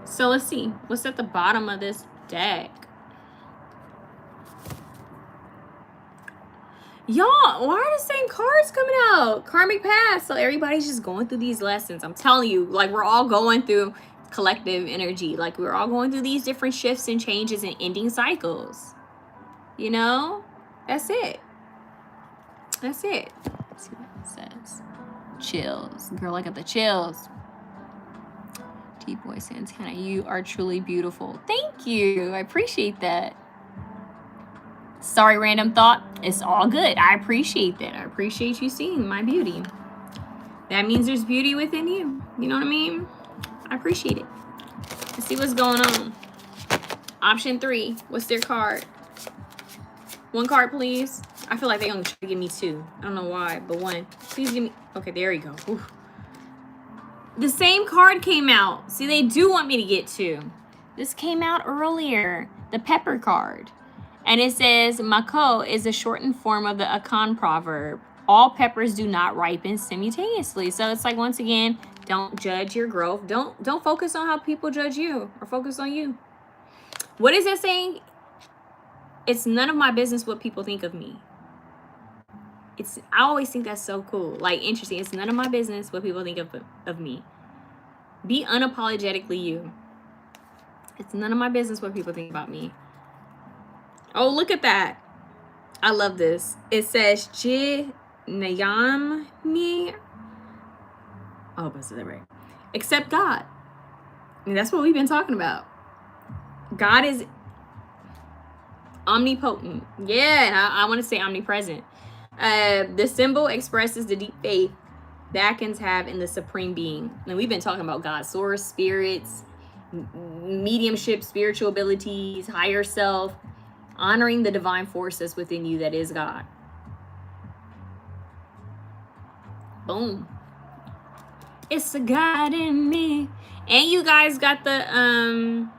So let's see. What's at the bottom of this deck? Y'all, why are the same cards coming out? Karmic past. So everybody's just going through these lessons. I'm telling you, like, we're all going through collective energy. Like, we're all going through these different shifts and changes and ending cycles. You know? That's it. That's it. Let's see what it says. Chills. Girl, I got the chills. T-Boy Santana, you are truly beautiful. Thank you. I appreciate that. Sorry, random thought. It's all good. I appreciate that. I appreciate you seeing my beauty. That means there's beauty within you. You know what I mean? I appreciate it. Let's see what's going on. Option 3. What's their card? One card, please. I feel like they only try to give me 2. I don't know why, but 1. Please give me. Okay, there you go. Oof. The same card came out. See, they do want me to get 2. This came out earlier. The pepper card. And it says, Mako is a shortened form of the Akan proverb. All peppers do not ripen simultaneously. So it's like, once again, don't judge your growth. Don't focus on how people judge you, or focus on you. What is that saying? It's none of my business what people think of me. I always think that's so cool. Like, interesting. It's none of my business what people think of me. Be unapologetically you. It's none of my business what people think about me. Oh, look at that. I love this. It says, 𝐻𝐼𝐰𝐰. I hope I said that right. Except God. And that's what we've been talking about. God is omnipotent. Yeah, I want to say omnipresent. The symbol expresses the deep faith the Atkins have in the Supreme Being. And we've been talking about God, source, spirits, mediumship, spiritual abilities, higher self, honoring the divine forces within you that is God. Boom. It's the God in me. And you guys got the I'm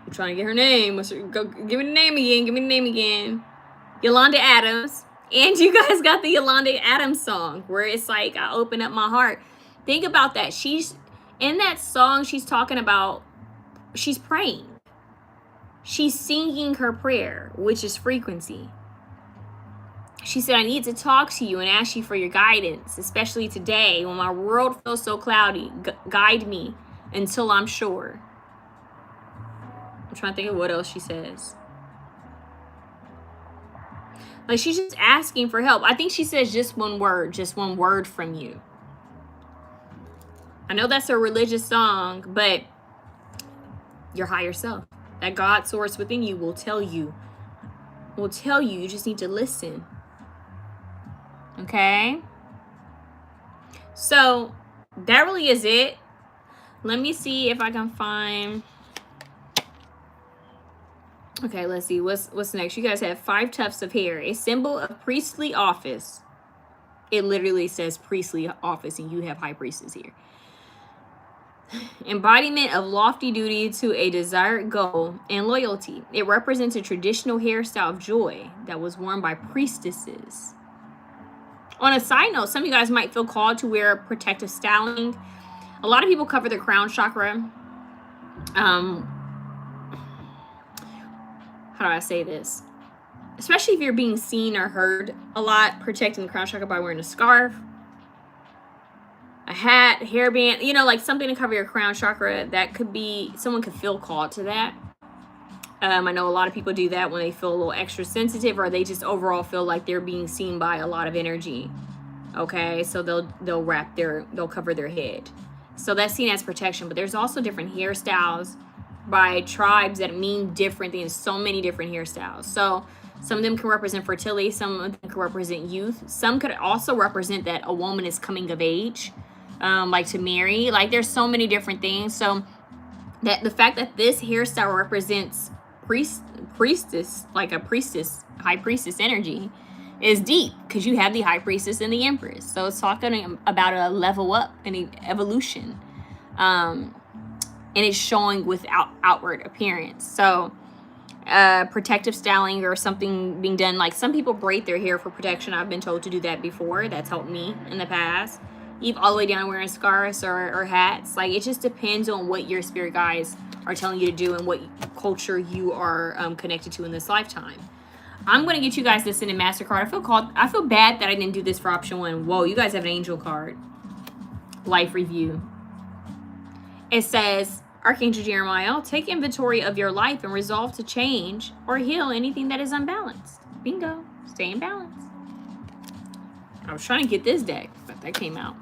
trying to get her name. Go give me the name again. Give me the name again. Yolanda Adams. And you guys got the Yolanda Adams song where it's like, I open up my heart. Think about that. She's in that song, she's talking about, she's praying. She's singing her prayer, which is frequency. She said, I need to talk to you and ask you for your guidance, especially today when my world feels so cloudy. Guide me until I'm sure. I'm trying to think of what else she says. Like, she's just asking for help. I think she says just one word from you. I know that's a religious song, but your higher self, that God source within you will tell you. You just need to listen. Okay? So, that really is it. Let me see if I can find... Okay, let's see. What's next? You guys have 5 tufts of hair, a symbol of priestly office. It literally says priestly office, and you have high priestess here. Embodiment of lofty duty to a desired goal and loyalty. It represents a traditional hairstyle of joy that was worn by priestesses. On a side note, some of you guys might feel called to wear protective styling. A lot of people cover their crown chakra. How do I say this? Especially if you're being seen or heard a lot, protecting the crown chakra by wearing a scarf, a hat, hairband, you know, like something to cover your crown chakra. That could be, someone could feel called to that. I know a lot of people do that when they feel a little extra sensitive, or they just overall feel like they're being seen by a lot of energy. Okay, so they'll cover their head. So that's seen as protection. But there's also different hairstyles by tribes that mean different things. So many different hairstyles. So some of them can represent fertility. Some of them can represent youth. Some could also represent that a woman is coming of age, like to marry. Like, there's so many different things. So that the fact that this hairstyle represents priestess, like a priestess, high priestess energy, is deep, because you have the high priestess and the empress. So it's talking about a level up and an evolution. And it's showing without outward appearance. So protective styling or something being done, like some people braid their hair for protection. I've been told to do that before. That's helped me in the past. Even all the way down to wearing scarves or hats. Like, it just depends on what your spirit guides are telling you to do and what culture you are connected to in this lifetime. I'm going to get you guys this in a MasterCard. I feel bad that I didn't do this for option 1. Whoa, you guys have an angel card. Life review. It says, Archangel Jeremiah, take inventory of your life and resolve to change or heal anything that is unbalanced. Bingo. Stay in balance. I was trying to get this deck, but that came out.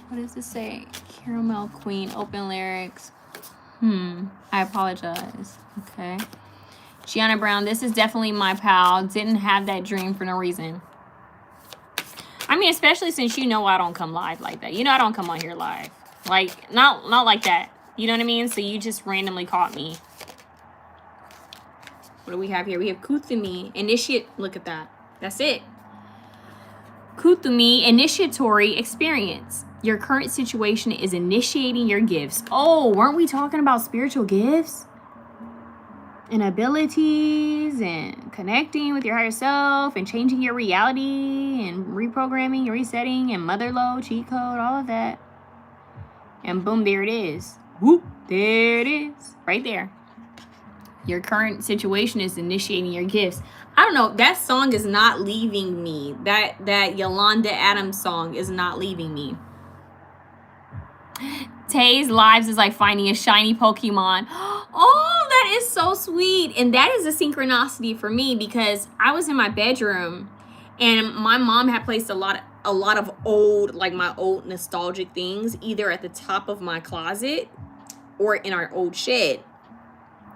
What does this say? Caramel Queen, open lyrics. I apologize. Okay. Gianna Brown, this is definitely my pal. Didn't have that dream for no reason. I mean, especially since you know I don't come live like that. You know I don't come on here live. Like, not like that. You know what I mean? So you just randomly caught me. What do we have here? We have Kuthumi, initiate. Look at that. That's it. Kuthumi, initiatory experience. Your current situation is initiating your gifts. Oh, weren't we talking about spiritual gifts? And abilities and connecting with your higher self and changing your reality and reprogramming and resetting and mother load, cheat code, all of that. And boom, there it is. Whoop, there it is. Right there. Your current situation is initiating your gifts. I don't know. That song is not leaving me. That Yolanda Adams song is not leaving me. Tay's lives is like finding a shiny Pokemon. Oh, that is so sweet. And that is a synchronicity for me, because I was in my bedroom and my mom had placed a lot of old, like my old nostalgic things, either at the top of my closet or in our old shed.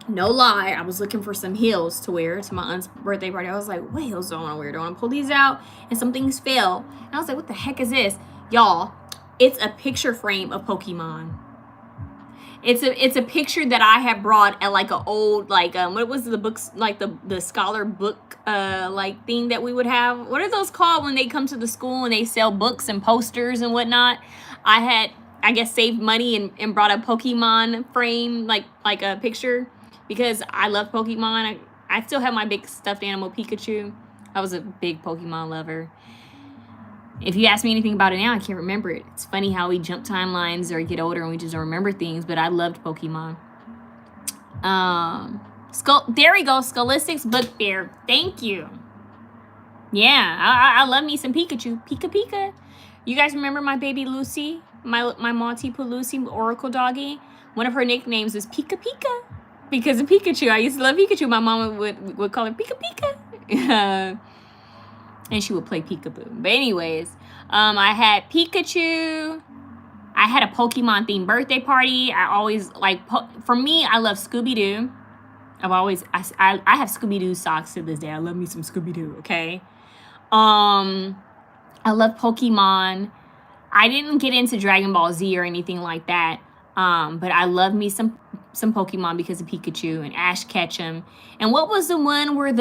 no lie, I was looking for some heels to wear to my aunt's birthday party. I was like, what heels do I want to wear? Do I want to pull these out? And some things fell. And I was like, what the heck is this? Y'all, it's a picture frame of Pokemon. It's a picture that I have brought at like an old, like, what was the books, like the scholar book, like thing that we would have? What are those called when they come to the school and they sell books and posters and whatnot? I had, I guess, saved money and brought a Pokemon frame, like a picture, because I love Pokemon. I still have my big stuffed animal Pikachu. I was a big Pokemon lover. If you ask me anything about it now, I can't remember it. It's funny how we jump timelines or get older and we just don't remember things, but I loved Pokemon. There we go, Scholastics Book Fair. Thank you. Yeah, I love me some Pikachu. Pika. You guys remember my baby Lucy? My Monty Poo Lucy Oracle doggy? One of her nicknames is Pika because of Pikachu. I used to love Pikachu. My mom would call her Pika. And she would play peekaboo. But anyways, I had Pikachu. I had a Pokemon themed birthday party. I always like, for me, I love Scooby-Doo. I have Scooby-Doo socks to this day. I love me some Scooby-Doo, okay? I love Pokemon. I didn't get into Dragon Ball Z or anything like that. But I love me some Pokemon because of Pikachu and Ash Ketchum. And what was the one where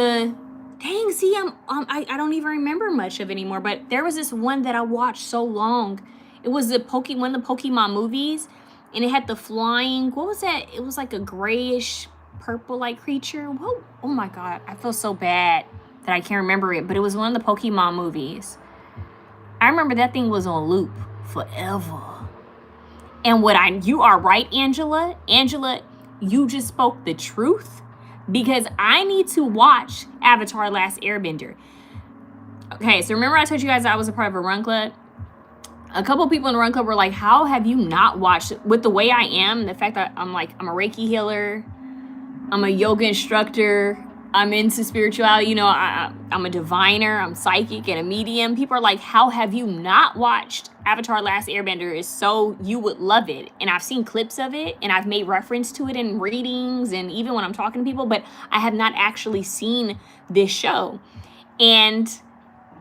dang, see, I don't even remember much of it anymore, but there was this one that I watched so long. It was one of the Pokemon movies, and it had the flying, what was that? It was like a grayish, purple-like creature. Whoa, oh my God, I feel so bad that I can't remember it, but it was one of the Pokemon movies. I remember that thing was on loop forever. And you are right, Angela. Angela, you just spoke the truth. Because I need to watch Avatar: Last Airbender. Okay, so remember I told you guys I was a part of a run club? A couple people in the run club were like, how have you not watched it? With the way I am, the fact that I'm a Reiki healer, I'm a yoga instructor, I'm into spirituality, you know, I'm a diviner, I'm psychic and a medium. People are like, how have you not watched Avatar: Last Airbender? Is so you would love it. And I've seen clips of it and I've made reference to it in readings and even when I'm talking to people, but I have not actually seen this show. And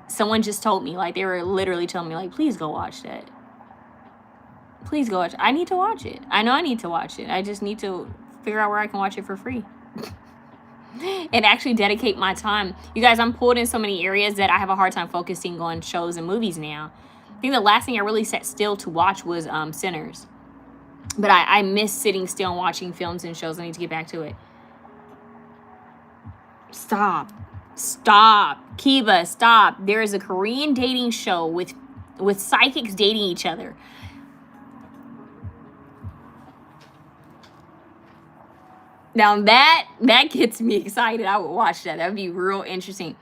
someone just told me, like, they were literally telling me, like, please go watch that. Please go watch it. I need to watch it. I know I need to watch it. I just need to figure out where I can watch it for free. And actually dedicate my time. You guys, I'm pulled in so many areas that I have a hard time focusing on shows and movies now. I think the last thing I really sat still to watch was Sinners. But I miss sitting still and watching films and shows. I need to get back to it. Stop. Kiba, stop. There is a Korean dating show with psychics dating each other. Now that gets me excited. I would watch that. That would be real interesting.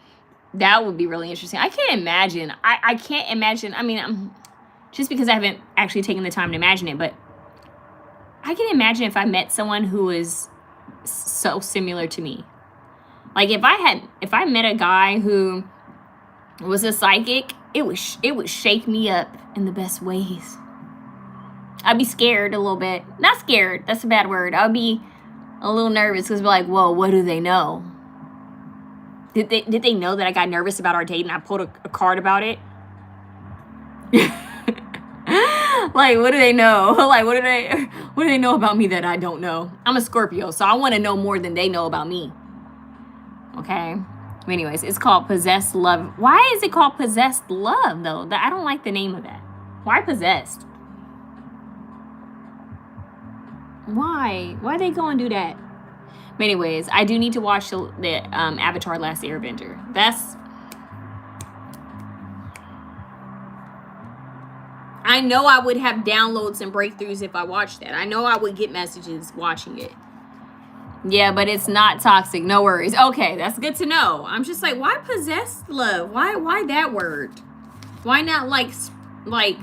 That would be really interesting. I can't imagine. I can't imagine. I mean, just because I haven't actually taken the time to imagine it, but I can imagine if I met someone who was so similar to me. Like if I met a guy who was a psychic, it would shake me up in the best ways. I'd be scared a little bit. Not scared. That's a bad word. I'd be a little nervous because we're like, whoa, what do they know? Did they know that I got nervous about our date and I pulled a card about it? Like, what do they know? Like, what do they know about me that I don't know? I'm a Scorpio, so I want to know more than they know about me. Okay. Anyways, it's called Possessed Love. Why is it called Possessed Love, though? I don't like the name of that. Why possessed? Why they go and do that? But anyways, I do need to watch the Avatar: Last Airbender. I know I would have downloads and breakthroughs if I watched that. I know I would get messages watching it. Yeah, but it's not toxic. No worries. Okay, that's good to know. I'm just like, why possessed love? Why that word? Why not like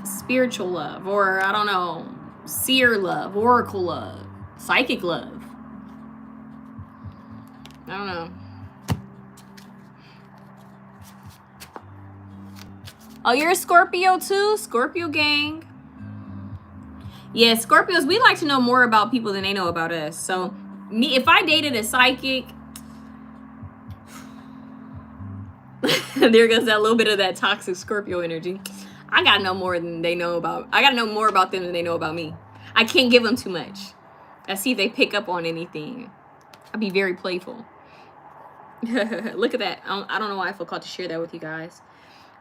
spiritual love, or I don't know, seer love, oracle love, psychic love? I don't know. Oh, you're a Scorpio too? Scorpio gang. Yeah, Scorpios, we like to know more about people than they know about us. So Me, if I dated a psychic, there goes that little bit of that toxic Scorpio energy. I gotta know more than they know about. I gotta know more about them than they know about me. I can't give them too much. I see if they pick up on anything. I'll be very playful. Look at that. I don't know why I feel called to share that with you guys.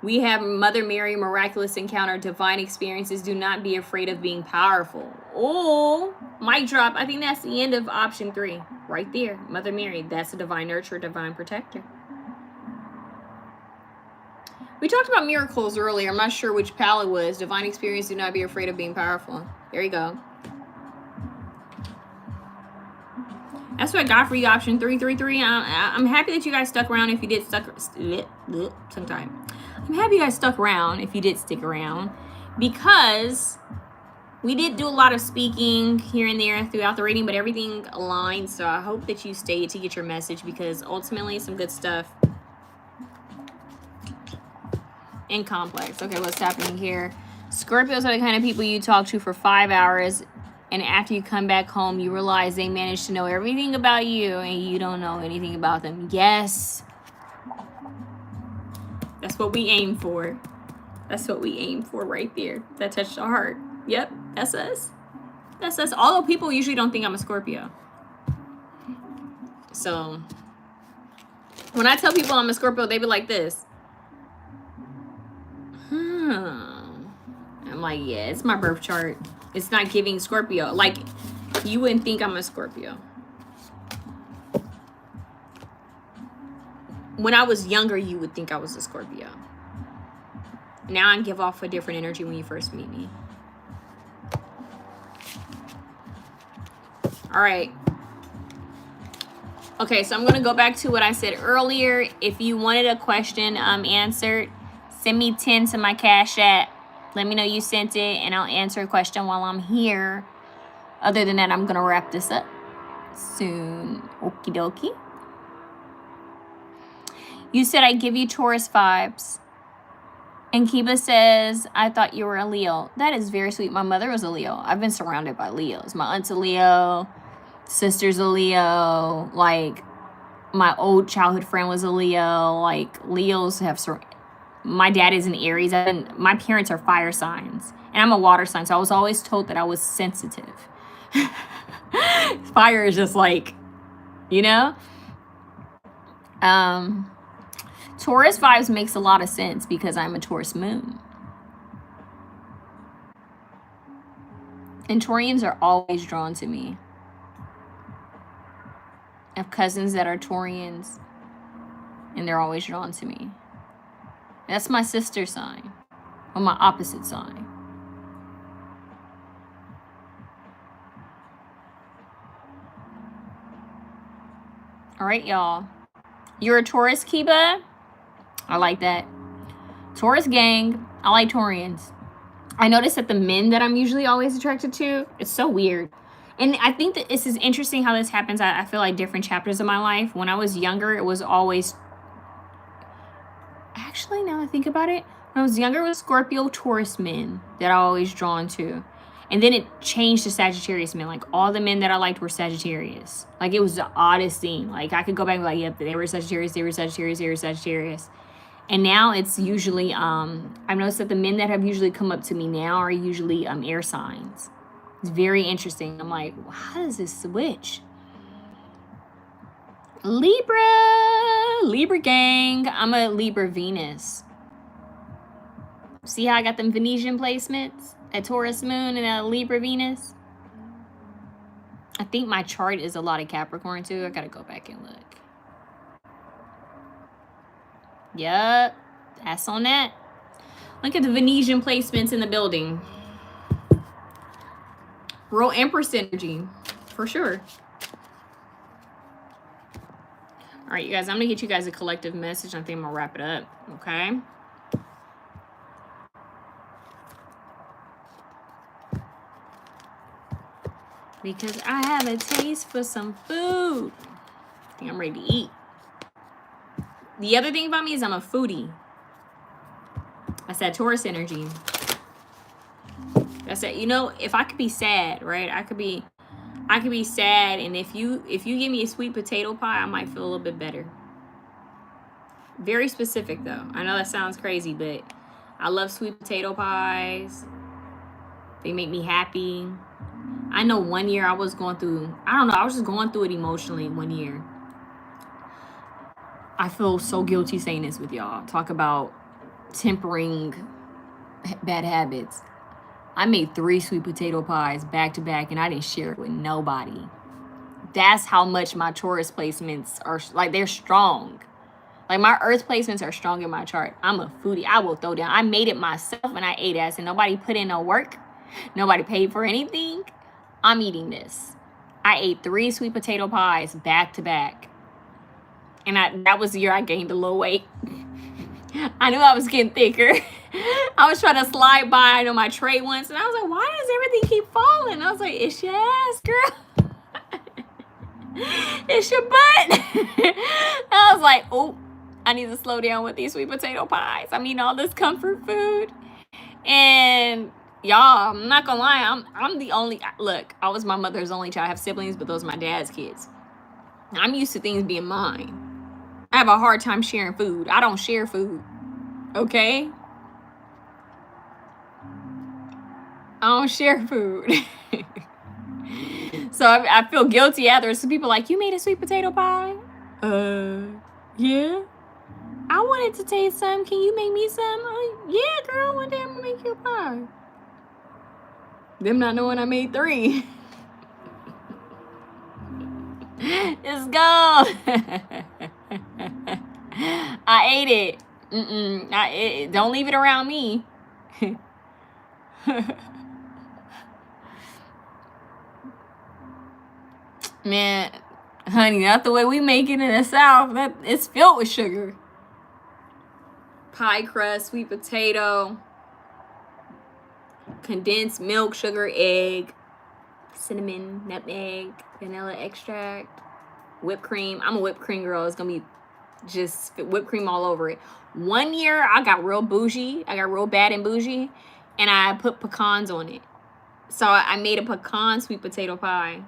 We have Mother Mary, miraculous encounter, divine experiences. Do not be afraid of being powerful. Oh, mic drop. I think that's the end of option 3. Right there. Mother Mary. That's a divine nurturer, divine protector. We talked about miracles earlier. I'm not sure which pal it was. Divine experience. Do not be afraid of being powerful. There you go. That's what I got for you, option 333. I'm happy that you guys stuck around if you did tongue-tied. I'm happy you guys stuck around if you did stick around, because we did do a lot of speaking here and there throughout the reading, but everything aligned. So I hope that you stayed to get your message, because ultimately some good stuff. And complex. Okay, what's happening here? Scorpios are the kind of people you talk to for 5 hours, and after you come back home, you realize they managed to know everything about you and you don't know anything about them. Yes. That's what we aim for. That's what we aim for right there. That touched our heart. Yep, that's us. That's us. Although people usually don't think I'm a Scorpio. So when I tell people I'm a Scorpio, they be like this. I'm like, yeah, it's my birth chart. It's not giving Scorpio. Like, you wouldn't think I'm a Scorpio. When I was younger, you would think I was a Scorpio. Now I give off a different energy when you first meet me. All right. Okay, so I'm going to go back to what I said earlier. If you wanted a question answered, send me 10 to my Cash App. Let me know you sent it, and I'll answer a question while I'm here. Other than that, I'm going to wrap this up soon. Okie dokie. You said I give you Taurus vibes. And Kiba says, I thought you were a Leo. That is very sweet. My mother was a Leo. I've been surrounded by Leos. My aunt's a Leo. Sister's a Leo. Like, my old childhood friend was a Leo. Like, Leos have... My dad is an Aries. My parents are fire signs. And I'm a water sign, so I was always told that I was sensitive. Fire is just like, you know? Taurus vibes makes a lot of sense because I'm a Taurus moon. And Taurians are always drawn to me. I have cousins that are Taurians, and they're always drawn to me. That's my sister sign, or my opposite sign. All right, y'all. You're a Taurus, Kiba? I like that. Taurus gang. I like Taurians. I notice that the men that I'm usually always attracted to, it's so weird. And I think that this is interesting how this happens. I feel like different chapters of my life. When I was younger, it was always... Actually, now I think about it, when I was younger, it was Scorpio Taurus men that I always drawn to. And then it changed to Sagittarius men. Like, all the men that I liked were Sagittarius. Like, it was the oddest thing. Like, I could go back and be like, yep, they were Sagittarius, they were Sagittarius, they were Sagittarius. And now it's usually, I've noticed that the men that have usually come up to me now are usually air signs. It's very interesting. I'm like, well, how does this switch? Libra gang. I'm a Libra Venus. See how I got them Venetian placements? A Taurus moon and a Libra Venus. I think my chart is a lot of Capricorn too. I gotta go back and look. Yup, that's on that. Look at the Venetian placements in the building. Real Empress energy, for sure. All right, you guys, I'm going to get you guys a collective message. I think I'm going to wrap it up, okay? Because I have a taste for some food. I think I'm ready to eat. The other thing about me is I'm a foodie. That's that Taurus energy. That's it. You know, if I could be sad, right? I could be I could be sad, and if you give me a sweet potato pie, I might feel a little bit better. Very specific though. I know that sounds crazy, but I love sweet potato pies. They make me happy. I know one year I was going through, I don't know, I was just going through it emotionally one year. I feel so guilty saying this with y'all. Talk about tempering bad habits. I made 3 sweet potato pies back to back, and I didn't share it with nobody. That's how much my Taurus placements are, like, they're strong. Like, my earth placements are strong in my chart. I'm a foodie. I will throw down. I made it myself, and I ate it. I said, nobody put in no work. Nobody paid for anything. I'm eating this. I ate 3 sweet potato pies back to back. And that was the year I gained a little weight. I knew I was getting thicker. I was trying to slide by, I know, my tray once, and I was like, why does everything keep falling? I was like, it's your ass, girl. It's your butt. I was like, oh, I need to slow down with these sweet potato pies. I'm eating all this comfort food. And y'all, I'm not gonna lie, I'm the only, look, I was my mother's only child. I have siblings, but those are my dad's kids. I'm used to things being mine. I have a hard time sharing food. I don't share food. Okay? I don't share food. So I feel guilty after. Some people like, you made a sweet potato pie? Yeah. I wanted to taste some. Can you make me some? Yeah, girl, one day I'm gonna make you a pie. Them not knowing I made 3. It's gone. I ate it. Don't leave it around me. Man, honey, not the way we make it in the South. That it's filled with sugar. Pie crust, sweet potato, condensed milk, sugar, egg, cinnamon, nutmeg, vanilla extract, whipped cream. I'm a whipped cream girl. It's gonna be just whipped cream all over it. One year I got real bougie. I got real bad and bougie, and I put pecans on it. So I made a pecan sweet potato pie.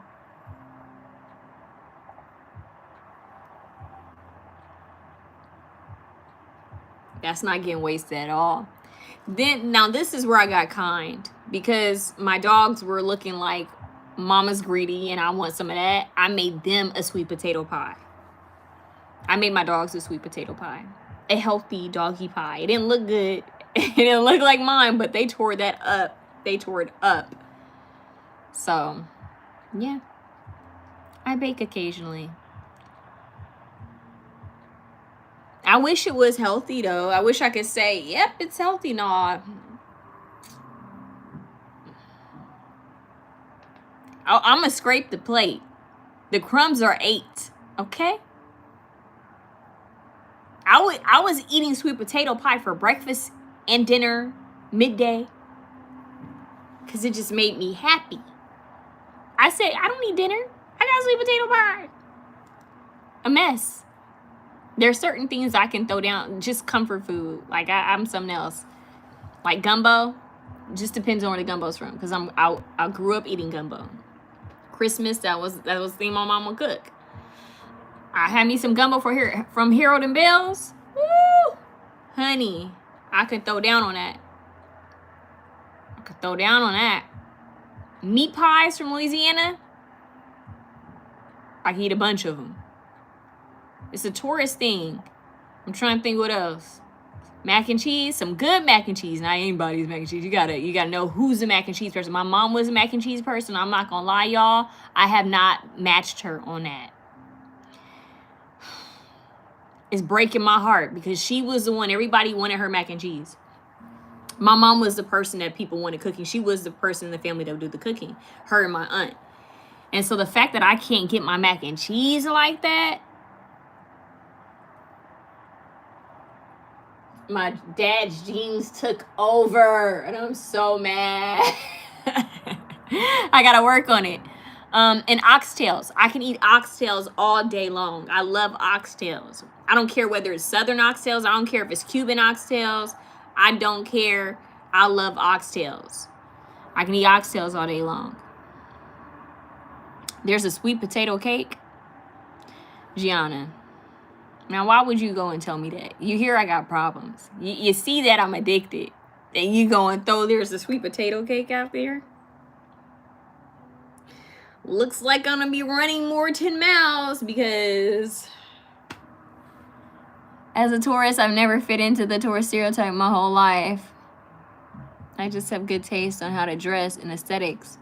That's not getting wasted at all. Then, now this is where I got kind, because my dogs were looking like mama's greedy and I want some of that. I made them a sweet potato pie. I made my dogs a sweet potato pie. A healthy doggy pie. It didn't look good. It didn't look like mine, but they tore that up. They tore it up. So, yeah. I bake occasionally. I wish it was healthy, though. I wish I could say, yep, it's healthy. No. I'm going to scrape the plate. The crumbs are 8, okay? I was eating sweet potato pie for breakfast and dinner, midday, because it just made me happy. I said, I don't need dinner. I got sweet potato pie. A mess. There's certain things I can throw down, just comfort food. Like I'm something else. Like gumbo, just depends on where the gumbo's from. Because I grew up eating gumbo. Christmas, that was the thing my mom would cook. I had me some gumbo from Harold and Bell's. Woo! Honey, I could throw down on that. Meat pies from Louisiana, I can eat a bunch of them. It's a tourist thing. I'm trying to think what else. Mac and cheese, some good mac and cheese. Not anybody's mac and cheese. You gotta know who's the mac and cheese person. My mom was a mac and cheese person. I'm not gonna lie, y'all. I have not matched her on that. It's breaking my heart because she was the one, everybody wanted her mac and cheese. My mom was the person that people wanted cooking. She was the person in the family that would do the cooking. Her and my aunt. And so the fact that I can't get my mac and cheese like that, my dad's genes took over, and I'm so mad. I gotta work on it. And oxtails. I can eat oxtails all day long. I love oxtails. I don't care whether it's Southern oxtails. I don't care if it's Cuban oxtails. I don't care. I love oxtails. I can eat oxtails all day long. There's a sweet potato cake. Gianna, now why would you go and tell me that? You hear I got problems. You see that I'm addicted. And you go and throw there's a sweet potato cake out there? Looks like I'm gonna be running more 10 miles because as a Taurus, I've never fit into the Taurus stereotype my whole life. I just have good taste on how to dress and aesthetics.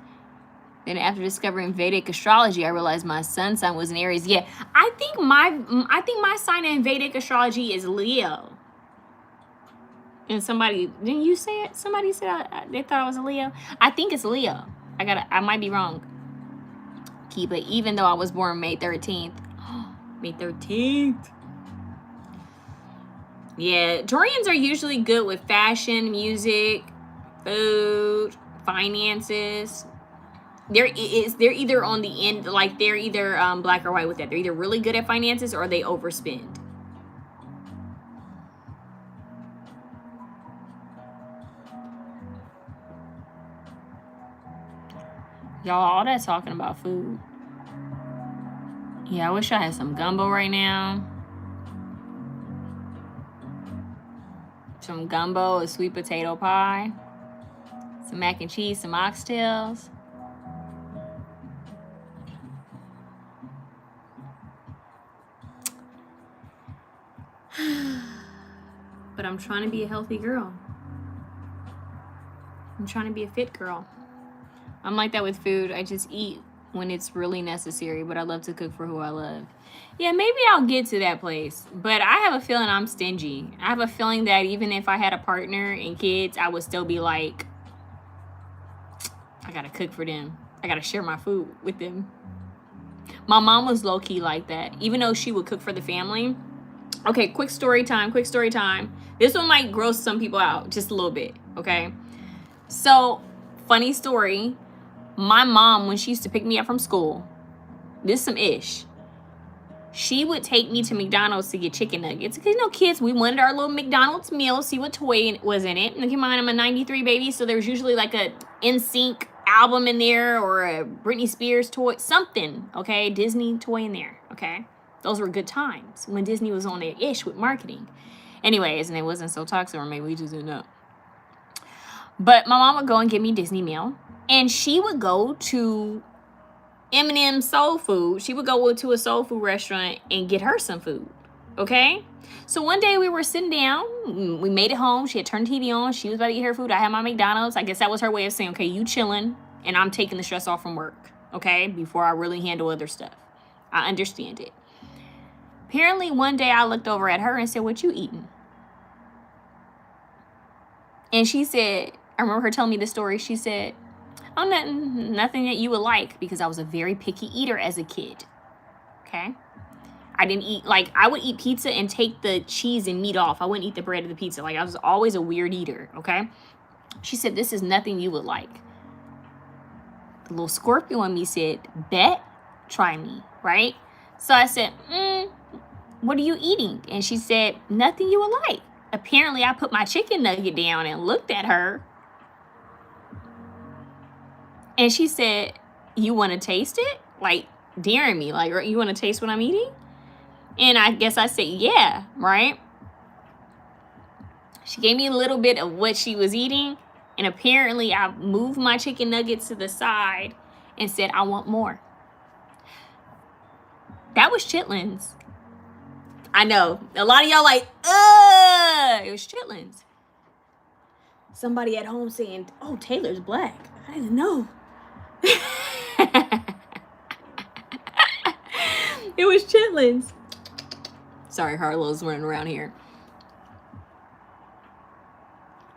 Then after discovering Vedic astrology, I realized my sun sign was an Aries. Yeah, I think my sign in Vedic astrology is Leo. And somebody, didn't you say it? Somebody said they thought I was a Leo. I think it's Leo. I might be wrong. But even though I was born May 13th. May 13th. Yeah, Taurians are usually good with fashion, music, food, finances. They're either on the end, like they're either black or white with that. They're either really good at finances or they overspend. Y'all, all that talking about food. Yeah, I wish I had some gumbo right now. Some gumbo, a sweet potato pie, some mac and cheese, some oxtails. But I'm trying to be a healthy girl. I'm trying to be a fit girl. I'm like that with food. I just eat when it's really necessary, but I love to cook for who I love. Yeah, maybe I'll get to that place, but I have a feeling I'm stingy. I have a feeling that even if I had a partner and kids, I would still be like, I gotta cook for them. I gotta share my food with them. My mom was low-key like that, even though she would cook for the family. Okay, quick story time. This one might gross some people out just a little bit, okay? So, funny story. My mom, when she used to pick me up from school, this is some ish. She would take me to McDonald's to get chicken nuggets. Because, you know, kids, we wanted our little McDonald's meal, see what toy was in it. And keep in mind, I'm a 93 baby, so there's usually like a NSYNC album in there or a Britney Spears toy, something, okay? Disney toy in there, okay? Those were good times when Disney was on their ish with marketing. Anyways, and it wasn't so toxic, or maybe we just didn't know. But my mom would go and get me Disney meal. And she would go to M&M Soul Food. She would go to a soul food restaurant and get her some food, okay? So one day we were sitting down. We made it home. She had turned the TV on. She was about to eat her food. I had my McDonald's. I guess that was her way of saying, okay, you chilling, and I'm taking the stress off from work, okay, before I really handle other stuff. I understand it. Apparently, one day I looked over at her and said, what you eating? And she said, I remember her telling me the story. She said, oh, nothing that you would like, because I was a very picky eater as a kid, okay? I didn't eat, like, I would eat pizza and take the cheese and meat off. I wouldn't eat the bread of the pizza. Like, I was always a weird eater, okay? She said, this is nothing you would like. The little Scorpio in me said, bet, try me, right? So I said, what are you eating? And she said, nothing you would like. Apparently, I put my chicken nugget down and looked at her. And she said, you want to taste it? Like, daring me. Like, you want to taste what I'm eating? And I guess I said, yeah, right? She gave me a little bit of what she was eating. And apparently, I moved my chicken nuggets to the side and said, I want more. That was chitlins. I know. A lot of y'all like, it was chitlins. Somebody at home saying, oh, Taylor's black. I didn't know. It was chitlins. Sorry, Harlow's running around here.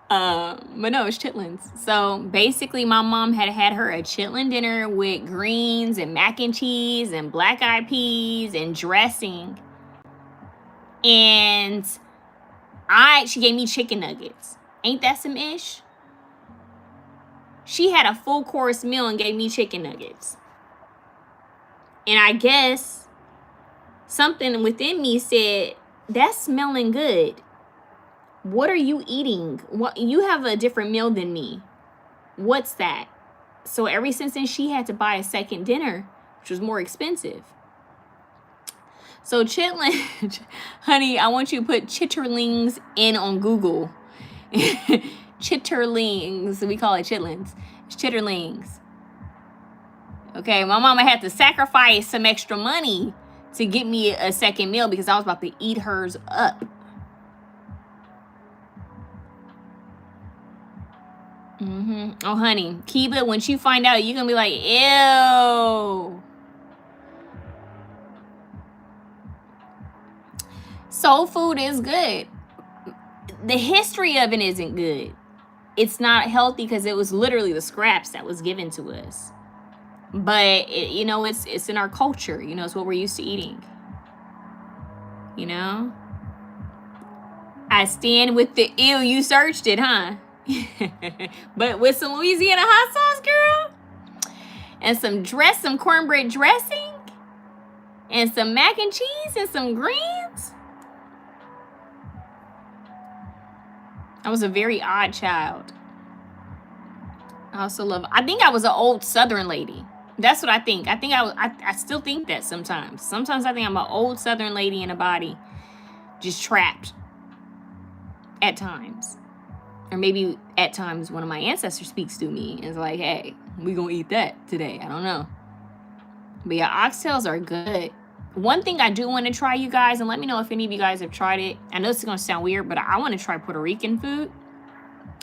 But no, it's chitlins. So basically, my mom had her a chitlin dinner with greens and mac and cheese and black eyed peas and dressing. And she gave me chicken nuggets. Ain't that some ish? She had a full course meal and gave me chicken nuggets. And I guess something within me said, that's smelling good. What are you eating? What, you have a different meal than me. What's that? So ever since then, she had to buy a second dinner which was more expensive. So chitlins, honey, I want you to put chitterlings in on Google. Chitterlings, we call it chitlins. It's chitterlings. Okay, my mama had to sacrifice some extra money to get me a second meal because I was about to eat hers up. Oh, honey, keep it. Once you find out, you're going to be like, ew. Soul food is good. The history of it isn't good. It's not healthy because it was literally the scraps that was given to us. But, you know, it's in our culture. You know, it's what we're used to eating. You know? I stand with the ew. You searched it, huh? But with some Louisiana hot sauce, girl, and some cornbread dressing, and some mac and cheese, and some greens. I was a very odd child. I also love, I think I was an old Southern lady. That's what I think. I still think that sometimes. Sometimes I think I'm an old Southern lady in a body, just trapped at times. Or maybe at times one of my ancestors speaks to me and is like, hey, we gonna eat that today. I don't know. But yeah, oxtails are good. One thing I do want to try, you guys, and let me know if any of you guys have tried it. I know it's going to sound weird, but I want to try Puerto Rican food.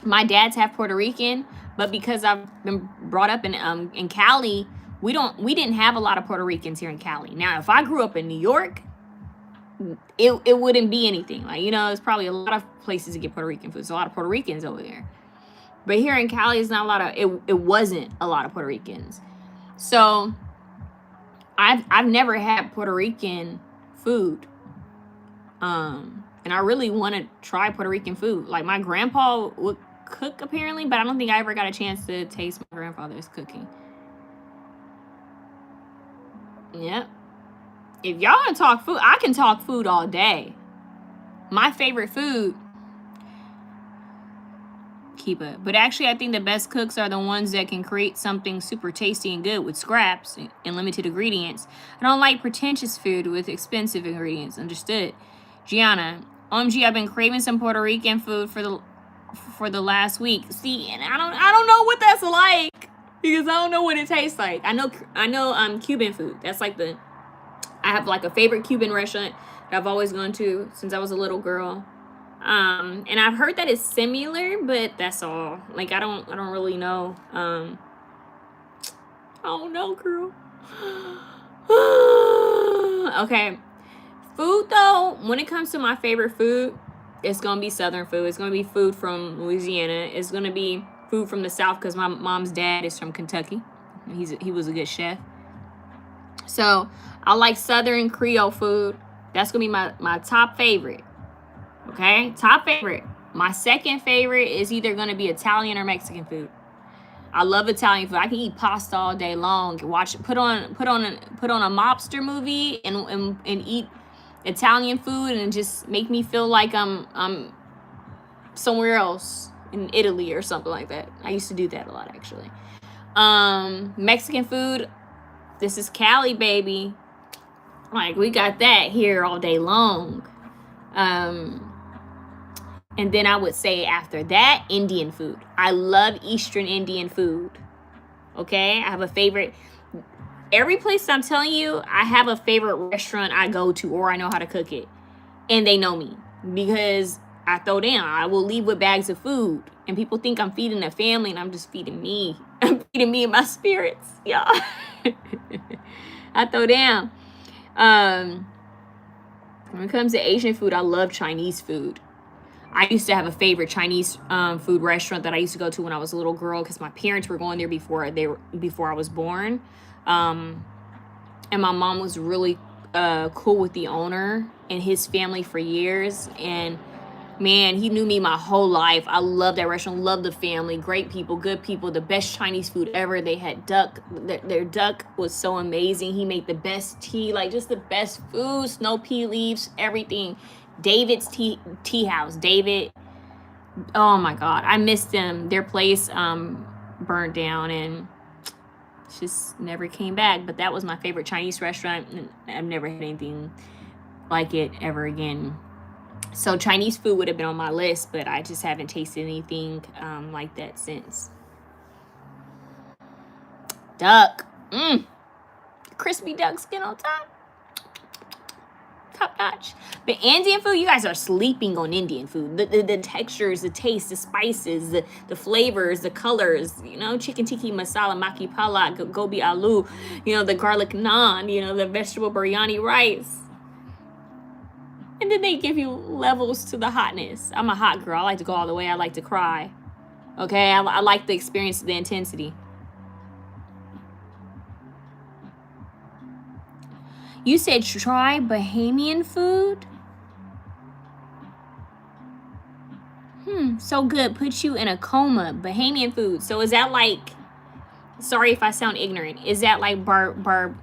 My dad's half Puerto Rican, but because I've been brought up in Cali, we didn't have a lot of Puerto Ricans here in Cali. Now, if I grew up in New York, it wouldn't be anything. Like, you know, there's probably a lot of places to get Puerto Rican food. There's a lot of Puerto Ricans over there. But here in Cali, it's not a lot of, it wasn't a lot of Puerto Ricans. So I've never had Puerto Rican food. And I really want to try Puerto Rican food. Like, my grandpa would cook apparently, but I don't think I ever got a chance to taste my grandfather's cooking. Yep. If y'all want to talk food, I can talk food all day. My favorite food, keep it. But actually, I think the best cooks are the ones that can create something super tasty and good with scraps and limited ingredients. I don't like pretentious food with expensive ingredients. Understood. Gianna, OMG, I've been craving some Puerto Rican food for the last week. See, and I don't know what that's like because I don't know what it tastes like. I know Cuban food. That's like I have like a favorite Cuban restaurant that I've always gone to since I was a little girl. And I've heard that it's similar, but that's all. Like, I don't really know. I don't know, girl. Okay. Food, though, when it comes to my favorite food, it's going to be Southern food. It's going to be food from Louisiana. It's going to be food from the South because my mom's dad is from Kentucky. He was a good chef. So, I like Southern Creole food. That's going to be my top favorite. Okay, top favorite. My second favorite is either going to be Italian or Mexican food. I love Italian food. I can eat pasta all day long. Put on a mobster movie and eat Italian food and just make me feel like I'm somewhere else in Italy or something like that. I used to do that a lot, actually. Mexican food. This is Cali, baby. Like, we got that here all day long. And then I would say after that, Indian food. I love Eastern Indian food. Okay? I have a favorite. Every place I'm telling you, I have a favorite restaurant I go to or I know how to cook it. And they know me because I throw down. I will leave with bags of food. And people think I'm feeding a family and I'm just feeding me. I'm feeding me and my spirits. Yeah. I throw down. When it comes to Asian food, I love Chinese food. I used to have a favorite Chinese food restaurant that I used to go to when I was a little girl because my parents were going there before I was born. And my mom was really cool with the owner and his family for years. And man, he knew me my whole life. I love that restaurant. Love the family. Great people, good people. The best Chinese food ever. They had duck. Their duck was so amazing. He made the best tea, like just the best food. Snow pea leaves, everything. David's tea house. David. Oh my God, I missed them. Their place burned down, and just never came back. But that was my favorite Chinese restaurant, and I've never had anything like it ever again. So Chinese food would have been on my list, but I just haven't tasted anything like that since. Duck. Crispy duck skin on top. Top notch. But Indian food, you guys are sleeping on Indian food. The textures, the taste, the spices, the flavors, the colors, you know, chicken tikka masala, maki palak, gobi aloo, you know, the garlic naan, you know, the vegetable biryani rice. And then they give you levels to the hotness. I'm a hot girl. I like to go all the way. I like to cry. Okay? I like the experience, the intensity. You said try Bahamian food? So good. Put you in a coma. Bahamian food. So is that like, sorry if I sound ignorant, is that like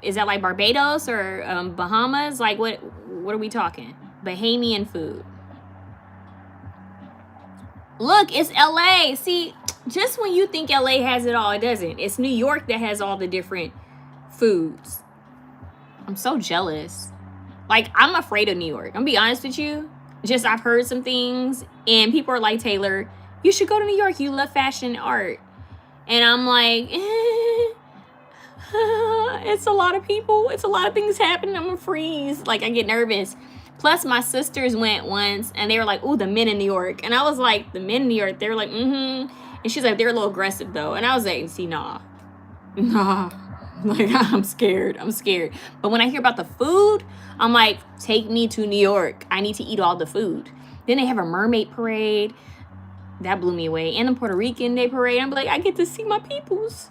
is that like Barbados or Bahamas? Like what are we talking? Bahamian food. Look, it's LA. See, just when you think LA has it all, it doesn't. It's New York that has all the different foods. I'm so jealous. Like, I'm afraid of New York. I'm gonna be honest with you. Just, I've heard some things, and people are like, Taylor, you should go to New York. You love fashion and art. And I'm like, it's a lot of people. It's a lot of things happening. I'm gonna freeze. Like, I get nervous. Plus, my sisters went once, and they were like, ooh, the men in New York. And I was like, the men in New York? They were like, And she's like, they're a little aggressive, though. And I was like, see, nah. Like, I'm scared. But when I hear about the food, I'm like, take me to New York. I need to eat all the food. Then they have a mermaid parade. That blew me away. And the Puerto Rican Day parade. I'm like, I get to see my peoples.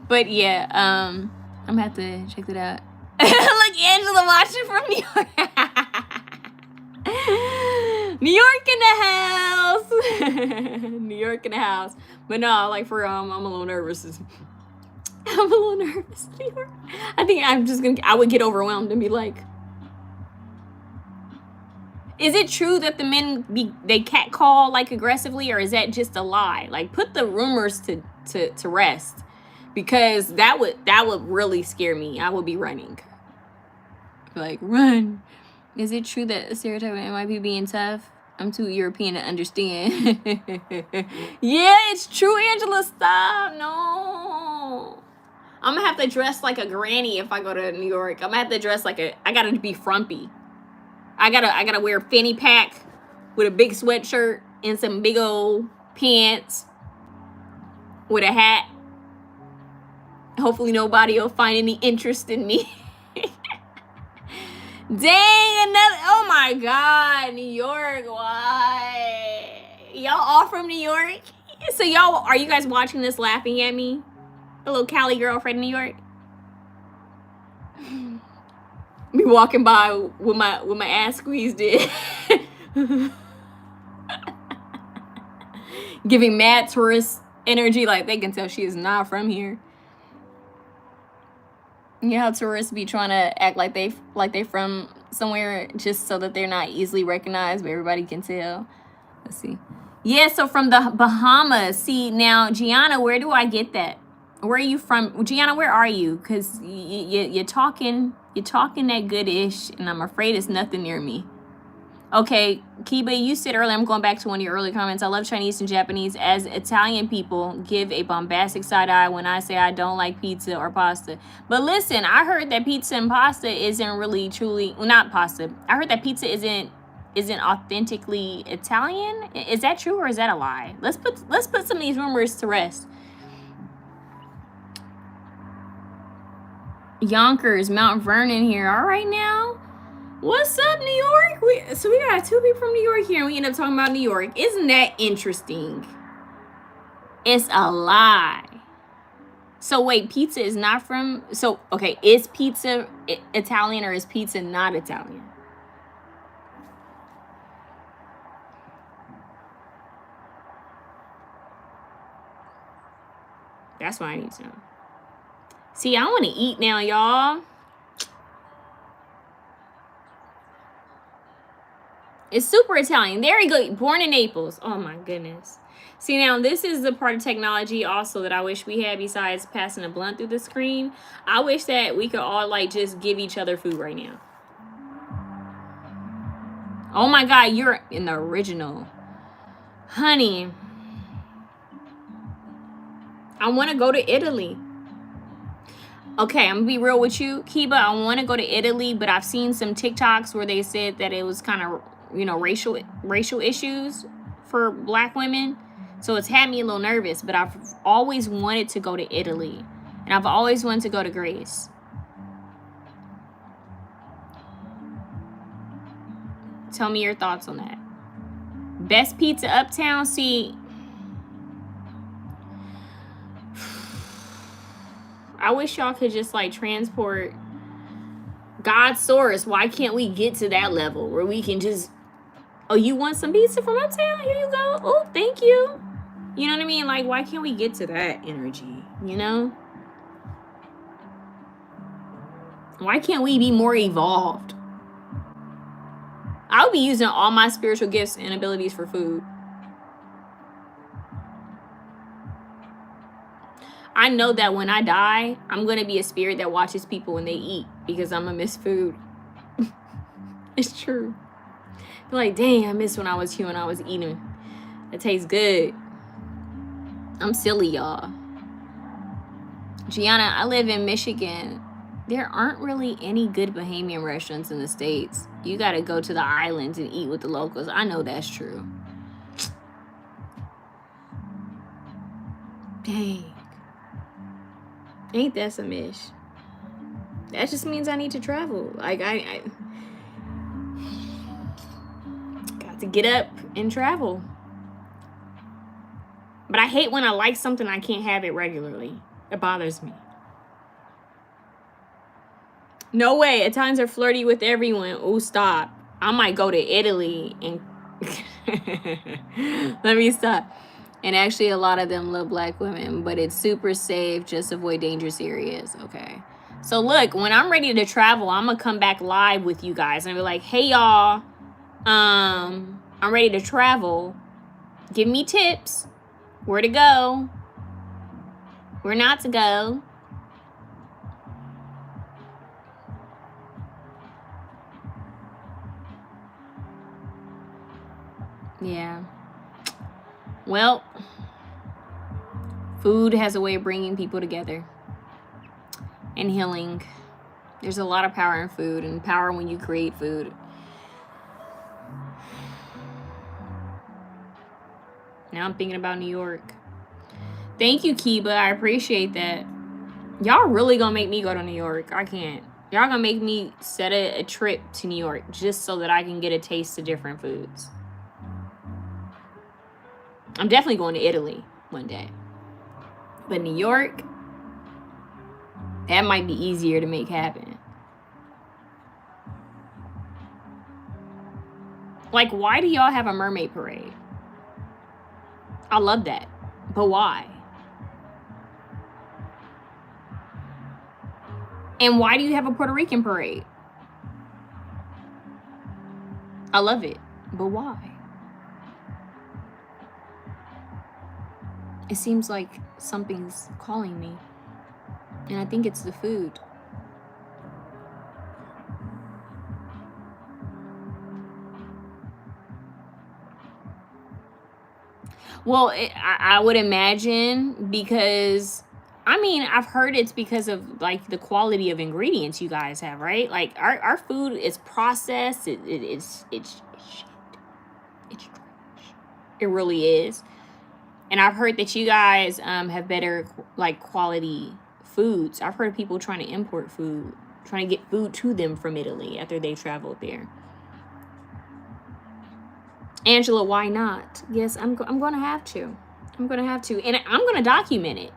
But yeah, I'm gonna have to check that out. Look, Angela watching from New York. New York in the house. New York in the house. But no, like for real, I'm a little nervous. I'm a little nervous. New York. I think I would get overwhelmed and be like, is it true that the men they catcall like aggressively, or is that just a lie? Like, put the rumors to rest, because that would really scare me. I would be running. Like, run. Is it true that the stereotype might be being tough? I'm too European to understand. Yeah, it's true, Angela. Stop. No. I'm gonna have to dress like a granny if I go to New York. I'm gonna have to dress like I gotta be frumpy. I gotta wear a fanny pack with a big sweatshirt and some big old pants with a hat. Hopefully nobody will find any interest in me. Dang, another, oh my God, New York, why? Y'all all from New York? So are you guys watching this laughing at me? A little Cali girlfriend in New York? Me walking by with my ass squeezed in. Giving mad tourist energy, like they can tell she is not from here. You know how tourists be trying to act like they from somewhere just so that they're not easily recognized, but everybody can tell. Let's see. Yeah, so from the Bahamas. See, now, Gianna, where do I get that? Where are you from? Gianna, where are you? Because you're talking that good-ish, and I'm afraid it's nothing near me. Okay, Kiba, you said earlier, I'm going back to one of your early comments. I love Chinese and Japanese. As Italian people give a bombastic side eye when I say I don't like pizza or pasta. But listen, I heard that pizza and pasta isn't really truly, well, not pasta. I heard that pizza isn't authentically Italian. Is that true, or is that a lie? Let's put some of these rumors to rest. Yonkers, Mount Vernon here. All right now. What's up, New York? So we got two people from New York here, and we end up talking about New York. Isn't that interesting? It's a lie. So wait, pizza is not from... So, okay, is pizza Italian or is pizza not Italian? That's what I need to know. See, I want to eat now, y'all. It's super Italian. There you go. Born in Naples. Oh my goodness. See, now this is the part of technology also that I wish we had besides passing a blunt through the screen. I wish that we could all like just give each other food right now. Oh my God, you're in the original. Honey, I want to go to Italy. Okay, I'm gonna be real with you, Kiba. I want to go to Italy, but I've seen some TikToks where they said that it was kind of, you know, racial issues for Black women. So it's had me a little nervous, but I've always wanted to go to Italy. And I've always wanted to go to Greece. Tell me your thoughts on that. Best pizza uptown? See, I wish y'all could just like transport God's source. Why can't we get to that level where we can just, oh, you want some pizza from uptown? Here you go. Oh, thank you. You know what I mean? Like, why can't we get to that energy? You know? Why can't we be more evolved? I'll be using all my spiritual gifts and abilities for food. I know that when I die, I'm going to be a spirit that watches people when they eat because I'm going to miss food. It's true. Be like, dang, I miss when I was here and I was eating. It tastes good. I'm silly, y'all. Gianna, I live in Michigan. There aren't really any good Bahamian restaurants in the States. You got to go to the islands and eat with the locals. I know that's true. Dang. Ain't that some ish? That just means I need to travel. Like, I got to get up and travel. But I hate when I like something, I can't have it regularly. It bothers me. No way. Italians are flirty with everyone. Oh, stop. I might go to Italy and... Let me stop. And actually, a lot of them love Black women, but it's super safe. Just avoid dangerous areas. Okay. So look, when I'm ready to travel, I'm going to come back live with you guys. And be like, hey, y'all. I'm ready to travel. Give me tips. Where to go. Where not to go. Yeah. Well, food has a way of bringing people together and healing. There's a lot of power in food and power when you create food. Now I'm thinking about New York. Thank you, Kiba. I appreciate that. Y'all really gonna make me go to New York. I can't. Y'all gonna make me set a trip to New York just so that I can get a taste of different foods. I'm definitely going to Italy one day. But New York, that might be easier to make happen. Like, why do y'all have a mermaid parade? I love that. But why? And why do you have a Puerto Rican parade? I love it. But why? It seems like something's calling me. And I think it's the food. Well, I would imagine because, I mean, I've heard it's because of, like, the quality of ingredients you guys have, right? Like, our food is processed. It's shit. It's trash. It really is. And I've heard that you guys have better, like, quality foods. I've heard of people trying to import food, trying to get food to them from Italy after they traveled there. Angela, why not? Yes, I'm going to have to. I'm going to have to. And I'm going to document it.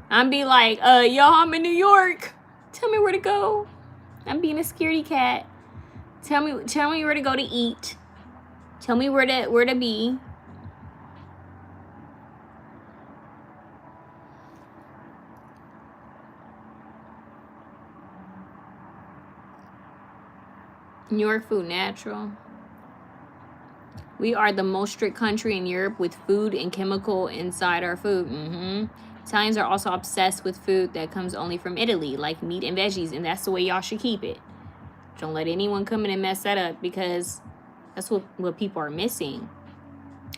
I'm be like, y'all, I'm in New York. Tell me where to go. I'm being a scaredy cat. Tell me where to go to eat. Tell me where to be. New York food natural. We are the most strict country in Europe with food and chemical inside our food. Italians are also obsessed with food that comes only from Italy, like meat and veggies, and that's the way y'all should keep it. Don't let anyone come in and mess that up, because that's what people are missing.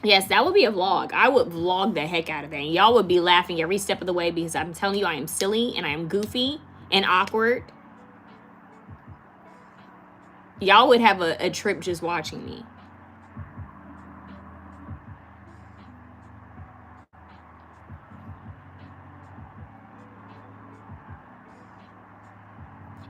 Yes, that would be a vlog. I would vlog the heck out of that. And y'all would be laughing every step of the way, because I'm telling you, I am silly and I am goofy and awkward. Y'all would have a trip just watching me.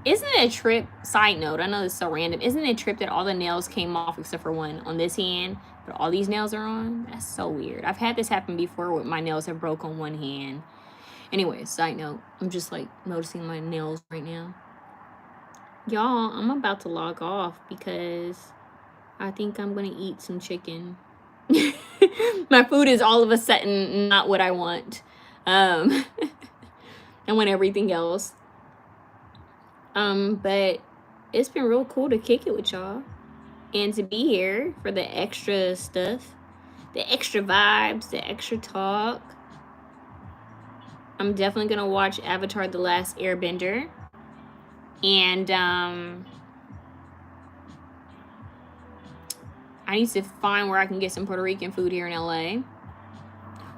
Isn't it a trip, side note, I know this is so random, isn't it a trip that all the nails came off except for one on this hand, but all these nails are on? That's so weird. I've had this happen before where my nails have broke on one hand. Anyway, side note, I'm just like noticing my nails right now. Y'all, I'm about to log off because I think I'm gonna eat some chicken. My food is all of a sudden not what I want. I want everything else. But it's been real cool to kick it with y'all and to be here for the extra stuff, the extra vibes, the extra talk. I'm definitely gonna watch Avatar: The Last Airbender, and I need to find where I can get some Puerto Rican food here in LA,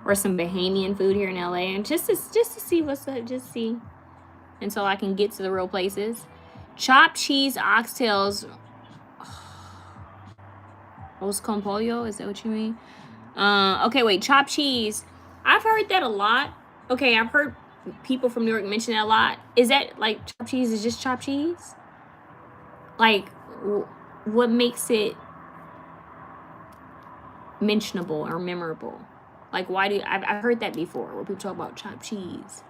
or some Bahamian food here in LA, and just to see what's up, just see. Until I can get to the real places. Chopped cheese oxtails. Arroz con pollo, is that what you mean? Okay, wait, chopped cheese. I've heard that a lot. Okay, I've heard people from New York mention that a lot. Is that like chopped cheese is just chopped cheese? Like, what makes it mentionable or memorable? Like, why do I've heard that before where people talk about chopped cheese.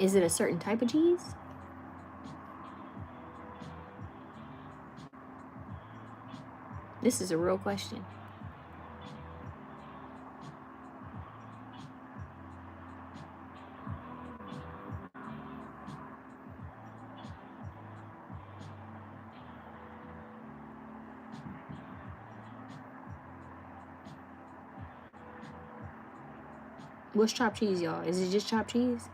Is it a certain type of cheese? This is a real question. What's chopped cheese, y'all? Is it just chopped cheese?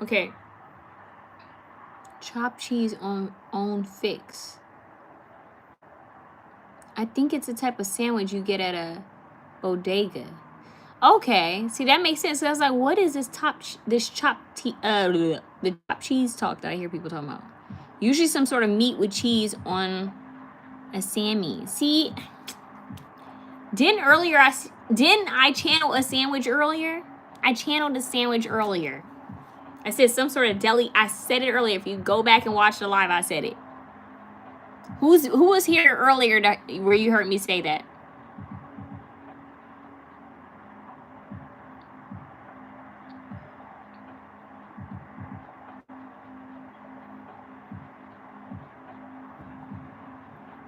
Okay. Chopped cheese on fix. I think it's a type of sandwich you get at a bodega. Okay, see, that makes sense. So I was like, what is this chopped cheese talk that I hear people talking about? Usually some sort of meat with cheese on a Sammy. See, didn't I channel a sandwich earlier? I channeled a sandwich earlier. I said some sort of deli. I said it earlier. If you go back and watch the live, I said it. Who was here earlier where you heard me say that?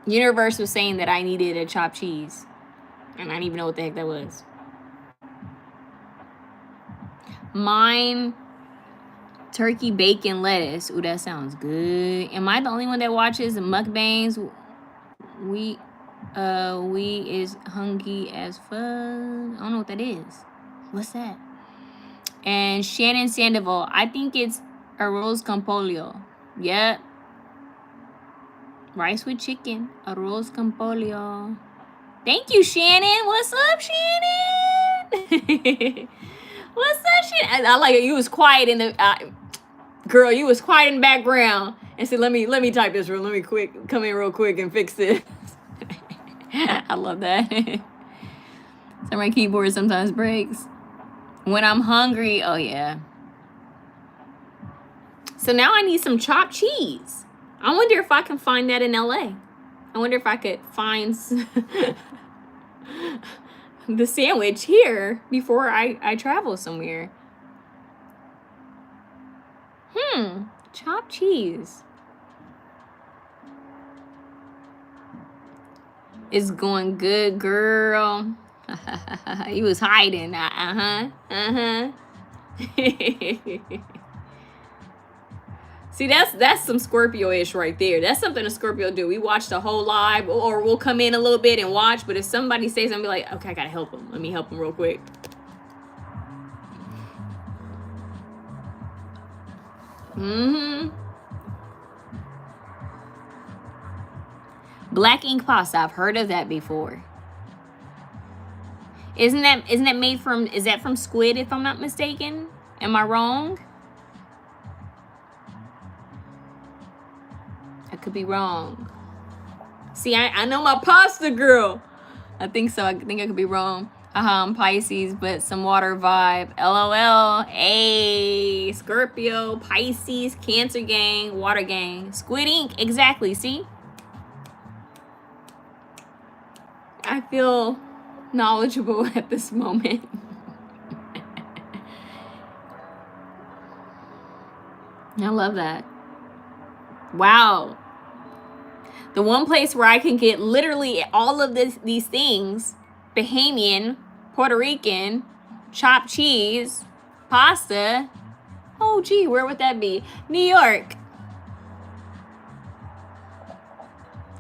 Universe was saying that I needed a chopped cheese. And I didn't even know what the heck that was. Mine, turkey, bacon, lettuce. Ooh, that sounds good. Am I the only one that watches mukbangs? We is hungry as fuck. I don't know what that is. What's that? And Shannon Sandoval, I think it's arroz con pollo. Yep. Rice with chicken. Arroz con pollo. Thank you, Shannon. What's up, Shannon? What's up, Shannon? I like it. You was quiet in the girl. You was quiet in the background and said, "Let me type this real. Let me come in real quick and fix this." I love that. So my keyboard sometimes breaks when I'm hungry. Oh yeah. So now I need some chopped cheese. I wonder if I can find that in LA. I wonder if I could find the sandwich here before I travel somewhere. Chopped cheese. It's going good, girl. He was hiding. See, that's some Scorpio-ish right there. That's something a Scorpio do. We watch the whole live, or we'll come in a little bit and watch. But if somebody says something, be like, okay, I gotta help him. Let me help him real quick. Black ink pasta. I've heard of that before. Isn't that made from? Is that from squid? If I'm not mistaken. Am I wrong? I could be wrong. See, I know my pasta girl. I think so. I think I could be wrong. I'm Pisces, but some water vibe. LOL. Hey, Scorpio, Pisces, Cancer gang, water gang, squid ink. Exactly. See? I feel knowledgeable at this moment. I love that. Wow. The one place where I can get literally all of these things, Bahamian, Puerto Rican, chopped cheese, pasta. Oh, gee, where would that be? New York.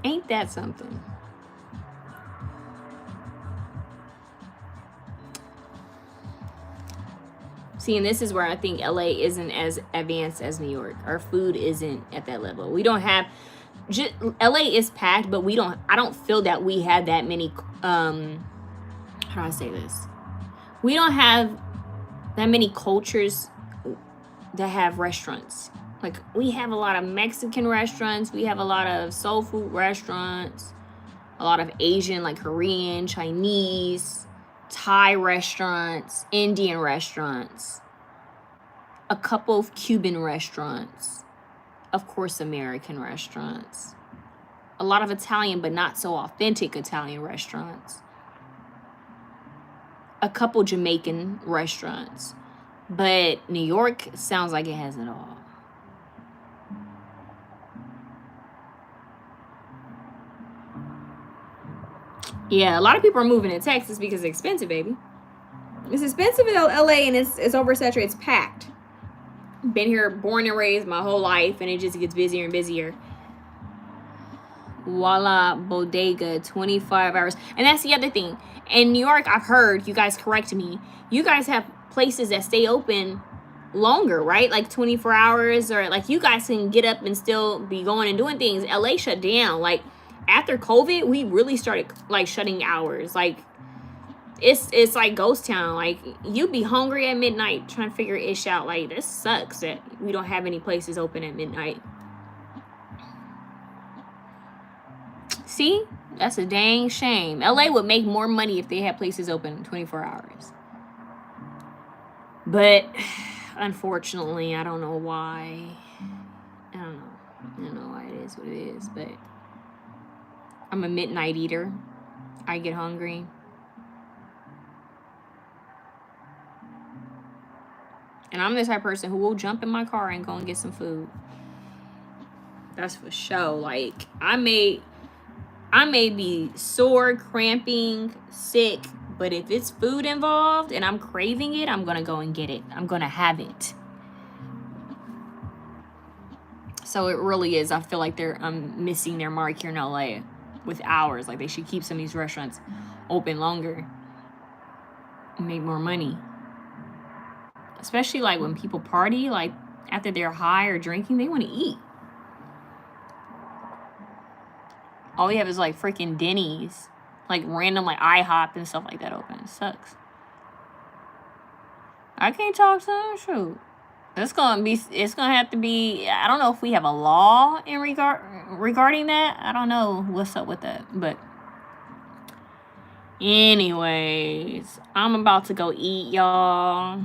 Ain't that something? See, and this is where I think LA isn't as advanced as New York. Our food isn't at that level. We don't have, LA is packed, but I don't feel that we have that many, how do I say this? We don't have that many cultures that have restaurants. Like, we have a lot of Mexican restaurants. We have a lot of soul food restaurants. A lot of Asian, like Korean, Chinese, Thai restaurants, Indian restaurants, a couple of Cuban restaurants, of course, American restaurants, a lot of Italian, but not so authentic Italian restaurants, a couple Jamaican restaurants, but New York sounds like it has it all. Yeah, a lot of people are moving to Texas because it's expensive, baby. It's expensive in LA, and it's oversaturated. It's packed. Been here, born and raised my whole life, and it just gets busier and busier. Voila, bodega, 25 hours. And that's the other thing. In New York, I've heard, you guys correct me, you guys have places that stay open longer, right? Like 24 hours, or like you guys can get up and still be going and doing things. LA shut down. Like, after COVID, we really started like shutting hours. Like, it's like ghost town. Like, you be hungry at midnight trying to figure ish out. Like, this sucks that we don't have any places open at midnight. See, that's a dang shame. LA would make more money if they had places open 24 hours. But unfortunately, I don't know why. I don't know why it is what it is, but I'm a midnight eater. I get hungry. And I'm the type of person who will jump in my car and go and get some food. That's for sure. Like, I may be sore, cramping, sick, but if it's food involved and I'm craving it, I'm gonna go and get it. I'm gonna have it. So it really is. I feel like I'm missing their mark here in LA with hours. Like, they should keep some of these restaurants open longer and make more money. Especially like when people party, like after they're high or drinking, they want to eat. All we have is like freaking Denny's, like random like IHOP and stuff like that open. It sucks. I can't talk to them. Shoot. It's gonna have to be, I don't know if we have a law in regarding that. I don't know what's up with that. But anyways, I'm about to go eat, y'all.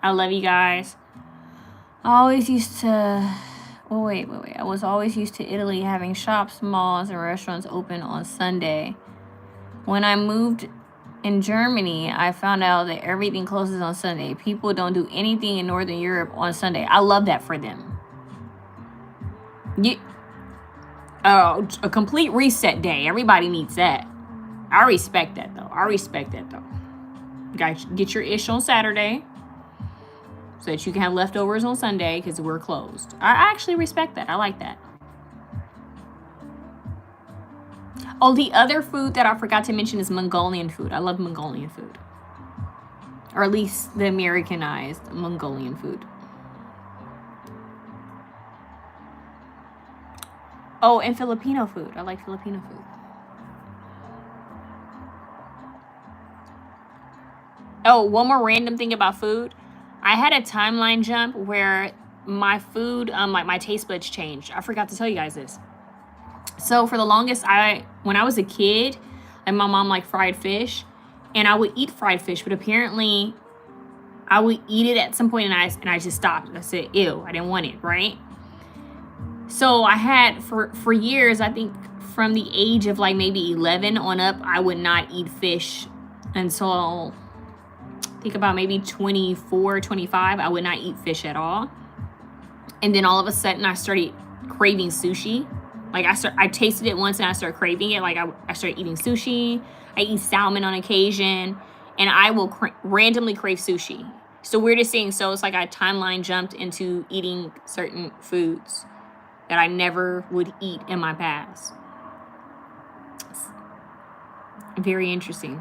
I love you guys. I always used to, oh wait. I was always used to Italy having shops, malls, and restaurants open on Sunday. When I moved in Germany, I found out that everything closes on Sunday. People don't do anything in Northern Europe on Sunday. I love that for them. A complete reset day. Everybody needs that. I respect that though. I respect that though. You guys get your ish on Saturday so that you can have leftovers on Sunday because we're closed. I actually respect that. I like that. Oh, the other food that I forgot to mention is Mongolian food. I love Mongolian food. Or at least the Americanized Mongolian food. Oh, and Filipino food. I like Filipino food. Oh, one more random thing about food. I had a timeline jump where my food, like my taste buds changed. I forgot to tell you guys this. So for the longest, when I was a kid, and my mom liked fried fish, and I would eat fried fish, but apparently I would eat it at some point and I just stopped. I said, ew, I didn't want it, right? So I had, for years, I think from the age of like maybe 11 on up, I would not eat fish until, I think about maybe 24, 25, I would not eat fish at all. And then all of a sudden I started craving sushi. Like I tasted it once and I started craving it. Like I started eating sushi. I eat salmon on occasion, and I will randomly crave sushi. So weirdest thing. So it's like I timeline jumped into eating certain foods that I never would eat in my past. It's very interesting.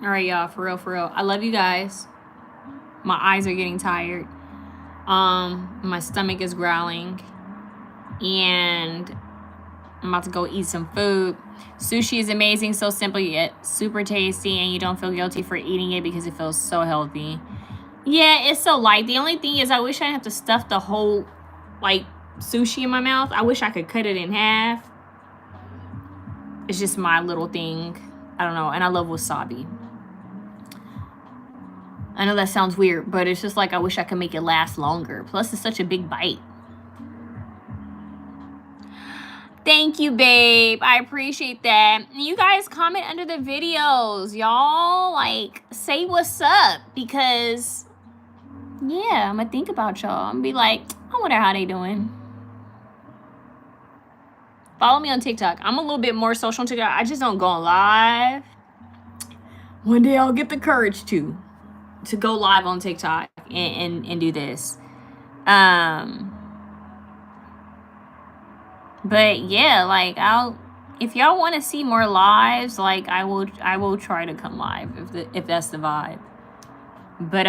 All right, y'all, for real. I love you guys. My eyes are getting tired. My stomach is growling. And I'm about to go eat some food. Sushi is amazing, so simple yet super tasty, and you don't feel guilty for eating it because it feels so healthy. Yeah, it's so light. The only thing is I wish I didn't have to stuff the whole, like, sushi in my mouth. I wish I could cut it in half. It's just my little thing. I don't know, and I love wasabi. I know that sounds weird, but it's just like I wish I could make it last longer. Plus, it's such a big bite. Thank you, babe. I appreciate that. You guys comment under the videos, y'all. Like, say what's up, because, yeah, I'm going to think about y'all. I'm going to be like, I wonder how they doing. Follow me on TikTok. I'm a little bit more social on TikTok. I just don't go on live. One day I'll get the courage to go live on TikTok and do this. But yeah, like if y'all want to see more lives, like I will try to come live if that's the vibe. But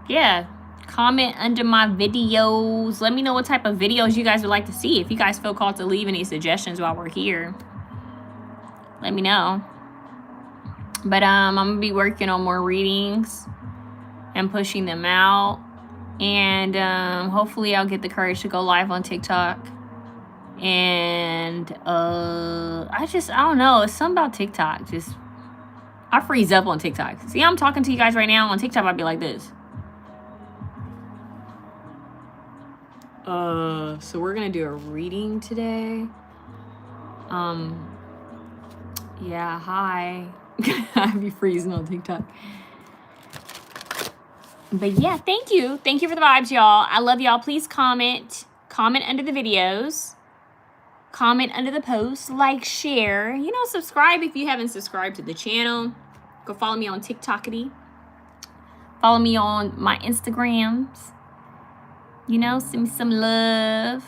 yeah, comment under my videos. Let me know what type of videos you guys would like to see. If you guys feel called to leave any suggestions while we're here, let me know. But I'm gonna be working on more readings and pushing them out, and hopefully I'll get the courage to go live on TikTok. And I don't know, it's something about TikTok, just I freeze up on TikTok. See, I'm talking to you guys right now. On TikTok I'd be like this. So we're gonna do a reading today. Yeah, hi. I'd be freezing on TikTok. But yeah, thank you for the vibes, y'all. I love y'all. Please comment under the videos, comment under the posts, like, share, you know, subscribe if you haven't subscribed to the channel. Go follow me on TikTokity, follow me on my Instagrams, you know, send me some love,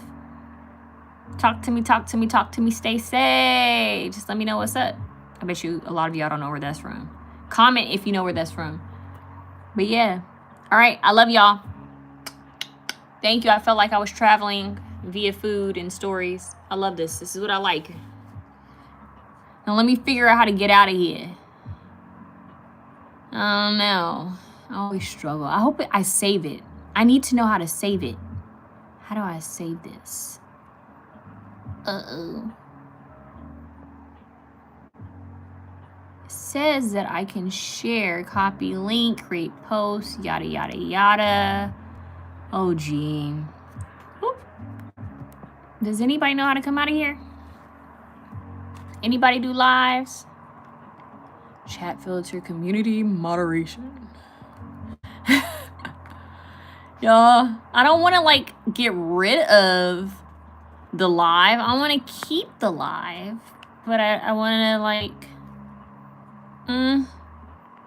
talk to me, stay safe, just let me know what's up. I bet you a lot of y'all don't know where that's from. Comment if you know where that's from. But yeah. All right. I love y'all. Thank you. I felt like I was traveling via food and stories. I love this. This is what I like. Now let me figure out how to get out of here. I don't know. I always struggle. I hope I save it. I need to know how to save it. How do I save this? Uh-oh. Says that I can share, copy link, create post, yada yada yada. Oh gee. Oop. Does anybody know how to come out of here? Anybody do lives? Chat filter, community moderation. Y'all, I don't want to like get rid of the live. I want to keep the live, but I want to like